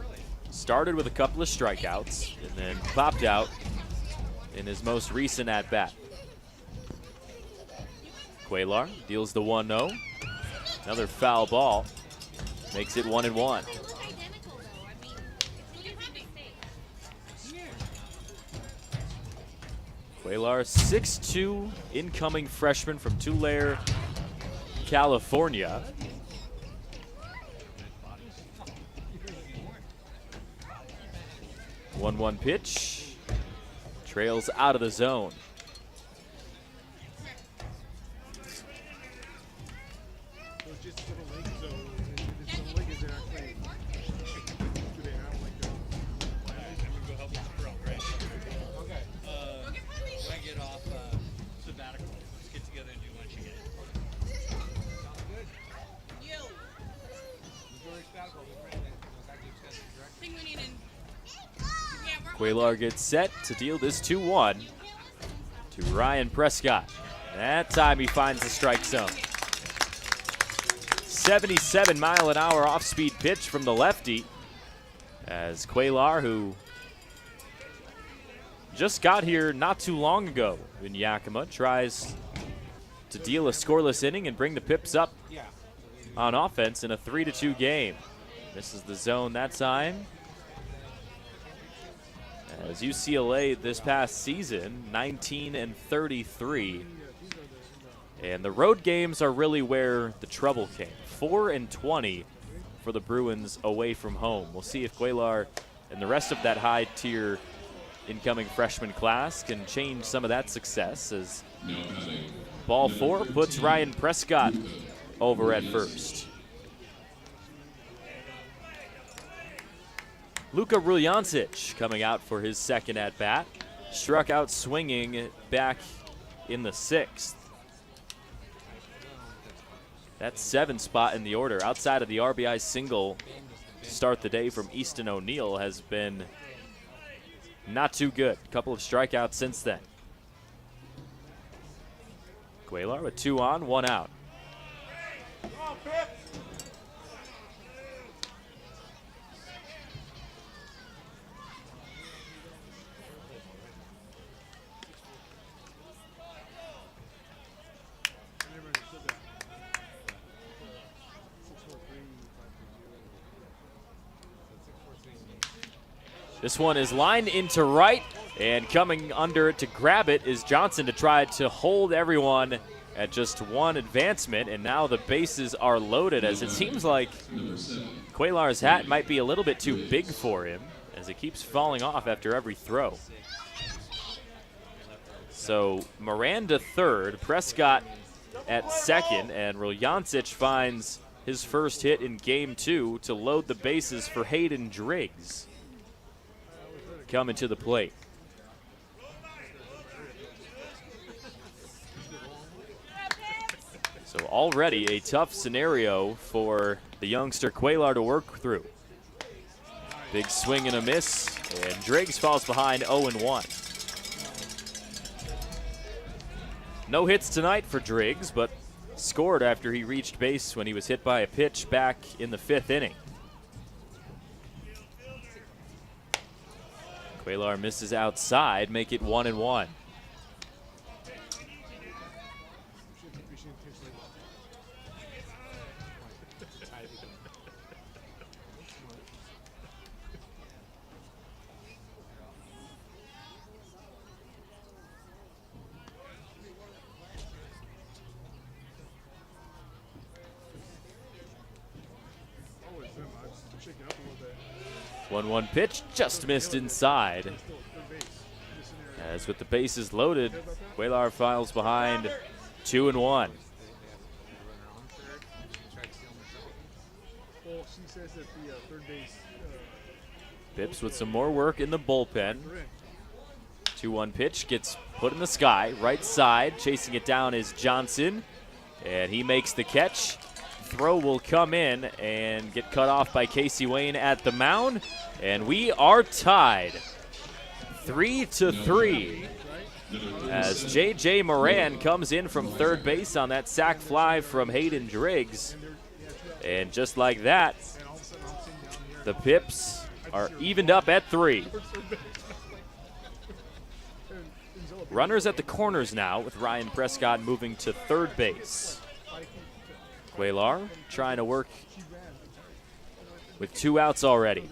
Started with a couple of strikeouts, and then popped out in his most recent at-bat. Quaylar deals the 1-0. Another foul ball makes it 1-1. Quaylar, 6'2", incoming freshman from Tulare, California. One pitch, trails out of the zone. Quaylar gets set to deal this 2-1 to Ryan Prescott. That time he finds the strike zone. 77-mile-an-hour off-speed pitch from the lefty, as Cuellar, who just got here not too long ago in Yakima, tries to deal a scoreless inning and bring the Pips up on offense in a 3-2 game. This is the zone that time. As UCLA this past season, 19-33. And the road games are really where the trouble came. 4-20 for the Bruins away from home. We'll see if Cuellar and the rest of that high-tier incoming freshman class can change some of that success, as ball 4 puts Ryan Prescott over at first. Luka Ruljancic coming out for his second at-bat. Struck out swinging back in the 6th. That 7th spot in the order, outside of the RBI single to start the day from Easton O'Neill, has been not too good. A couple of strikeouts since then. Cuellar with 2 on, 1 out. This one is lined into right, and coming under it to grab it is Johnson to try to hold everyone at just 1 advancement, and now the bases are loaded, as it seems like Cuellar's hat might be a little bit too big for him, as it keeps falling off after every throw. So Moran to third, Prescott at second, and Ruljancic finds his first hit in game 2 to load the bases for Hayden Driggs coming to the plate. So already a tough scenario for the youngster Cuellar to work through. Big swing and a miss, and Driggs falls behind 0-1. No hits tonight for Driggs, but scored after he reached base when he was hit by a pitch back in the 5th inning. Cuellar misses outside, make it 1-1. Shake it up a little bit. 1-1 pitch, just missed inside. As with the bases loaded, Cuellar files behind 2-1. Well, she says that the third base. Pips with some more work in the bullpen. 2-1 pitch gets put in the sky, right side. Chasing it down is Johnson, and he makes the catch. Throw will come in and get cut off by Casey Wayne at the mound, and we are tied 3-3 as J.J. Moran comes in from third base on that sac fly from Hayden Driggs, and just like that, the Pips are evened up at 3. Runners at the corners now, with Ryan Prescott moving to third base. Cuellar trying to work with 2 outs already.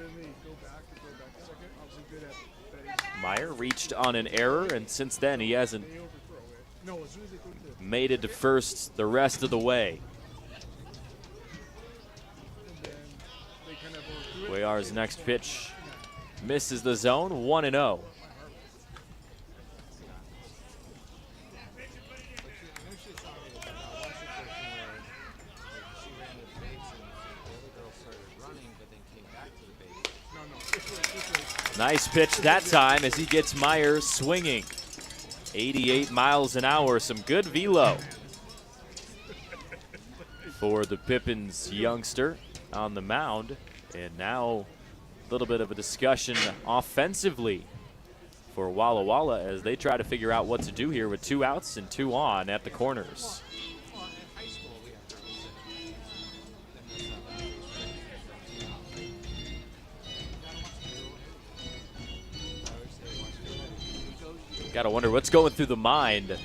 Meyer reached on an error, and since then he hasn't made it to first the rest of the way. Cuellar's next pitch misses the zone, 1-0. Nice pitch that time as he gets Meyer swinging. 88 miles an hour, some good velo for the Pippins youngster on the mound. And now a little bit of a discussion offensively for Walla Walla as they try to figure out what to do here with 2 outs and 2 on at the corners. Got to wonder what's going through the mind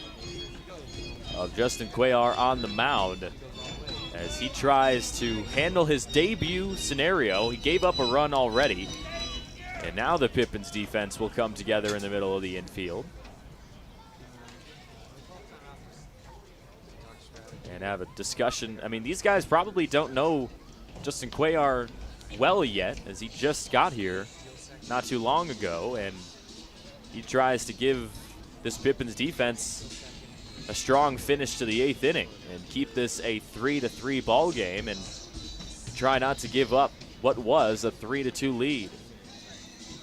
of Justin Cuellar on the mound as he tries to handle his debut scenario. He gave up a run already, and now the Pippins defense will come together in the middle of the infield and have a discussion. I mean, these guys probably don't know Justin Cuellar well yet, as he just got here not too long ago, and he tries to give this Pippins defense a strong finish to the 8th inning and keep this a 3-3 ball game and try not to give up what was a 3-2 lead.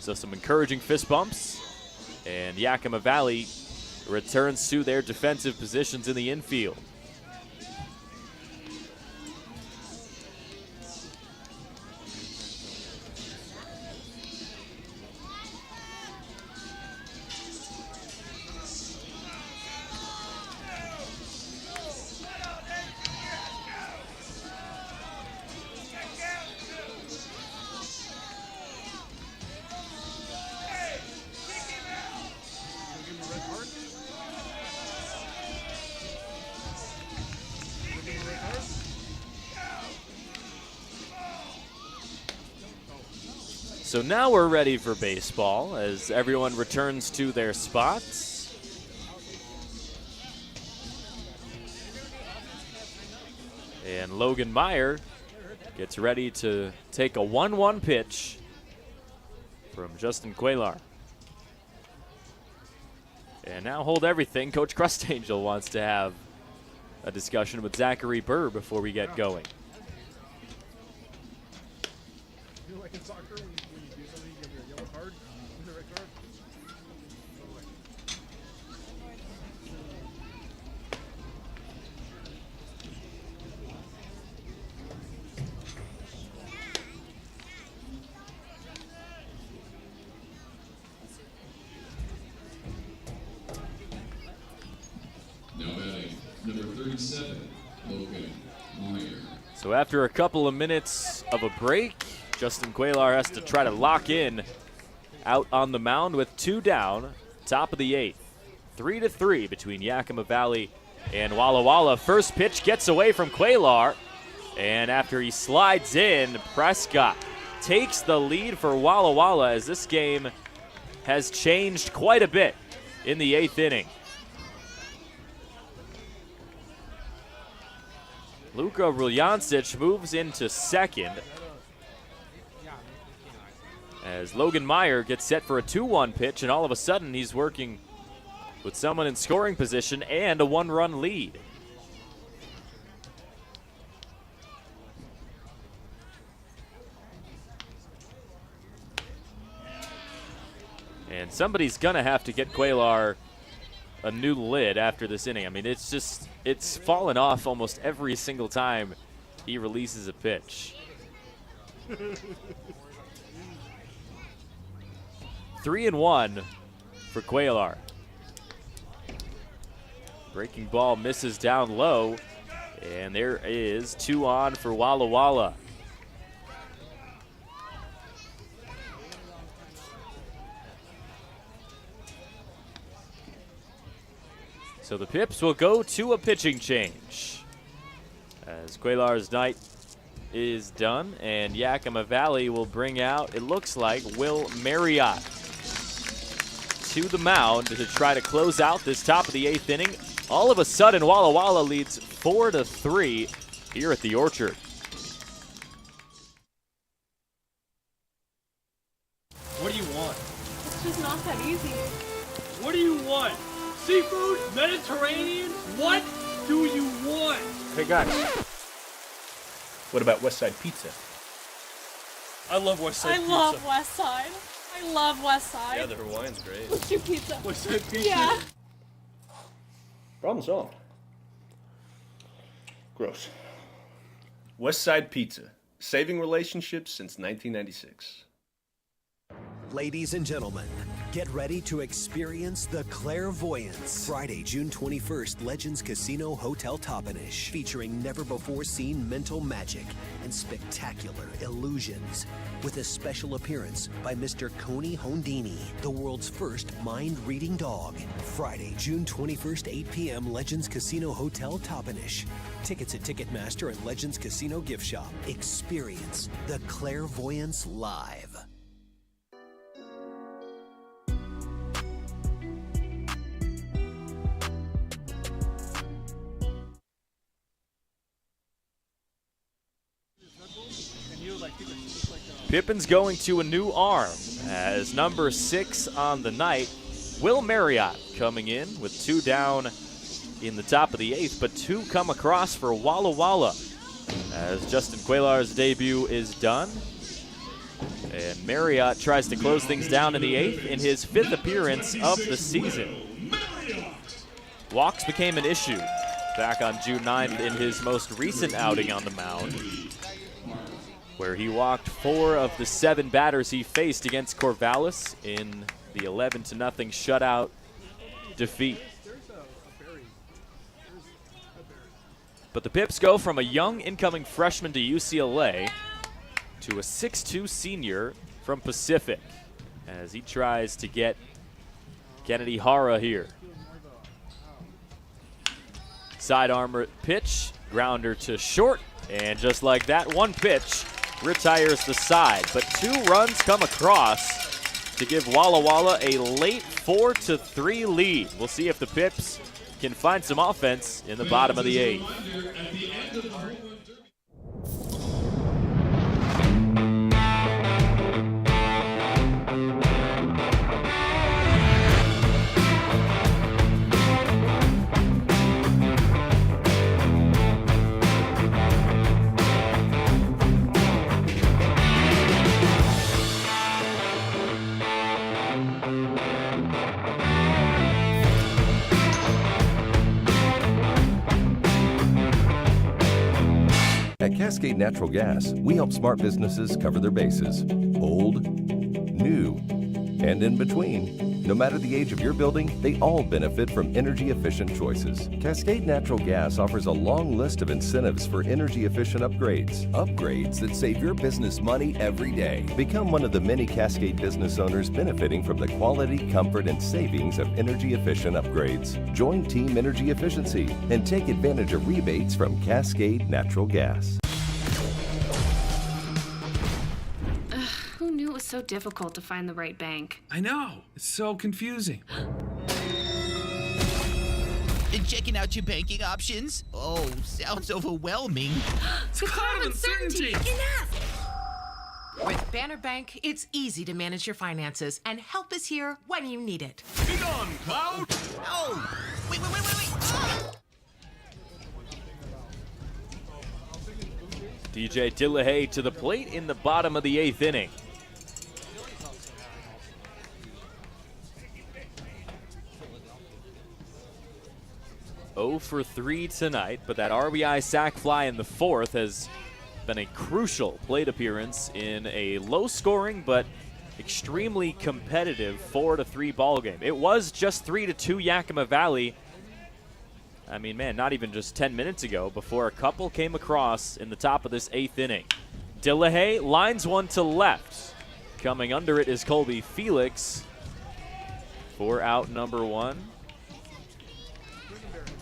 So some encouraging fist bumps, and Yakima Valley returns to their defensive positions in the infield. So now we're ready for baseball as everyone returns to their spots. And Logan Meyer gets ready to take a 1-1 pitch from Justin Cuellar. And now hold everything. Coach Crustangel wants to have a discussion with Zachary Burr before we get going. Like in soccer, when you do something, you give a yellow card, and a red card. Now batting, number 37, Logan Meyer. So after a couple of minutes of a break, Justin Cuellar has to try to lock in out on the mound with 2 down, top of the 8th. 3-3 between Yakima Valley and Walla Walla. First pitch gets away from Cuellar, and after he slides in, Prescott takes the lead for Walla Walla as this game has changed quite a bit in the 8th inning. Luka Ruljancic moves into second as Logan Meyer gets set for a 2-1 pitch, and all of a sudden he's working with someone in scoring position and a 1-run lead. And somebody's going to have to get Cuellar a new lid after this inning. I mean, it's fallen off almost every single time he releases a pitch. 3-1 for Cuellar. Breaking ball misses down low, and there is 2 on for Walla Walla. So the Pips will go to a pitching change as Cuellar's night is done, and Yakima Valley will bring out, it looks like, Will Marriott to the mound to try to close out this top of the 8th inning. All of a sudden, Walla Walla leads 4-3 here at the Orchard. What do you want? It's just not that easy. What do you want? Seafood? Mediterranean? What do you want? Hey guys, what about West Side Pizza? I love West Side Pizza. I love West Side. I love West Side. Yeah, the Hawaiian's great. Let's do pizza. West Side Pizza. Yeah. Problem solved. Gross. West Side Pizza, saving relationships since 1996. Ladies and gentlemen, get ready to experience the clairvoyance. Friday, June 21st, Legends Casino Hotel Toppenish, featuring never-before-seen mental magic and spectacular illusions, with a special appearance by Mr. Coney Hondini, the world's first mind-reading dog. Friday, June 21st, 8 p.m., Legends Casino Hotel Toppenish. Tickets at Ticketmaster and Legends Casino Gift Shop. Experience the clairvoyance live. Pippins going to a new arm as number 6 on the night, Will Marriott, coming in with 2 down in the top of the 8th, but 2 come across for Walla Walla as Justin Quaylar's debut is done. And Marriott tries to close things down in the 8th in his 5th appearance of the season. Walks became an issue back on June 9th in his most recent outing on the mound, where he walked 4 of the 7 batters he faced against Corvallis in the 11-0 shutout defeat. But the Pips go from a young incoming freshman to UCLA to a 6'2" senior from Pacific as he tries to get Kennedy Hara here. Sidearm pitch, grounder to short, and just like that, 1 pitch retires the side. But 2 runs come across to give Walla Walla a late 4-3 lead. We'll see if the Pips can find some offense in the bottom of the 8th. At Cascade Natural Gas, we help smart businesses cover their bases, old, new, and in between. No matter the age of your building, they all benefit from energy-efficient choices. Cascade Natural Gas offers a long list of incentives for energy-efficient upgrades. Upgrades that save your business money every day. Become one of the many Cascade business owners benefiting from the quality, comfort, and savings of energy-efficient upgrades. Join Team Energy Efficiency and take advantage of rebates from Cascade Natural Gas. Who knew it was so difficult to find the right bank? I know. It's so confusing. Checking out your banking options? Oh, sounds overwhelming. It's a cloud of uncertainty. Enough! With Banner Bank, it's easy to manage your finances, and help is here when you need it. Be gone, Cloud! Oh! Wait! Ah! DJ Dillahay to the plate in the bottom of the 8th inning. Oh for 3 tonight, but that RBI sac fly in the 4th has been a crucial plate appearance in a low-scoring but extremely competitive 4-3 ball game. It was just 3-2 Yakima Valley. I mean, man, not even just 10 minutes ago before a couple came across in the top of this 8th inning. Dillahay lines one to left. Coming under it is Colby Felix for out number 1.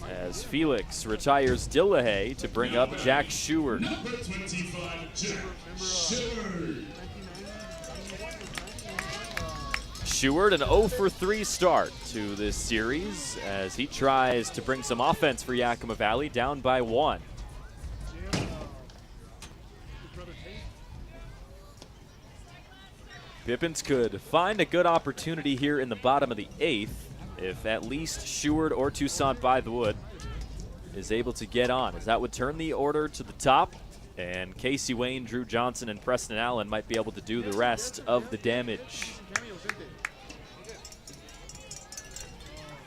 As Felix retires Dillahay to bring up Jack Sheward. Number 25, Jack Sheward. Sheward, an 0 for 3 start to this series as he tries to bring some offense for Yakima Valley, down by 1. Pippins could find a good opportunity here in the bottom of the 8th if at least Sheward or Toussaint Bythewood is able to get on, as that would turn the order to the top, and Casey Wayne, Drew Johnson, and Preston Allen might be able to do the rest of the damage.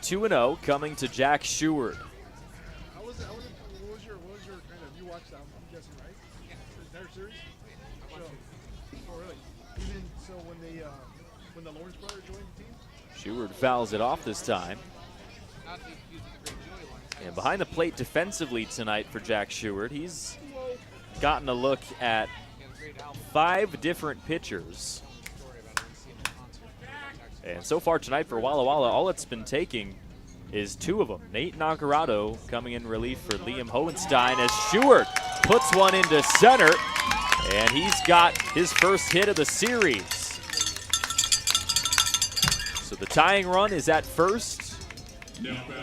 2-0 coming to Jack Sheward. What was your kind of, you watched that, I'm guessing, right? The entire series? So, oh, really? Even so, when when the Lawrence brother joined the team. Sheward fouls it off this time. And behind the plate defensively tonight for Jack Sheward, he's gotten a look at 5 different pitchers. And so far tonight for Walla Walla, all it's been taking is 2 of them. Nate Nacarado coming in relief for Liam Hohenstein as Sheward puts one into center, and he's got his first hit of the series. So the tying run is at first,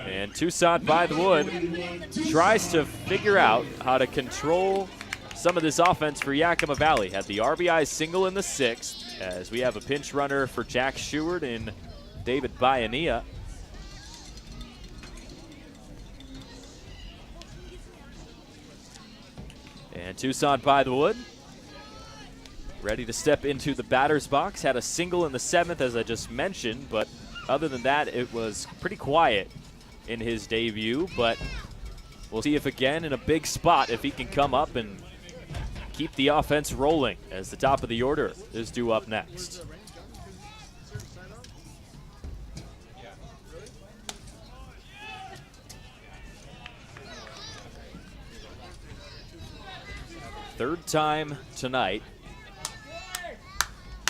and Toussaint by the wood tries to figure out how to control some of this offense for Yakima Valley. Had the RBI single in the 6th, as we have a pinch runner for Jack Sheward and David Bayanilla. And Toussaint by the wood, ready to step into the batter's box. Had a single in the 7th, as I just mentioned, but other than that, it was pretty quiet in his debut. But we'll see if again in a big spot, if he can come up and keep the offense rolling, as the top of the order is due up next. Third time tonight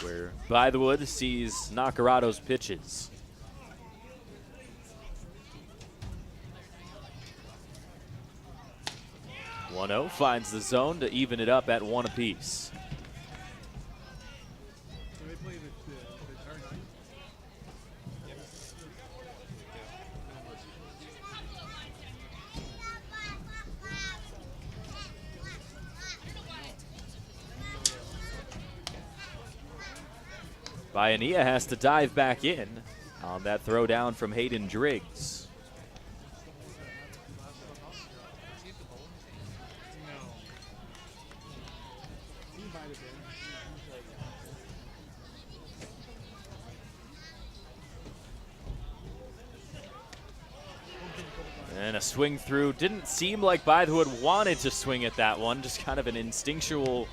where By the Wood sees Nacarado's pitches. .1-0 finds the zone to even it up at 1 apiece. Bayanilla has to dive back in on that throw down from Hayden Driggs. And a swing through. Didn't seem like By the Wood wanted to swing at that one, just kind of an instinctual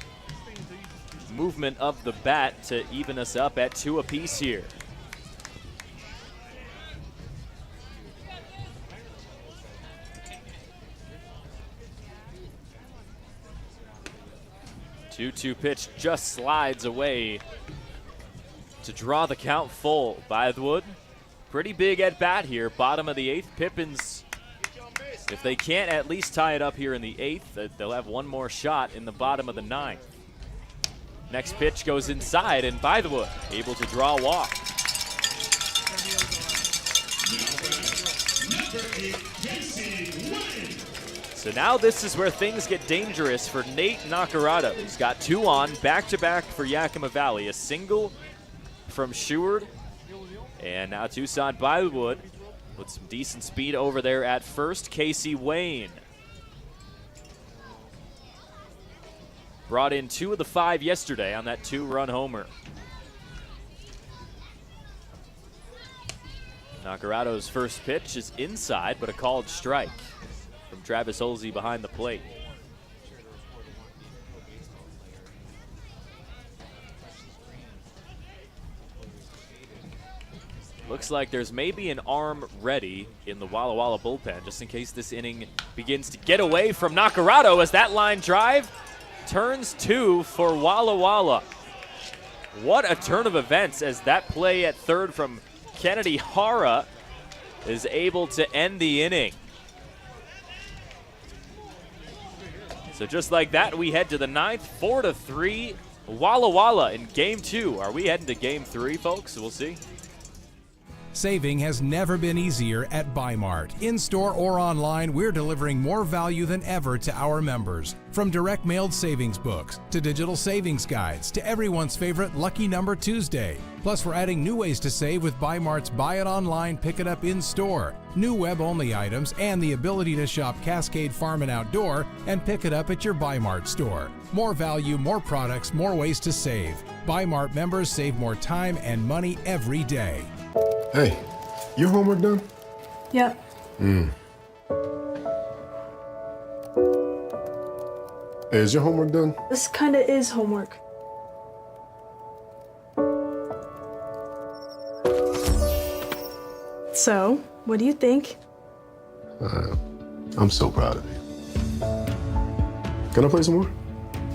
movement of the bat to even us up at 2 apiece here. Two pitch just slides away to draw the count full. By the Wood, pretty big at bat here. Bottom of the 8th. Pippins, if they can't at least tie it up here in the 8th, they'll have one more shot in the bottom of the 9th. Next pitch goes inside, and By the Wood able to draw a walk. So now this is where things get dangerous for Nate Nacarado. He's got 2 on, back-to-back for Yakima Valley. A single from Sheward, and now Toussaint By the Wood with some decent speed over there at first. Casey Wayne brought in 2 of the 5 yesterday on that 2-run homer. Nacarado's first pitch is inside, but a called strike from Travis Olsey behind the plate. Looks like there's maybe an arm ready in the Walla Walla bullpen, just in case this inning begins to get away from Nacarado, as that line drive turns 2 for Walla Walla. What a turn of events, as that play at third from Kennedy Hara is able to end the inning. So just like that, we head to the 9th, 4-3, Walla Walla in game 2. Are we heading to game 3, folks? We'll see. Saving has never been easier at Bi-Mart. In-store or online, we're delivering more value than ever to our members. From direct mailed savings books, to digital savings guides, to everyone's favorite Lucky Number Tuesday. Plus, we're adding new ways to save with Bi-Mart's Buy It Online, Pick It Up in-store, new web-only items, and the ability to shop Cascade Farm and Outdoor and pick it up at your Bi-Mart store. More value, more products, more ways to save. Bi-Mart members save more time and money every day. Hey, your homework done? Yep. Hey, is your homework done? This kinda is homework. So, what do you think? I'm so proud of you. Can I play some more?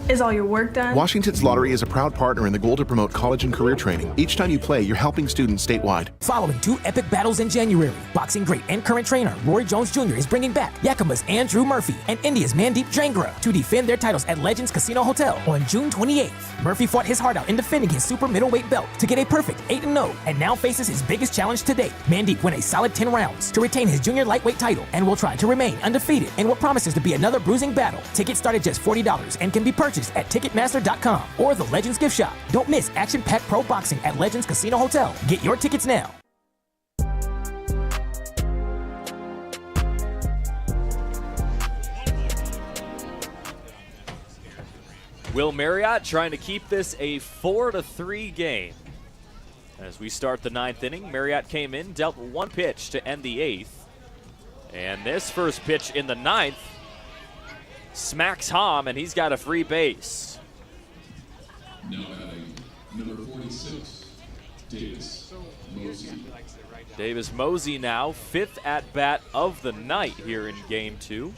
Is all your work done? Washington's Lottery is a proud partner in the goal to promote college and career training. Each time you play, you're helping students statewide. Following 2 epic battles in January, boxing great and current trainer Roy Jones Jr. is bringing back Yakima's Andrew Murphy and India's Mandeep Jangra to defend their titles at Legends Casino Hotel on June 28th. Murphy fought his heart out in defending his super middleweight belt to get a perfect 8-0 and now faces his biggest challenge to date. Mandeep went a solid 10 rounds to retain his junior lightweight title and will try to remain undefeated in what promises to be another bruising battle. Tickets start at just $40 and can be purchased at Ticketmaster.com or the Legends Gift Shop. Don't miss action-packed pro boxing at Legends Casino Hotel. Get your tickets now. Will Marriott trying to keep this a 4-3 game. As we start the 9th inning, Marriott came in, dealt 1 pitch to end the 8th. And this first pitch in the 9th smacks Hom, and he's got a free base. Now batting, number 46, Davis Mosey. Davis Mosey now, 5th at-bat of the night here in Game 2.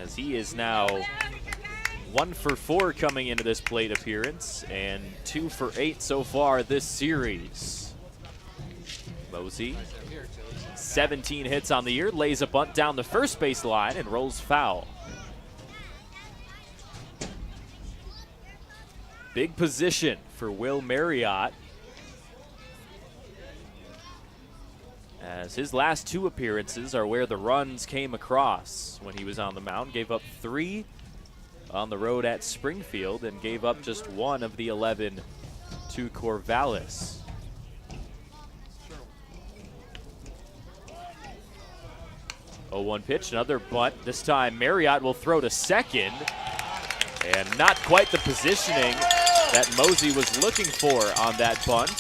As he is now 1 for 4 coming into this plate appearance, and 2 for 8 so far this series. Mosey, 17 hits on the year, lays a bunt down the first base line and rolls foul. Big position for Will Marriott, as his last 2 appearances are where the runs came across when he was on the mound. Gave up 3 on the road at Springfield and gave up just 1 of the 11 to Corvallis. Oh, 1 pitch, another bunt. This time Marriott will throw to second, and not quite the positioning that Mosey was looking for on that bunt,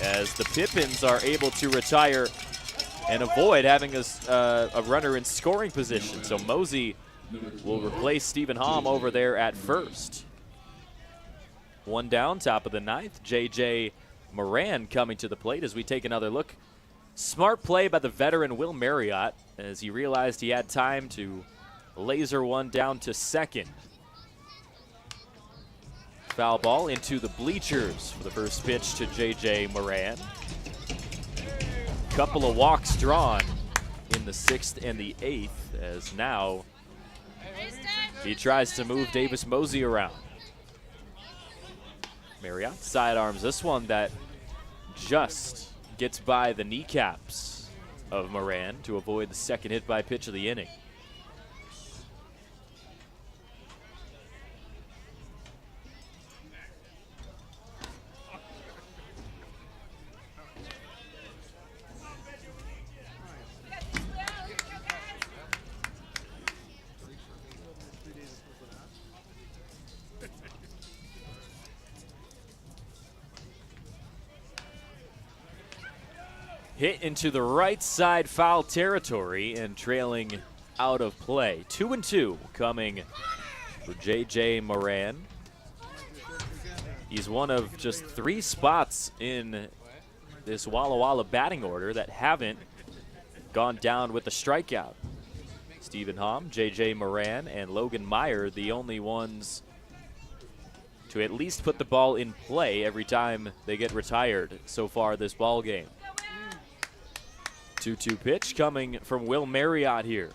as the Pippins are able to retire and avoid having a runner in scoring position. So Mosey will replace Stephen Hom over there at first. 1 down, top of the 9th. J.J. Moran coming to the plate as we take another look. Smart play by the veteran Will Marriott as he realized he had time to laser one down to second. Foul ball into the bleachers for the first pitch to J.J. Moran. Couple of walks drawn in the 6th and the 8th, as now he tries to move Davis Mosey around. Marriott sidearms this one that just gets by the kneecaps of Moran to avoid the second hit by pitch of the inning. Hit into the right side foul territory and trailing out of play. 2-2 coming for J.J. Moran. He's one of just 3 spots in this Walla Walla batting order that haven't gone down with a strikeout. Stephen Hom, J.J. Moran, and Logan Meyer, the only ones to at least put the ball in play every time they get retired so far this ball game. 2-2 pitch coming from Will Marriott here.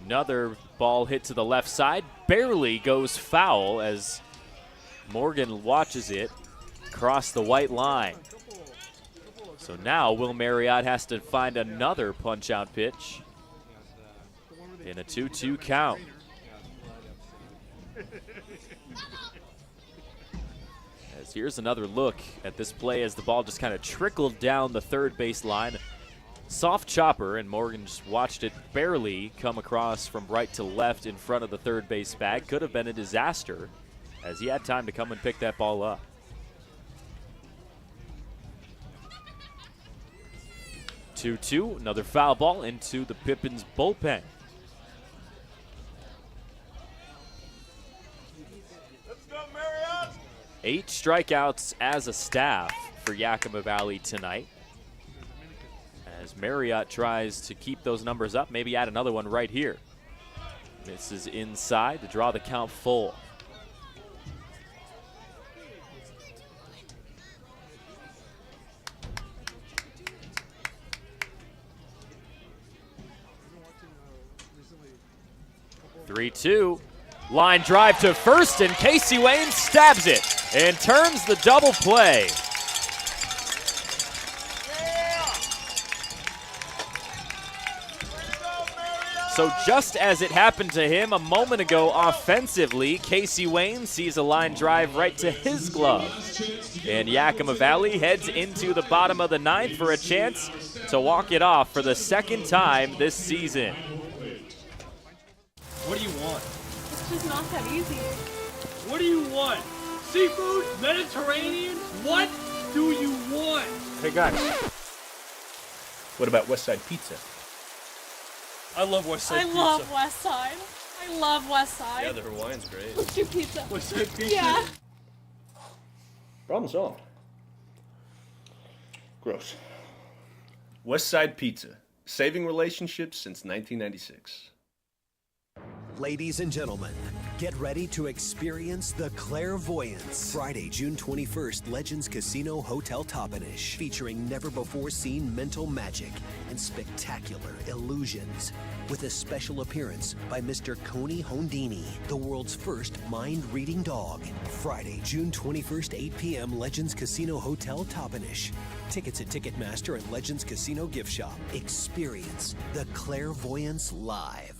Another ball hit to the left side, barely goes foul as Morgan watches it cross the white line. So now Will Marriott has to find another punch-out pitch in a 2-2 count. As here's another look at this play as the ball just kind of trickled down the third base line. Soft chopper, and Morgan just watched it barely come across from right to left in front of the third base bag. Could have been a disaster as he had time to come and pick that ball up. 2-2, another foul ball into the Pippins bullpen. Let's go, Marriott! 8 strikeouts as a staff for Yakima Valley tonight. As Marriott tries to keep those numbers up, maybe add another one right here. This is inside to draw the count full. Recently, 3-2. Line drive to first, and Casey Wayne stabs it and turns the double play. So just as it happened to him a moment ago offensively, Casey Wayne sees a line drive right to his glove. And Yakima Valley heads into the bottom of the 9th for a chance to walk it off for the 2nd time this season. What do you want? It's just not that easy. What do you want? Seafood? Mediterranean? What do you want? Hey guys, what about West Side Pizza? I love West Side I Pizza. love West Side. I love West Side. Yeah, the Hawaiian's great. Let's do pizza. West Side Pizza? Yeah. Problem solved. Gross. West Side Pizza, saving relationships since 1996. Ladies and gentlemen, get ready to experience the clairvoyance. Friday, June 21st, Legends Casino Hotel Toppenish, featuring never-before-seen mental magic and spectacular illusions, with a special appearance by Mr. Coney Hondini, the world's first mind-reading dog. Friday, June 21st, 8 p.m., Legends Casino Hotel Toppenish. Tickets at Ticketmaster and Legends Casino Gift Shop. Experience the clairvoyance live.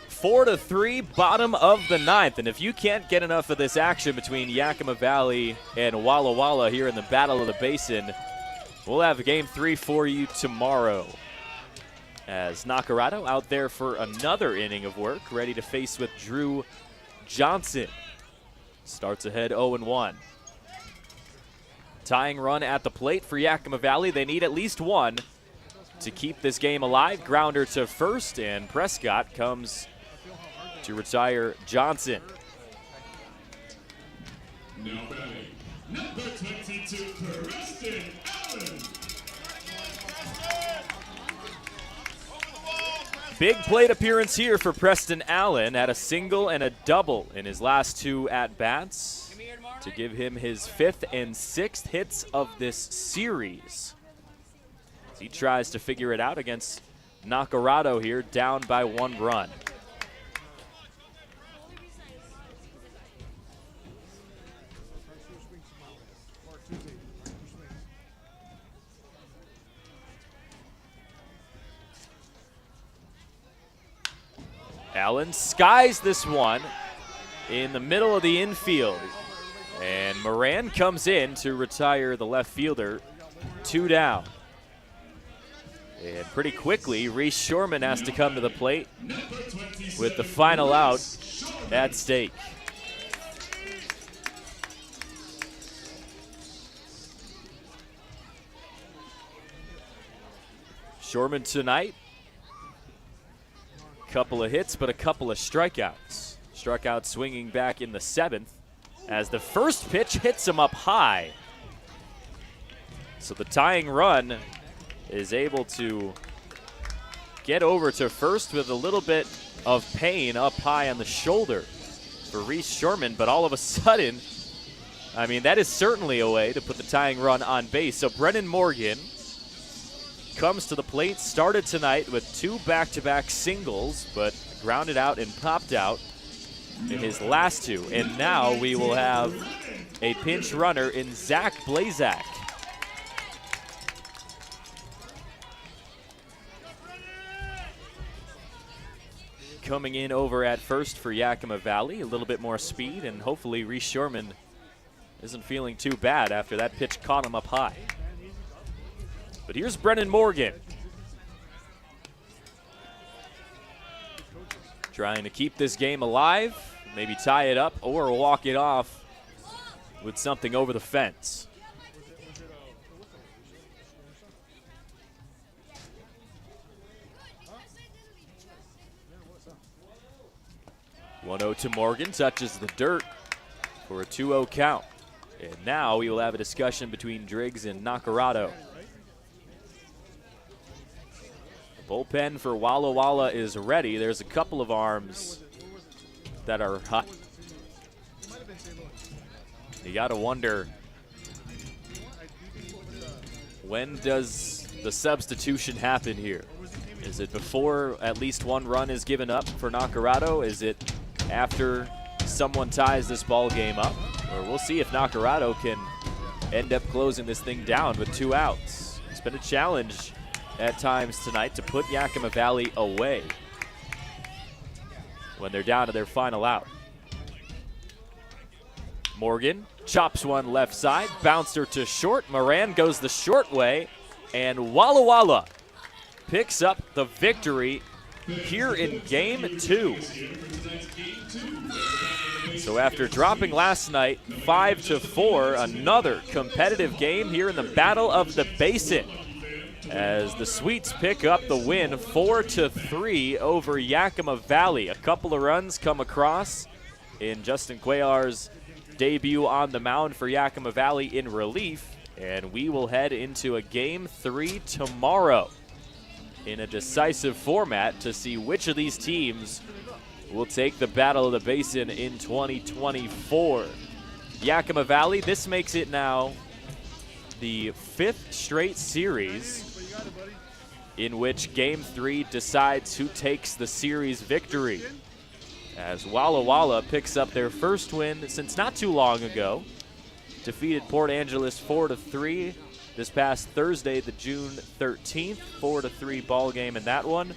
Four to 3, bottom of the 9th. And if you can't get enough of this action between Yakima Valley and Walla Walla here in the Battle of the Basin, we'll have Game 3 for you tomorrow. As Nacarado out there for another inning of work, ready to face with Drew Johnson. Starts ahead 0-1. Tying run at the plate for Yakima Valley. They need at least one to keep this game alive. Grounder to first, and Prescott comes to retire Johnson. Now batting, number 22, Preston Allen. Big plate appearance here for Preston Allen. Had a single and a double in his last 2 at-bats to give him his 5th and 6th hits of this series. As he tries to figure it out against Nacarado here, down by 1 run. Allen skies this one in the middle of the infield. And Moran comes in to retire the left fielder. 2 down. And pretty quickly, Reese Shorman has to come to the plate with the final out at stake. Shorman tonight, couple of hits, but a couple of strikeouts. Struck out swinging back in the 7th as the first pitch hits him up high. So the tying run is able to get over to first with a little bit of pain up high on the shoulder for Reese Shorman, but all of a sudden, I mean, that is certainly a way to put the tying run on base. So Brennan Morgan comes to the plate, started tonight with 2 back-to-back singles, but grounded out and popped out in his last 2. And now we will have a pinch runner in Zach Blazak. Coming in over at first for Yakima Valley, a little bit more speed, and hopefully Reese Shorman isn't feeling too bad after that pitch caught him up high. But here's Brennan Morgan. trying to keep this game alive, maybe tie it up or walk it off with something over the fence. .1-0 to Morgan, touches the dirt for a 2-0 count. And now we will have a discussion between Driggs and Nacarado. The bullpen for Walla Walla is ready. There's a couple of arms that are hot. You got to wonder, when does the substitution happen here? Is it before at least one run is given up for Nacarado? Is it after someone ties this ball game up? Or we'll see if Nacarado can end up closing this thing down with 2 outs. It's been a challenge at times tonight to put Yakima Valley away when they're down to their final out. Morgan chops one left side, bouncer to short. Moran goes the short way, and Walla Walla picks up the victory here in Game 2. So after dropping last night 5-4, another competitive game here in the Battle of the Basin, as the Sweets pick up the win 4-3 over Yakima Valley. A couple of runs come across in Justin Cuellar's debut on the mound for Yakima Valley in relief, and we will head into a Game 3 tomorrow in a decisive format to see which of these teams will take the Battle of the Basin in 2024. Yakima Valley, this makes it now the 5th straight series in which Game 3 decides who takes the series victory, as Walla Walla picks up their first win since not too long ago. Defeated Port Angeles 4-3 this past Thursday, the June 13th, 4-3 ball game in that one,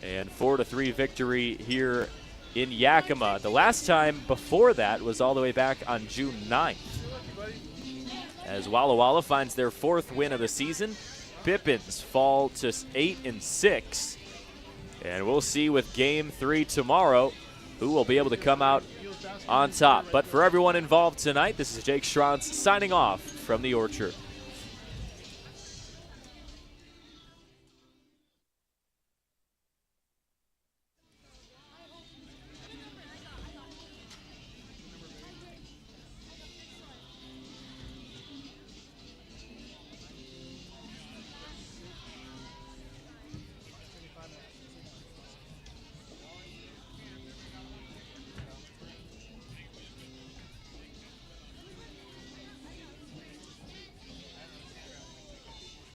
and 4-3 victory here in Yakima. The last time before that was all the way back on June 9th, as Walla Walla finds their 4th win of the season. Pippins fall to 8-6, and we'll see with Game 3 tomorrow who will be able to come out on top. But for everyone involved tonight, this is Jake Schranz signing off from the Orchard.